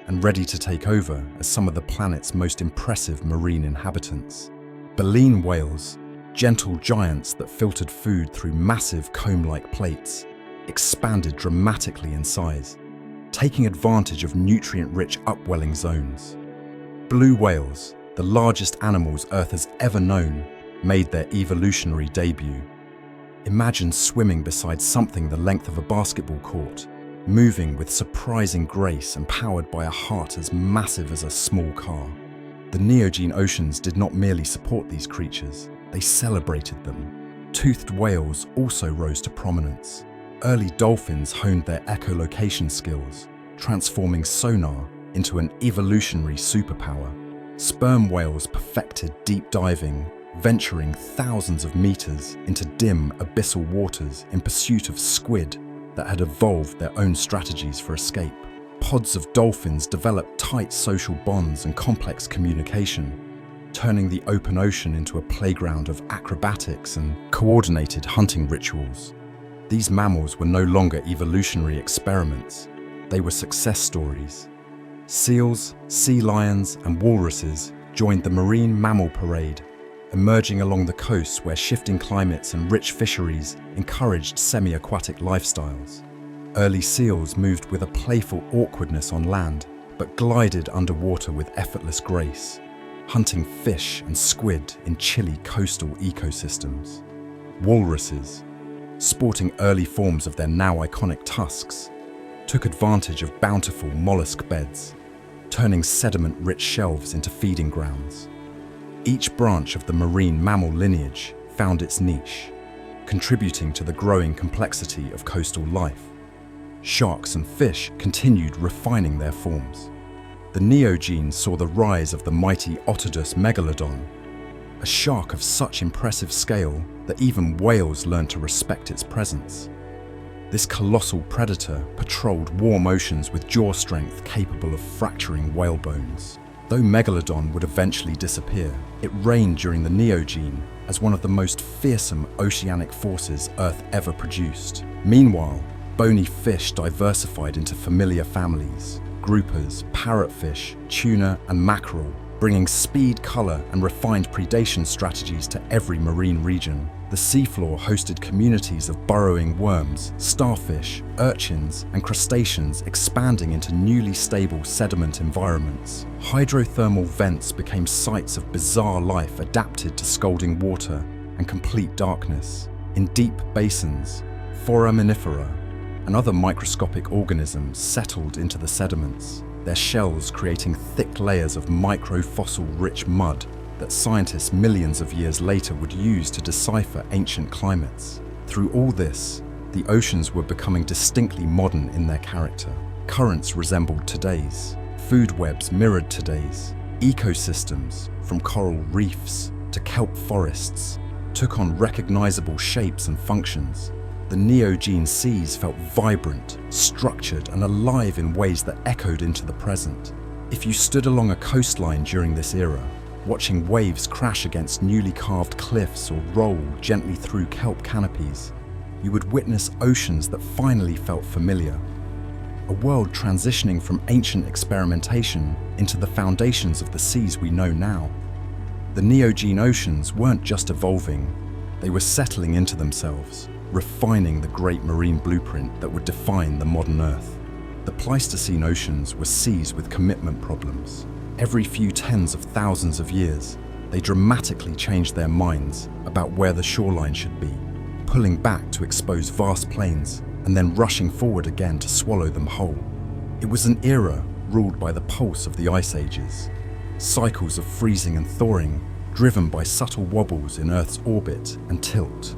A: and ready to take over as some of the planet's most impressive marine inhabitants. Baleen whales, gentle giants that filtered food through massive comb-like plates, expanded dramatically in size, taking advantage of nutrient-rich upwelling zones. Blue whales, the largest animals Earth has ever known, made their evolutionary debut. Imagine swimming beside something the length of a basketball court, moving with surprising grace and powered by a heart as massive as a small car. The Neogene oceans did not merely support these creatures, they celebrated them. Toothed whales also rose to prominence. Early dolphins honed their echolocation skills, transforming sonar into an evolutionary superpower. Sperm whales perfected deep diving, venturing thousands of meters into dim, abyssal waters in pursuit of squid that had evolved their own strategies for escape. Pods of dolphins developed tight social bonds and complex communication, turning the open ocean into a playground of acrobatics and coordinated hunting rituals. These mammals were no longer evolutionary experiments, they were success stories. Seals, sea lions, and walruses joined the marine mammal parade, emerging along the coasts where shifting climates and rich fisheries encouraged semi-aquatic lifestyles. Early seals moved with a playful awkwardness on land, but glided underwater with effortless grace, hunting fish and squid in chilly coastal ecosystems. Walruses, sporting early forms of their now iconic tusks, took advantage of bountiful mollusk beds, turning sediment-rich shelves into feeding grounds. Each branch of the marine mammal lineage found its niche, contributing to the growing complexity of coastal life. Sharks and fish continued refining their forms. The Neogene saw the rise of the mighty Otodus megalodon, a shark of such impressive scale that even whales learned to respect its presence. This colossal predator patrolled warm oceans with jaw strength capable of fracturing whale bones. Though Megalodon would eventually disappear, it reigned during the Neogene as one of the most fearsome oceanic forces Earth ever produced. Meanwhile, bony fish diversified into familiar families: groupers, parrotfish, tuna, and mackerel, bringing speed, color, and refined predation strategies to every marine region. The seafloor hosted communities of burrowing worms, starfish, urchins, and crustaceans expanding into newly stable sediment environments. Hydrothermal vents became sites of bizarre life adapted to scalding water and complete darkness. In deep basins, foraminifera and other microscopic organisms settled into the sediments, their shells creating thick layers of microfossil-rich mud that scientists millions of years later would use to decipher ancient climates. Through all this, the oceans were becoming distinctly modern in their character. Currents resembled today's, food webs mirrored today's, ecosystems, from coral reefs to kelp forests, took on recognizable shapes and functions. The Neogene seas felt vibrant, structured, and alive in ways that echoed into the present. If you stood along a coastline during this era, watching waves crash against newly carved cliffs or roll gently through kelp canopies, you would witness oceans that finally felt familiar. A world transitioning from ancient experimentation into the foundations of the seas we know now. The Neogene oceans weren't just evolving, they were settling into themselves, refining the great marine blueprint that would define the modern Earth. The Pleistocene oceans were seas with commitment problems. Every few tens of thousands of years, they dramatically changed their minds about where the shoreline should be, pulling back to expose vast plains and then rushing forward again to swallow them whole. It was an era ruled by the pulse of the ice ages, cycles of freezing and thawing driven by subtle wobbles in Earth's orbit and tilt.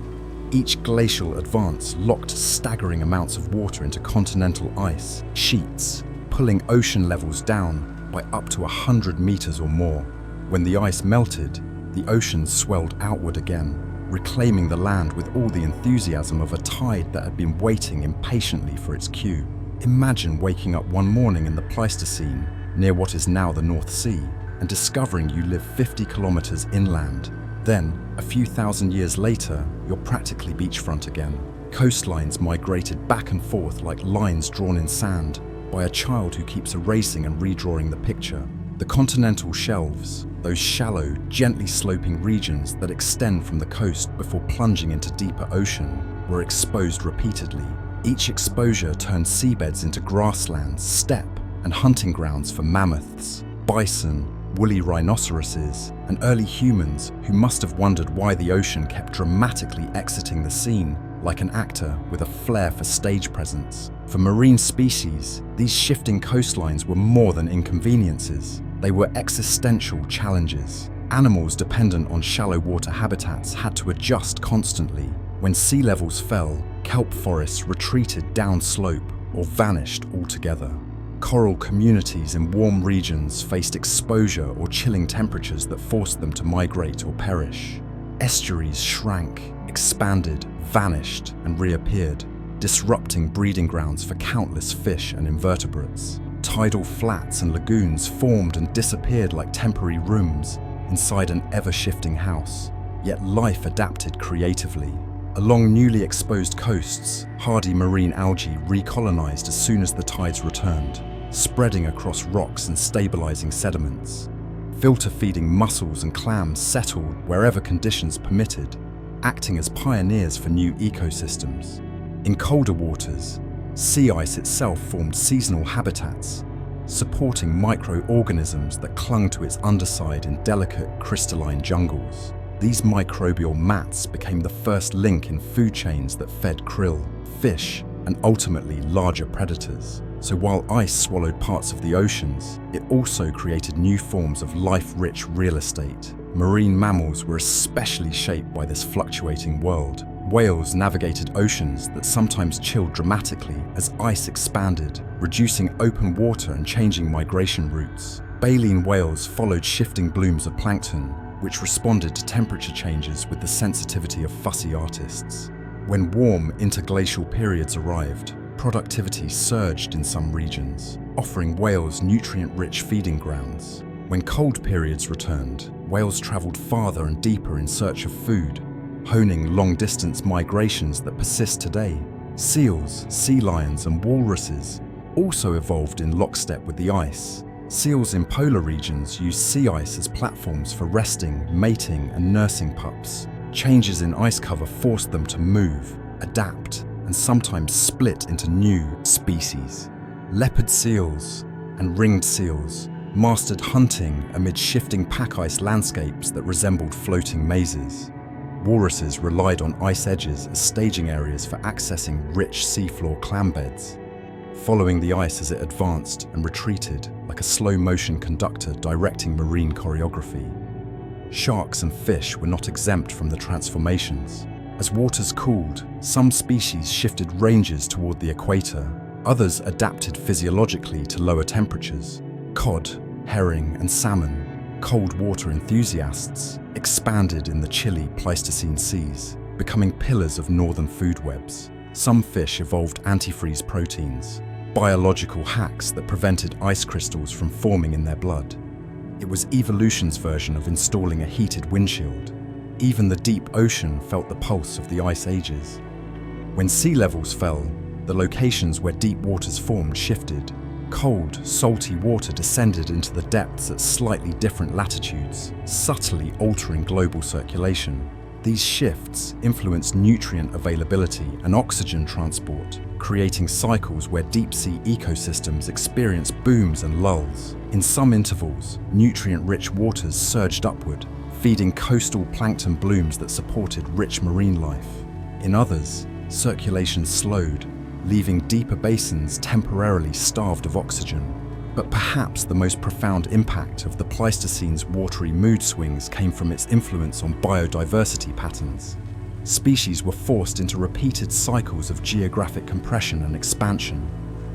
A: Each glacial advance locked staggering amounts of water into continental ice sheets, pulling ocean levels down by up to 100 meters or more. When the ice melted, the oceans swelled outward again, reclaiming the land with all the enthusiasm of a tide that had been waiting impatiently for its cue. Imagine waking up one morning in the Pleistocene, near what is now the North Sea, and discovering you live 50 kilometers inland. Then, a few thousand years later, you're practically beachfront again. Coastlines migrated back and forth like lines drawn in sand by a child who keeps erasing and redrawing the picture. The continental shelves, those shallow, gently sloping regions that extend from the coast before plunging into deeper ocean, were exposed repeatedly. Each exposure turned seabeds into grasslands, steppe, and hunting grounds for mammoths, bison, woolly rhinoceroses, and early humans who must have wondered why the ocean kept dramatically exiting the scene, like an actor with a flair for stage presence. For marine species, these shifting coastlines were more than inconveniences. They were existential challenges. Animals dependent on shallow water habitats had to adjust constantly. When sea levels fell, kelp forests retreated downslope or vanished altogether. Coral communities in warm regions faced exposure or chilling temperatures that forced them to migrate or perish. Estuaries shrank, expanded, vanished, and reappeared, disrupting breeding grounds for countless fish and invertebrates. Tidal flats and lagoons formed and disappeared like temporary rooms inside an ever-shifting house, yet life adapted creatively. Along newly exposed coasts, hardy marine algae recolonized as soon as the tides returned, spreading across rocks and stabilizing sediments. Filter-feeding mussels and clams settled wherever conditions permitted, acting as pioneers for new ecosystems. In colder waters, sea ice itself formed seasonal habitats, supporting microorganisms that clung to its underside in delicate crystalline jungles. These microbial mats became the first link in food chains that fed krill, fish, and ultimately larger predators. So while ice swallowed parts of the oceans, it also created new forms of life-rich real estate. Marine mammals were especially shaped by this fluctuating world. Whales navigated oceans that sometimes chilled dramatically as ice expanded, reducing open water and changing migration routes. Baleen whales followed shifting blooms of plankton, which responded to temperature changes with the sensitivity of fussy artists. When warm interglacial periods arrived, productivity surged in some regions, offering whales nutrient-rich feeding grounds. When cold periods returned, whales traveled farther and deeper in search of food, honing long-distance migrations that persist today. Seals, sea lions, and walruses also evolved in lockstep with the ice. Seals in polar regions use sea ice as platforms for resting, mating, and nursing pups. Changes in ice cover forced them to move, adapt, and sometimes split into new species. Leopard seals and ringed seals mastered hunting amid shifting pack ice landscapes that resembled floating mazes. Walruses relied on ice edges as staging areas for accessing rich seafloor clam beds, following the ice as it advanced and retreated like a slow-motion conductor directing marine choreography. Sharks and fish were not exempt from the transformations. As waters cooled, some species shifted ranges toward the equator. Others adapted physiologically to lower temperatures. Cod, herring, and salmon, cold water enthusiasts, expanded in the chilly Pleistocene seas, becoming pillars of northern food webs. Some fish evolved antifreeze proteins, biological hacks that prevented ice crystals from forming in their blood. It was evolution's version of installing a heated windshield. Even the deep ocean felt the pulse of the ice ages. When sea levels fell, the locations where deep waters formed shifted. Cold, salty water descended into the depths at slightly different latitudes, subtly altering global circulation. These shifts influenced nutrient availability and oxygen transport, creating cycles where deep-sea ecosystems experience booms and lulls. In some intervals, nutrient-rich waters surged upward, feeding coastal plankton blooms that supported rich marine life. In others, circulation slowed, leaving deeper basins temporarily starved of oxygen. But perhaps the most profound impact of the Pleistocene's watery mood swings came from its influence on biodiversity patterns. Species were forced into repeated cycles of geographic compression and expansion.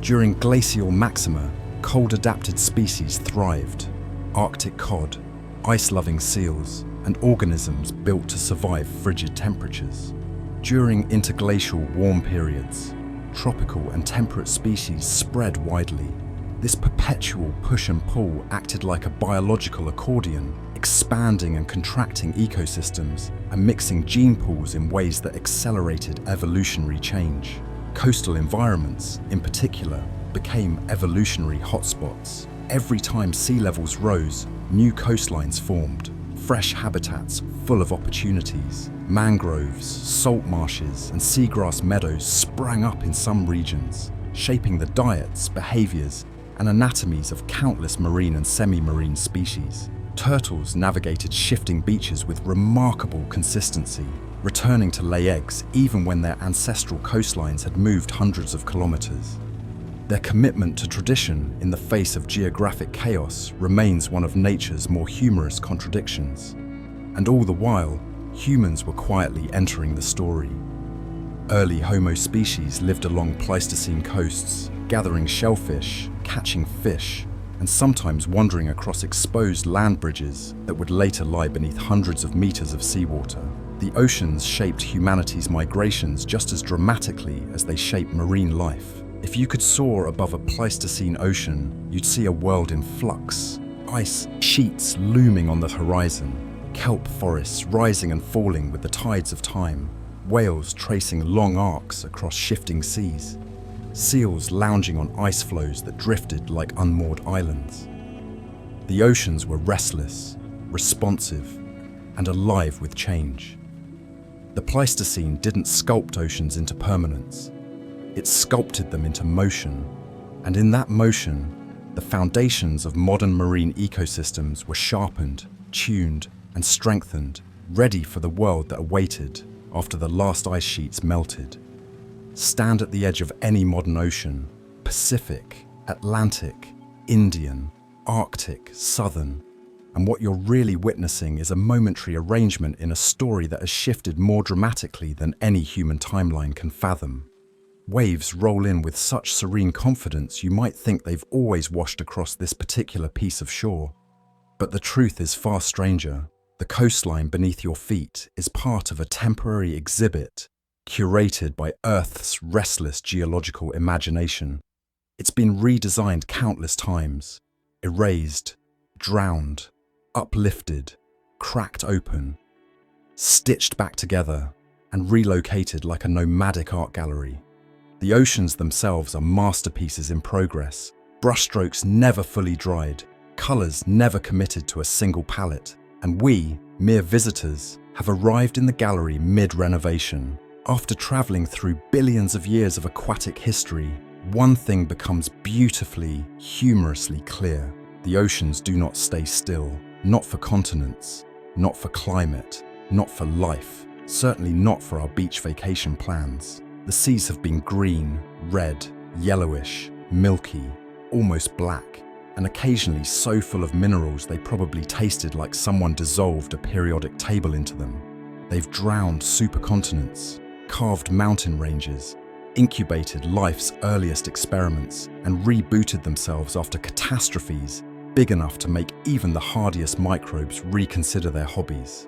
A: During glacial maxima, cold-adapted species thrived. Arctic cod, ice-loving seals, and organisms built to survive frigid temperatures. During interglacial warm periods, tropical and temperate species spread widely. This perpetual push and pull acted like a biological accordion, expanding and contracting ecosystems and mixing gene pools in ways that accelerated evolutionary change. Coastal environments, in particular, became evolutionary hotspots. Every time sea levels rose, new coastlines formed, fresh habitats full of opportunities. Mangroves, salt marshes, and seagrass meadows sprang up in some regions, shaping the diets, behaviors, and anatomies of countless marine and semi-marine species. Turtles navigated shifting beaches with remarkable consistency, returning to lay eggs even when their ancestral coastlines had moved hundreds of kilometers. Their commitment to tradition in the face of geographic chaos remains one of nature's more humorous contradictions. And all the while, humans were quietly entering the story. Early Homo species lived along Pleistocene coasts, gathering shellfish, catching fish, and sometimes wandering across exposed land bridges that would later lie beneath hundreds of meters of seawater. The oceans shaped humanity's migrations just as dramatically as they shaped marine life. If you could soar above a Pleistocene ocean, you'd see a world in flux. Ice sheets looming on the horizon, kelp forests rising and falling with the tides of time, whales tracing long arcs across shifting seas, seals lounging on ice floes that drifted like unmoored islands. The oceans were restless, responsive, and alive with change. The Pleistocene didn't sculpt oceans into permanence. It sculpted them into motion, and in that motion, the foundations of modern marine ecosystems were sharpened, tuned, and strengthened, ready for the world that awaited after the last ice sheets melted. Stand at the edge of any modern ocean, Pacific, Atlantic, Indian, Arctic, Southern, and what you're really witnessing is a momentary arrangement in a story that has shifted more dramatically than any human timeline can fathom. Waves roll in with such serene confidence you might think they've always washed across this particular piece of shore. But the truth is far stranger. The coastline beneath your feet is part of a temporary exhibit curated by Earth's restless geological imagination. It's been redesigned countless times, erased, drowned, uplifted, cracked open, stitched back together, and relocated like a nomadic art gallery. The oceans themselves are masterpieces in progress, brushstrokes never fully dried, colours never committed to a single palette, and we, mere visitors, have arrived in the gallery mid-renovation. After travelling through billions of years of aquatic history, one thing becomes beautifully, humorously clear. The oceans do not stay still, not for continents, not for climate, not for life, certainly not for our beach vacation plans. The seas have been green, red, yellowish, milky, almost black, and occasionally so full of minerals they probably tasted like someone dissolved a periodic table into them. They've drowned supercontinents, carved mountain ranges, incubated life's earliest experiments, and rebooted themselves after catastrophes big enough to make even the hardiest microbes reconsider their hobbies.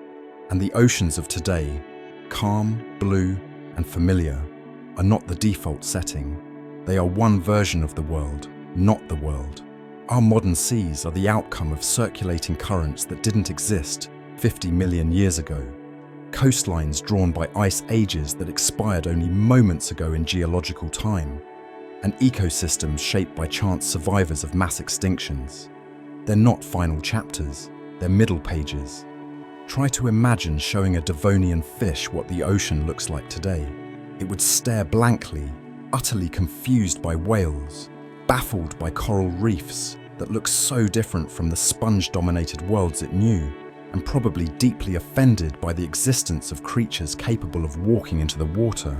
A: And the oceans of today, calm, blue, and familiar, are not the default setting. They are one version of the world, not the world. Our modern seas are the outcome of circulating currents that didn't exist 50 million years ago. Coastlines drawn by ice ages that expired only moments ago in geological time, and ecosystems shaped by chance survivors of mass extinctions. They're not final chapters, they're middle pages. Try to imagine showing a Devonian fish what the ocean looks like today. It would stare blankly, utterly confused by whales, baffled by coral reefs that look so different from the sponge-dominated worlds it knew, and probably deeply offended by the existence of creatures capable of walking into the water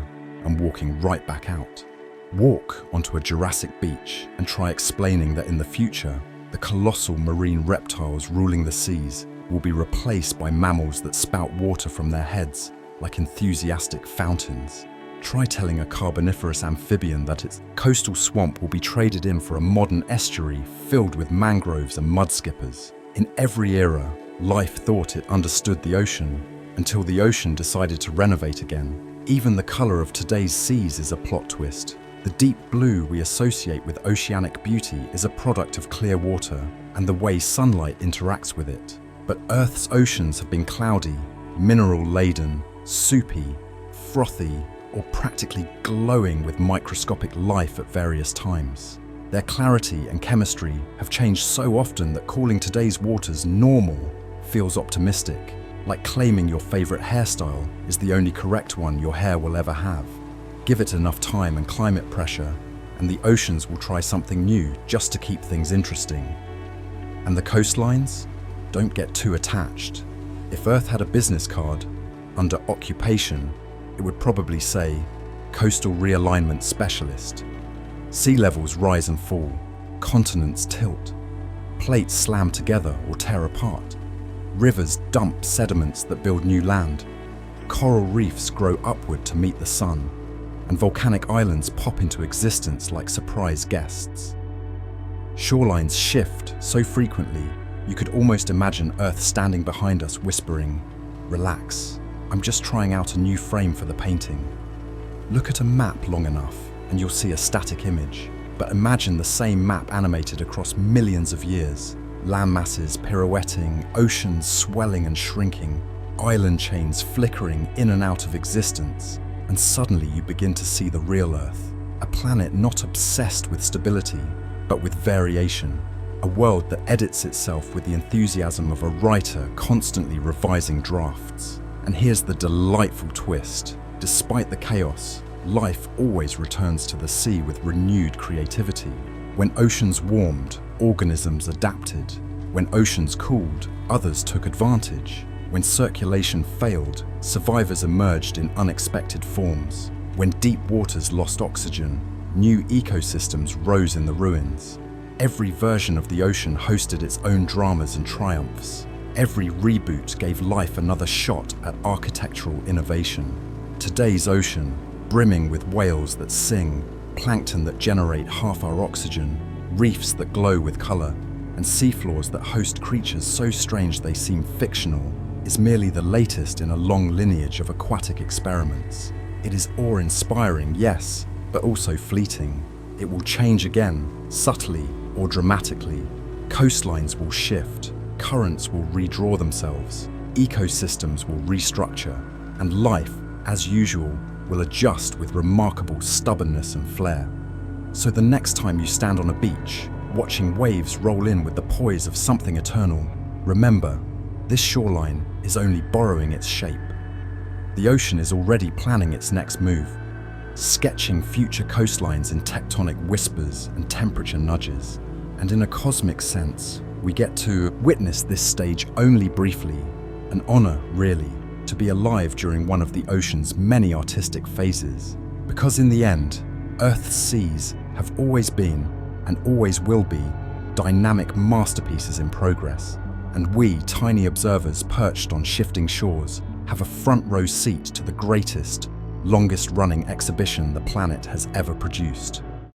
A: and walking right back out. Walk onto a Jurassic beach and try explaining that in the future, the colossal marine reptiles ruling the seas will be replaced by mammals that spout water from their heads like enthusiastic fountains. Try telling a carboniferous amphibian that its coastal swamp will be traded in for a modern estuary filled with mangroves and mudskippers. In every era, life thought it understood the ocean, until the ocean decided to renovate again. Even the colour of today's seas is a plot twist. The deep blue we associate with oceanic beauty is a product of clear water and the way sunlight interacts with it. But Earth's oceans have been cloudy, mineral-laden, soupy, frothy, or practically glowing with microscopic life at various times. Their clarity and chemistry have changed so often that calling today's waters normal feels optimistic, like claiming your favourite hairstyle is the only correct one your hair will ever have. Give it enough time and climate pressure, and the oceans will try something new just to keep things interesting. And the coastlines? Don't get too attached. If Earth had a business card, under occupation, it would probably say, Coastal Realignment Specialist. Sea levels rise and fall, continents tilt, plates slam together or tear apart, rivers dump sediments that build new land, coral reefs grow upward to meet the sun, and volcanic islands pop into existence like surprise guests. Shorelines shift so frequently, you could almost imagine Earth standing behind us whispering, "Relax, I'm just trying out a new frame for the painting." Look at a map long enough and you'll see a static image, but imagine the same map animated across millions of years. Land masses pirouetting, oceans swelling and shrinking, island chains flickering in and out of existence, and suddenly you begin to see the real Earth, a planet not obsessed with stability, but with variation, a world that edits itself with the enthusiasm of a writer constantly revising drafts. And here's the delightful twist. Despite the chaos, life always returns to the sea with renewed creativity. When oceans warmed, organisms adapted. When oceans cooled, others took advantage. When circulation failed, survivors emerged in unexpected forms. When deep waters lost oxygen, new ecosystems rose in the ruins. Every version of the ocean hosted its own dramas and triumphs. Every reboot gave life another shot at architectural innovation. Today's ocean, brimming with whales that sing, plankton that generate half our oxygen, reefs that glow with colour, and seafloors that host creatures so strange they seem fictional, is merely the latest in a long lineage of aquatic experiments. It is awe-inspiring, yes, but also fleeting. It will change again, subtly or dramatically. Coastlines will shift, currents will redraw themselves, ecosystems will restructure, and life, as usual, will adjust with remarkable stubbornness and flair. So the next time you stand on a beach, watching waves roll in with the poise of something eternal, remember, this shoreline is only borrowing its shape. The ocean is already planning its next move, sketching future coastlines in tectonic whispers and temperature nudges. And in a cosmic sense, we get to witness this stage only briefly, an honor, really, to be alive during one of the ocean's many artistic phases. Because in the end, Earth's seas have always been, and always will be, dynamic masterpieces in progress. And we, tiny observers perched on shifting shores, have a front row seat to the greatest, longest-running exhibition the planet has ever produced.